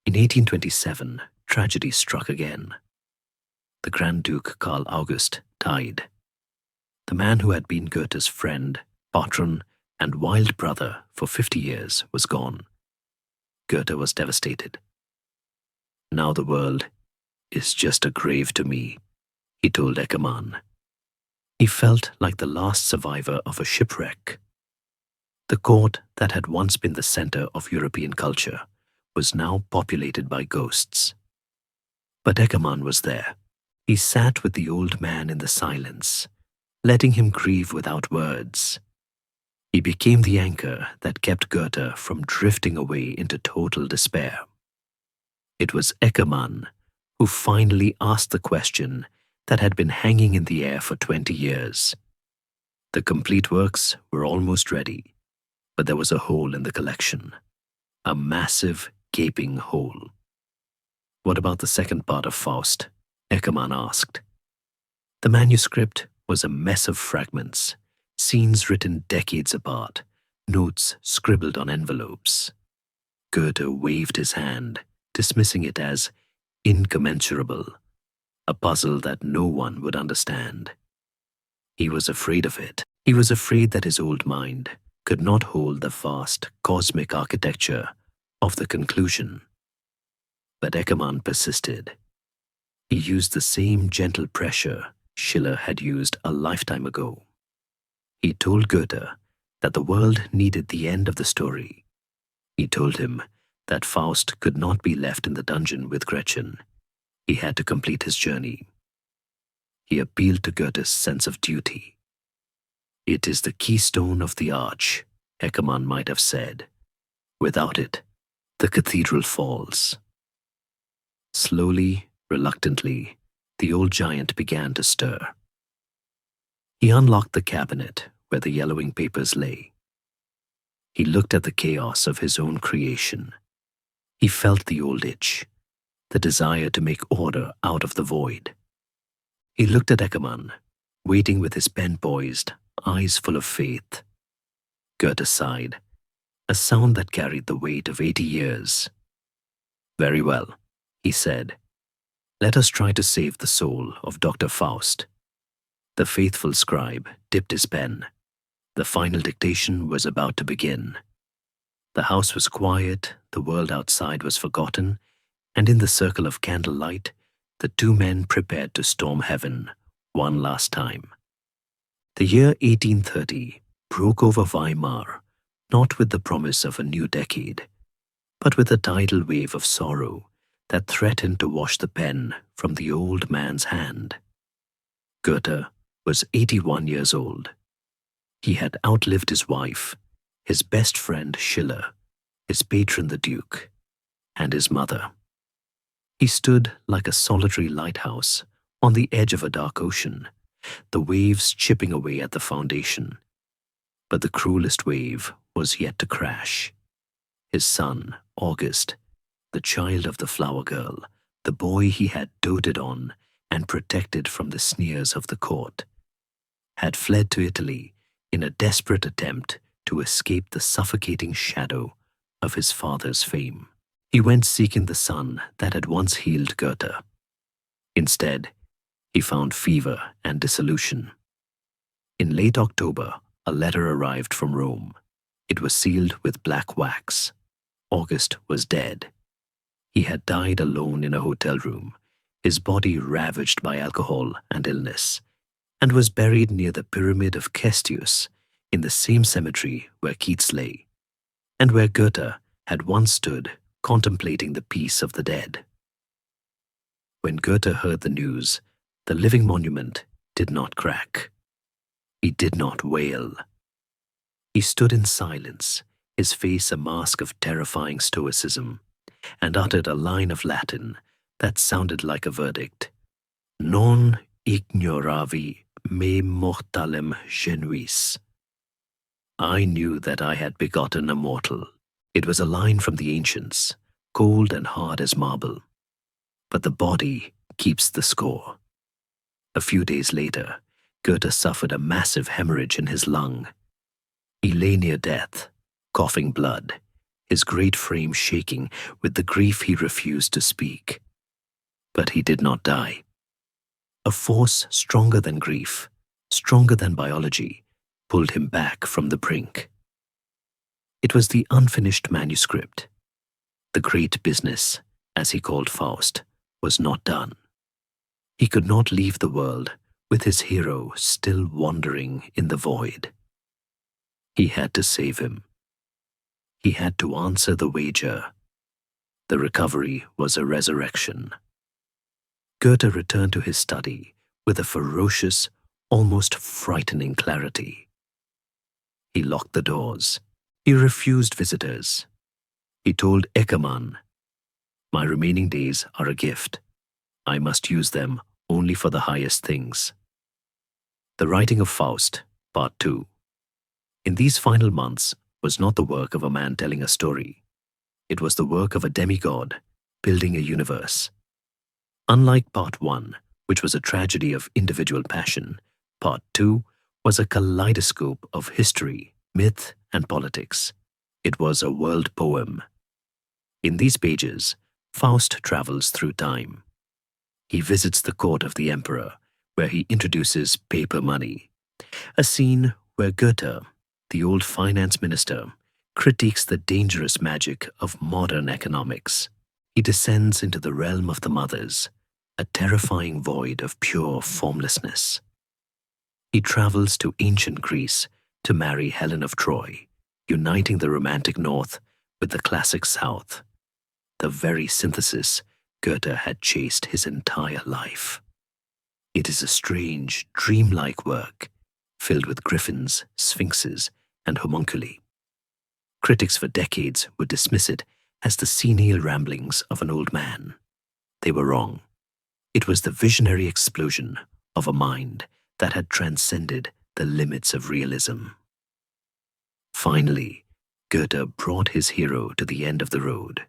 S1: In 1827, tragedy struck again. The Grand Duke Karl August died. The man who had been Goethe's friend, patron, and wild brother for 50 years was gone. Goethe was devastated. "Now the world is just a grave to me," he told Eckermann. He felt like the last survivor of a shipwreck. The court that had once been the center of European culture was now populated by ghosts. But Eckermann was there. He sat with the old man in the silence, letting him grieve without words. He became the anchor that kept Goethe from drifting away into total despair. It was Eckermann who finally asked the question that had been hanging in the air for 20 years. The complete works were almost ready, but there was a hole in the collection, a massive, gaping hole. "What about the second part of Faust?" Eckermann asked. The manuscript was a mess of fragments, scenes written decades apart, notes scribbled on envelopes. Goethe waved his hand, dismissing it as incommensurable, a puzzle that no one would understand. He was afraid of it. He was afraid that his old mind could not hold the vast cosmic architecture of the conclusion. But Eckermann persisted. He used the same gentle pressure Schiller had used a lifetime ago. He told Goethe that the world needed the end of the story. He told him that Faust could not be left in the dungeon with Gretchen. He had to complete his journey. he appealed to Goethe's sense of duty. It is the keystone of the arch, Eckermann might have said. Without it, the cathedral falls. Slowly, reluctantly, the old giant began to stir. He unlocked the cabinet where the yellowing papers lay. He looked at the chaos of his own creation. He felt the old itch, the desire to make order out of the void. He looked at Eckermann, waiting with his pen poised, eyes full of faith. Goethe sighed, a sound that carried the weight of 80 years. "Very well," he said. "Let us try to save the soul of Dr. Faust." The faithful scribe dipped his pen. The final dictation was about to begin. The house was quiet, the world outside was forgotten, and in the circle of candlelight, the two men prepared to storm heaven one last time. The year 1830 broke over Weimar, not with the promise of a new decade, but with a tidal wave of sorrow that threatened to wash the pen from the old man's hand. Goethe was 81 years old. He had outlived his wife, his best friend Schiller, his patron the Duke, and his mother. He stood like a solitary lighthouse on the edge of a dark ocean, the waves chipping away at the foundation. But the cruelest wave was yet to crash. His son, August, the child of the flower girl, the boy he had doted on and protected from the sneers of the court, had fled to Italy in a desperate attempt to escape the suffocating shadow of his father's fame. He went seeking the sun that had once healed Goethe. Instead, he found fever and dissolution. In late October, a letter arrived from Rome. It was sealed with black wax. August was dead. He had died alone in a hotel room, his body ravaged by alcohol and illness, and was buried near the pyramid of Cestius in the same cemetery where Keats lay, and where Goethe had once stood contemplating the peace of the dead. When Goethe heard the news, the living monument did not crack. He did not wail. He stood in silence, his face a mask of terrifying stoicism, and uttered a line of Latin that sounded like a verdict. Non ignoravi me mortalem genuis. I knew that I had begotten a mortal. It was a line from the ancients, cold and hard as marble. But the body keeps the score. A few days later, Goethe suffered a massive hemorrhage in his lung. He lay near death, coughing blood, his great frame shaking with the grief he refused to speak. But he did not die. A force stronger than grief, stronger than biology, pulled him back from the brink. It was the unfinished manuscript. The great business, as he called Faust, was not done. He could not leave the world with his hero still wandering in the void. He had to save him. He had to answer the wager. The recovery was a resurrection. Goethe returned to his study with a ferocious, almost frightening clarity. He locked the doors. He refused visitors. He told Eckermann, "My remaining days are a gift. I must use them only for the highest things." The writing of Faust, Part 2. In these final months was not the work of a man telling a story. It was the work of a demigod building a universe. Unlike Part 1, which was a tragedy of individual passion, Part 2 was a kaleidoscope of history, myth, and politics. It was a world poem. In these pages, Faust travels through time. He visits the court of the emperor, where he introduces paper money, a scene where Goethe, the old finance minister, critiques the dangerous magic of modern economics. He descends into the realm of the mothers, a terrifying void of pure formlessness. He travels to ancient Greece to marry Helen of Troy, uniting the romantic North with the classic South, the very synthesis Goethe had chased his entire life. It is a strange, dreamlike work, filled with griffins, sphinxes, and homunculi. Critics for decades would dismiss it as the senile ramblings of an old man. They were wrong. It was the visionary explosion of a mind that had transcended the limits of realism. Finally, Goethe brought his hero to the end of the road.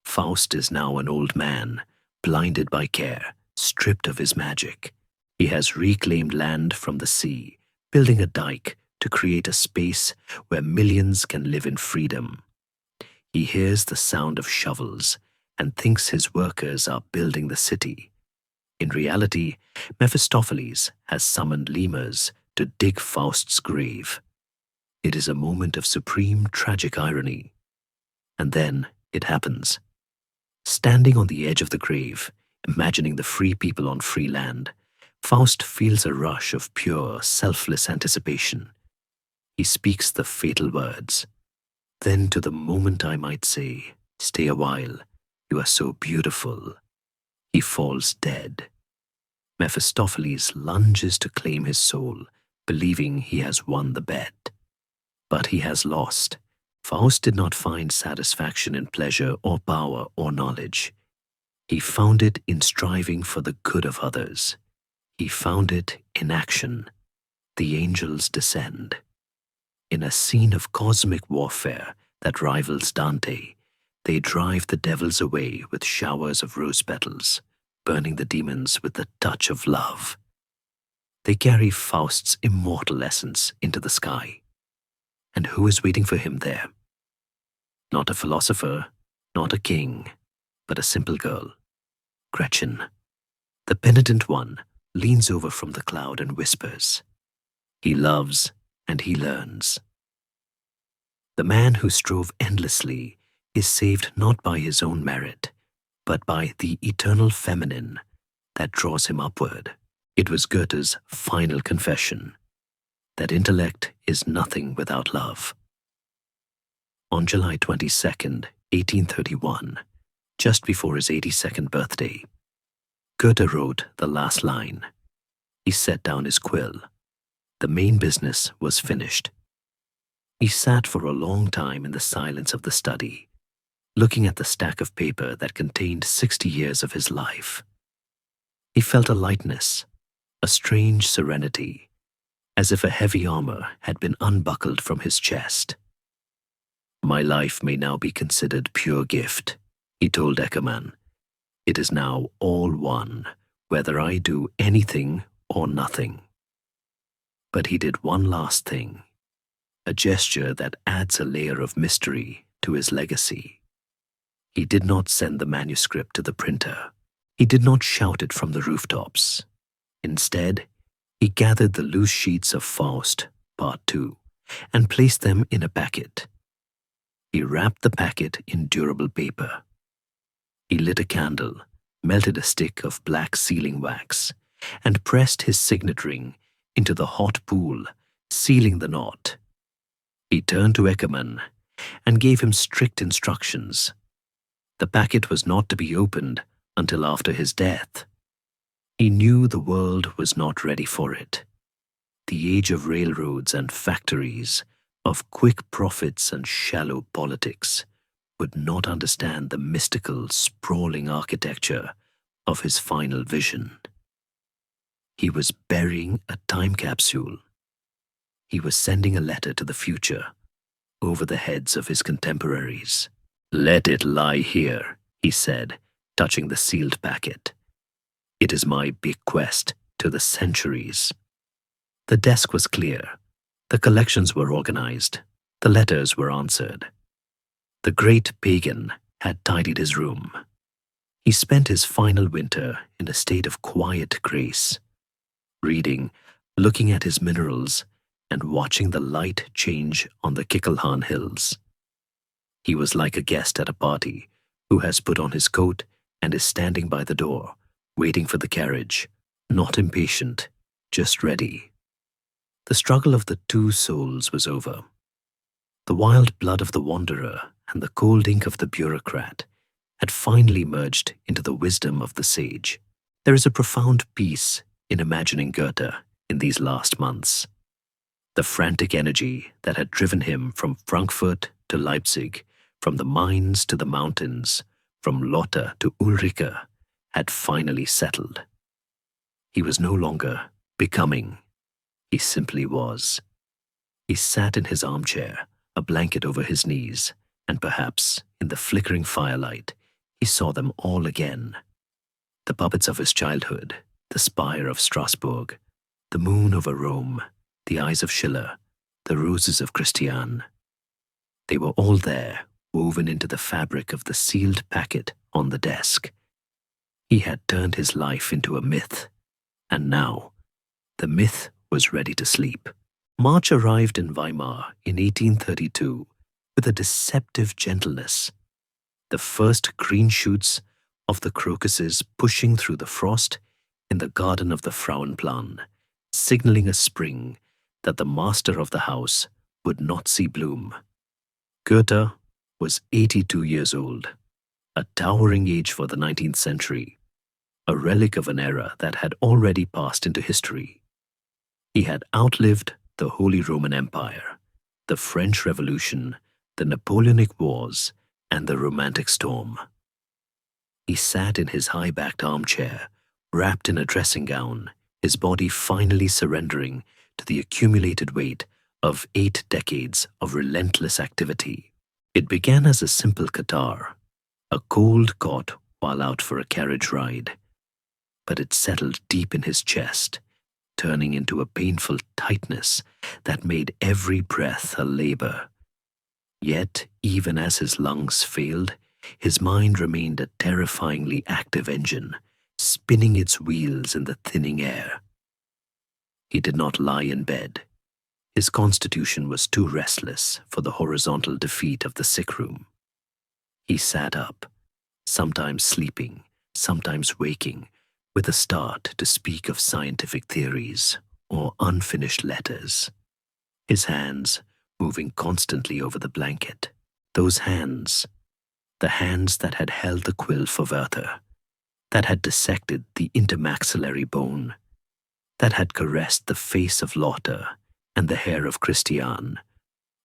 S1: Faust is now an old man, blinded by care, stripped of his magic. He has reclaimed land from the sea, building a dike to create a space where millions can live in freedom. He hears the sound of shovels and thinks his workers are building the city. In reality, Mephistopheles has summoned lemurs to dig Faust's grave. It is a moment of supreme tragic irony. And then it happens. Standing on the edge of the grave, imagining the free people on free land, Faust feels a rush of pure, selfless anticipation. He speaks the fatal words. Then to the moment I might say, stay a while, you are so beautiful. He falls dead. Mephistopheles lunges to claim his soul, believing he has won the bet. But he has lost. Faust did not find satisfaction in pleasure or power or knowledge. He found it in striving for the good of others. He found it in action. The angels descend. In a scene of cosmic warfare that rivals Dante, they drive the devils away with showers of rose petals, burning the demons with the touch of love. They carry Faust's immortal essence into the sky. And who is waiting for him there? Not a philosopher, not a king, but a simple girl, Gretchen. The penitent one leans over from the cloud and whispers. He loves and he learns. The man who strove endlessly is saved not by his own merit, but by the eternal feminine that draws him upward. It was Goethe's final confession, that intellect is nothing without love. On July 22nd, 1831, just before his 82nd birthday, Goethe wrote the last line. He set down his quill. The main business was finished. He sat for a long time in the silence of the study, looking at the stack of paper that contained 60 years of his life. He felt a lightness, a strange serenity, as if a heavy armor had been unbuckled from his chest. My life may now be considered pure gift, he told Eckermann. It is now all one, whether I do anything or nothing. But he did one last thing, a gesture that adds a layer of mystery to his legacy. He did not send the manuscript to the printer. He did not shout it from the rooftops. Instead, he gathered the loose sheets of Faust, Part 2, and placed them in a packet. He wrapped the packet in durable paper. He lit a candle, melted a stick of black sealing wax, and pressed his signet ring into the hot pool, sealing the knot. He turned to Eckermann and gave him strict instructions. The packet was not to be opened until after his death. He knew the world was not ready for it. The age of railroads and factories, of quick profits and shallow politics, would not understand the mystical, sprawling architecture of his final vision. He was burying a time capsule. He was sending a letter to the future, over the heads of his contemporaries. Let it lie here, he said, touching the sealed packet. It is my bequest to the centuries. The desk was clear. The collections were organized. The letters were answered. The great pagan had tidied his room. He spent his final winter in a state of quiet grace, reading, looking at his minerals, and watching the light change on the Kickelhahn hills. He was like a guest at a party who has put on his coat and is standing by the door, waiting for the carriage, not impatient, just ready. The struggle of the two souls was over. The wild blood of the wanderer and the cold ink of the bureaucrat had finally merged into the wisdom of the sage. There is a profound peace in imagining Goethe in these last months. The frantic energy that had driven him from Frankfurt to Leipzig, from the mines to the mountains, from Lotte to Ulrike, had finally settled. He was no longer becoming. He simply was. He sat in his armchair, a blanket over his knees, and perhaps, in the flickering firelight, he saw them all again. The puppets of his childhood, the spire of Strasbourg, the moon over Rome, the eyes of Schiller, the roses of Christian. They were all there, woven into the fabric of the sealed packet on the desk. He had turned his life into a myth, and now the myth was ready to sleep. March arrived in Weimar in 1832 with a deceptive gentleness. The first green shoots of the crocuses pushing through the frost in the garden of the Frauenplan, signaling a spring that the master of the house would not see bloom. Goethe was 82 years old, a towering age for the 19th century, a relic of an era that had already passed into history. He had outlived the Holy Roman Empire, the French Revolution, the Napoleonic Wars, and the Romantic Storm. He sat in his high-backed armchair, wrapped in a dressing gown, his body finally surrendering to the accumulated weight of 8 decades of relentless activity. It began as a simple catarrh, a cold caught while out for a carriage ride, but it settled deep in his chest, turning into a painful tightness that made every breath a labor. Yet, even as his lungs failed, his mind remained a terrifyingly active engine, spinning its wheels in the thinning air. He did not lie in bed. His constitution was too restless for the horizontal defeat of the sick room. He sat up, sometimes sleeping, sometimes waking, with a start to speak of scientific theories or unfinished letters. His hands moving constantly over the blanket. Those hands, the hands that had held the quill for Werther, that had dissected the intermaxillary bone, that had caressed the face of Lotte and the hair of Christian,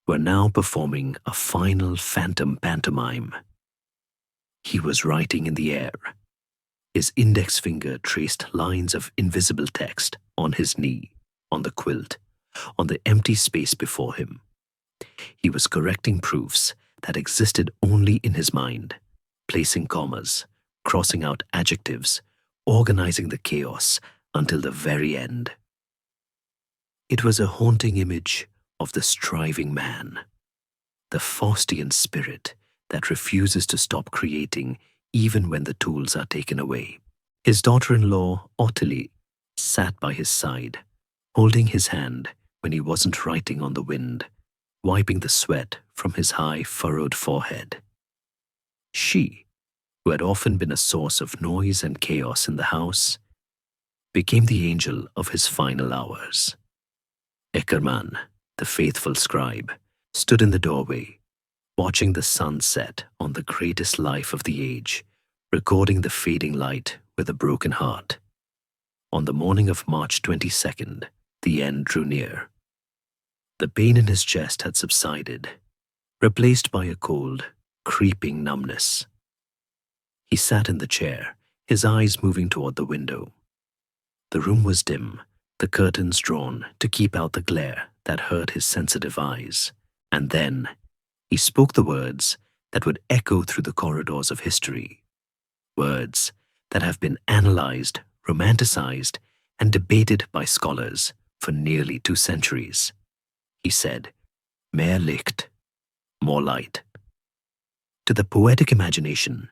S1: were now performing a final phantom pantomime. He was writing in the air. His index finger traced lines of invisible text on his knee, on the quilt, on the empty space before him. He was correcting proofs that existed only in his mind, placing commas, crossing out adjectives, organizing the chaos until the very end. It was a haunting image of the striving man, the Faustian spirit that refuses to stop creating even when the tools are taken away. His daughter-in-law, Ottilie, sat by his side, holding his hand when he wasn't writing on the wind, wiping the sweat from his high, furrowed forehead. She, who had often been a source of noise and chaos in the house, became the angel of his final hours. Eckermann, the faithful scribe, stood in the doorway, watching the sun set on the greatest life of the age, recording the fading light with a broken heart. On the morning of March 22nd, the end drew near. The pain in his chest had subsided, replaced by a cold, creeping numbness. He sat in the chair, his eyes moving toward the window. The room was dim, the curtains drawn to keep out the glare that hurt his sensitive eyes. And then he spoke the words that would echo through the corridors of history. Words that have been analyzed, romanticized, and debated by scholars for nearly 2 centuries. He said, "Mehr Licht," more light. To the poetic imagination,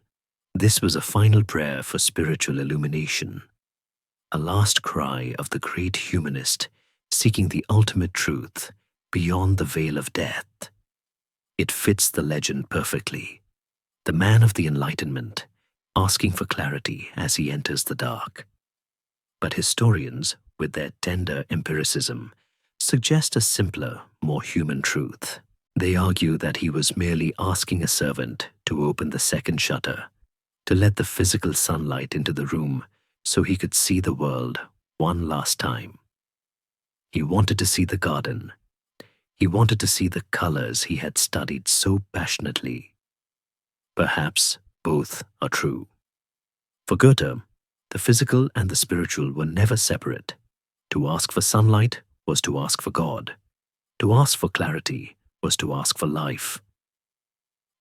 S1: this was a final prayer for spiritual illumination, a last cry of the great humanist seeking the ultimate truth beyond the veil of death. It fits the legend perfectly. The man of the Enlightenment, asking for clarity as he enters the dark. But historians, with their tender empiricism, suggest a simpler, more human truth. They argue that he was merely asking a servant to open the second shutter, to let the physical sunlight into the room so he could see the world one last time. He wanted to see the garden. He wanted to see the colors he had studied so passionately. Perhaps both are true. For Goethe, the physical and the spiritual were never separate. To ask for sunlight was to ask for God. To ask for clarity was to ask for life.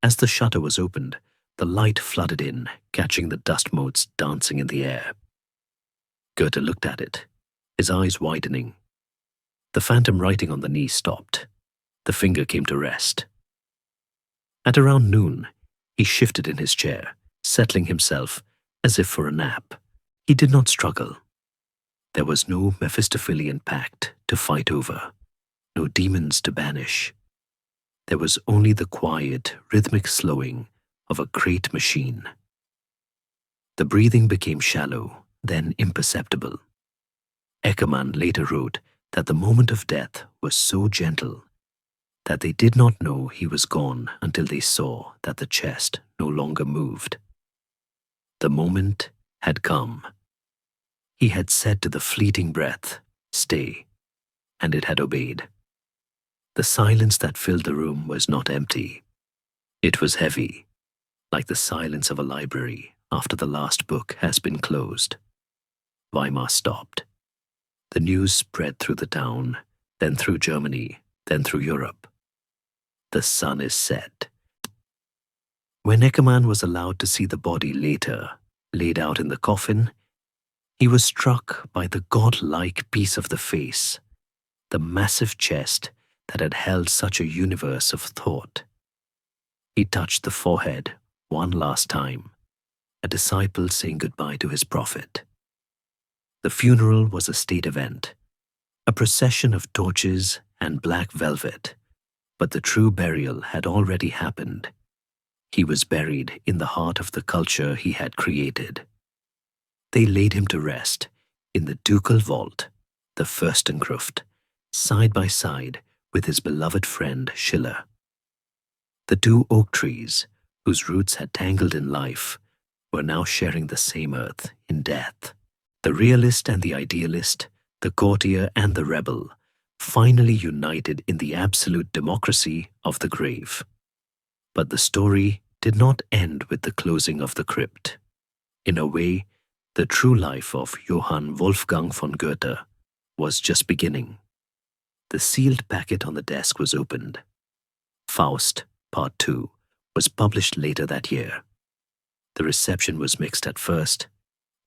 S1: As the shutter was opened, the light flooded in, catching the dust motes dancing in the air. Goethe looked at it, his eyes widening. The phantom writing on the knee stopped. The finger came to rest. At around noon, he shifted in his chair, settling himself as if for a nap. He did not struggle. There was no Mephistophelian pact to fight over, no demons to banish. There was only the quiet, rhythmic slowing of a great machine. The breathing became shallow, then imperceptible. Eckermann later wrote that the moment of death was so gentle that they did not know he was gone until they saw that the chest no longer moved. The moment had come. He had said to the fleeting breath, "Stay," and it had obeyed. The silence that filled the room was not empty. It was heavy, like the silence of a library after the last book has been closed. Weimar stopped. The news spread through the town, then through Germany, then through Europe. The sun is set. When Eckermann was allowed to see the body later, laid out in the coffin, he was struck by the godlike peace of the face, the massive chest that had held such a universe of thought. He touched the forehead one last time, a disciple saying goodbye to his prophet. The funeral was a state event, a procession of torches and black velvet, but the true burial had already happened. He was buried in the heart of the culture he had created. They laid him to rest in the ducal vault, the Fürstengruft, side by side with his beloved friend Schiller. The two oak trees, whose roots had tangled in life, were now sharing the same earth in death. The realist and the idealist, the courtier and the rebel, finally united in the absolute democracy of the grave. But the story did not end with the closing of the crypt. In a way, the true life of Johann Wolfgang von Goethe was just beginning. The sealed packet on the desk was opened. Faust, Part 2, was published later that year. The reception was mixed at first.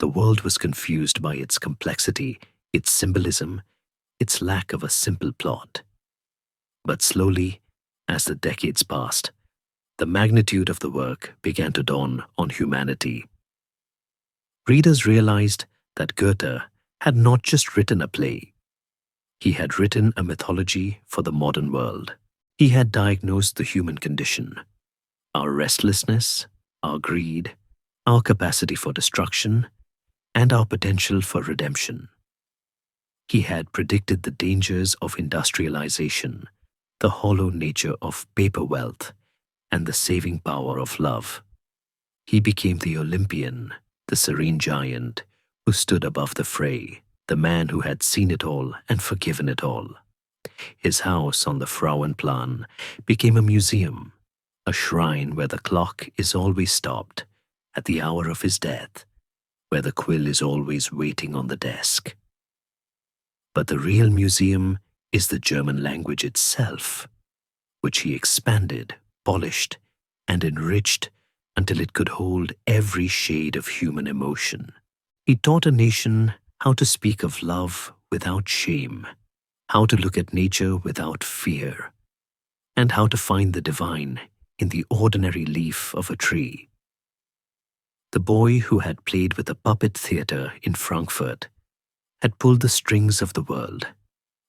S1: The world was confused by its complexity, its symbolism, its lack of a simple plot. But slowly, as the decades passed, the magnitude of the work began to dawn on humanity. Readers realized that Goethe had not just written a play. He had written a mythology for the modern world. He had diagnosed the human condition, our restlessness, our greed, our capacity for destruction, and our potential for redemption. He had predicted the dangers of industrialization, the hollow nature of paper wealth, and the saving power of love. He became the Olympian, the serene giant who stood above the fray, the man who had seen it all and forgiven it all. His house on the Frauenplan became a museum, a shrine where the clock is always stopped at the hour of his death, where the quill is always waiting on the desk. But the real museum is the German language itself, which he expanded, polished, and enriched until it could hold every shade of human emotion. He taught a nation how to speak of love without shame, how to look at nature without fear, and how to find the divine in the ordinary leaf of a tree. The boy who had played with a puppet theater in Frankfurt had pulled the strings of the world,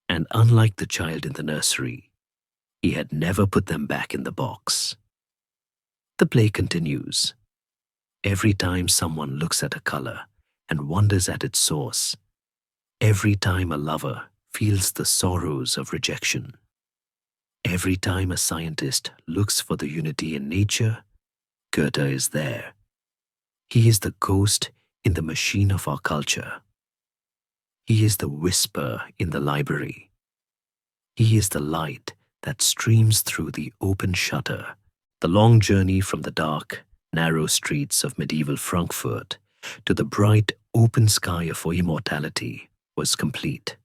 S1: and unlike the child in the nursery, he had never put them back in the box. The play continues. Every time someone looks at a color and wonders at its source, every time a lover feels the sorrows of rejection, every time a scientist looks for the unity in nature, Goethe is there. He is the ghost in the machine of our culture. He is the whisper in the library. He is the light that streams through the open shutter. The long journey from the dark, narrow streets of medieval Frankfurt to the bright, open sky of immortality was complete.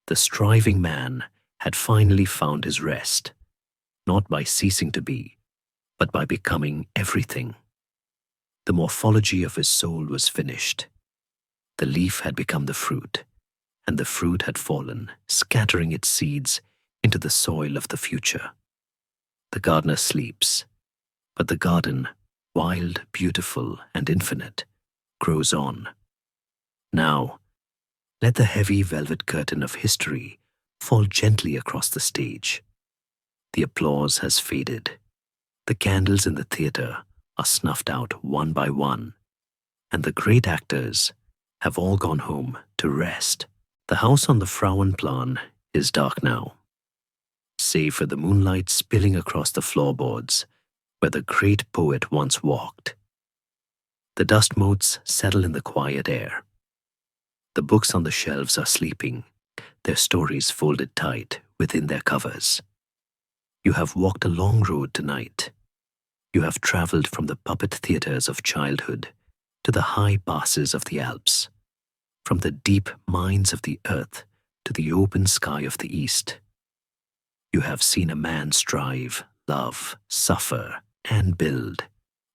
S1: The striving man had finally found his rest, not by ceasing to be, but by becoming everything. The morphology of his soul was finished. The leaf had become the fruit, and the fruit had fallen, scattering its seeds into the soil of the future. The gardener sleeps, but the garden, wild, beautiful, and infinite, grows on. Now, let the heavy velvet curtain of history fall gently across the stage. The applause has faded. The candles in the theater are snuffed out one by one, and the great actors have all gone home to rest. The house on the Frauenplan is dark now, save for the moonlight spilling across the floorboards where the great poet once walked. The dust motes settle in the quiet air. The books on the shelves are sleeping, their stories folded tight within their covers. You have walked a long road tonight. You have traveled from the puppet theaters of childhood to the high passes of the Alps, from the deep mines of the earth to the open sky of the east. You have seen a man strive, love, suffer, and build,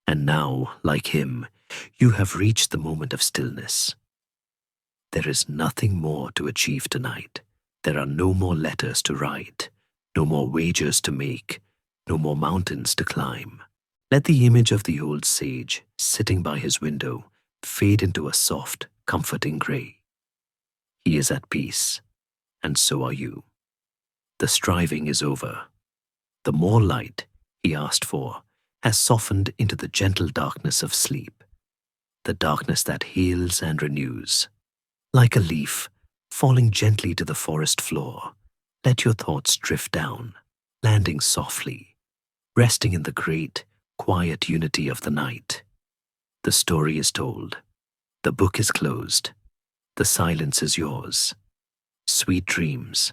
S1: and now, like him, you have reached the moment of stillness. There is nothing more to achieve tonight. There are no more letters to write, no more wagers to make, no more mountains to climb. Let the image of the old sage sitting by his window fade into a soft, comforting gray. He is at peace, and so are you. The striving is over. The more light he asked for has softened into the gentle darkness of sleep, the darkness that heals and renews. Like a leaf falling gently to the forest floor, let your thoughts drift down, landing softly, resting in the great, quiet unity of the night. The story is told. The book is closed. The silence is yours. Sweet dreams,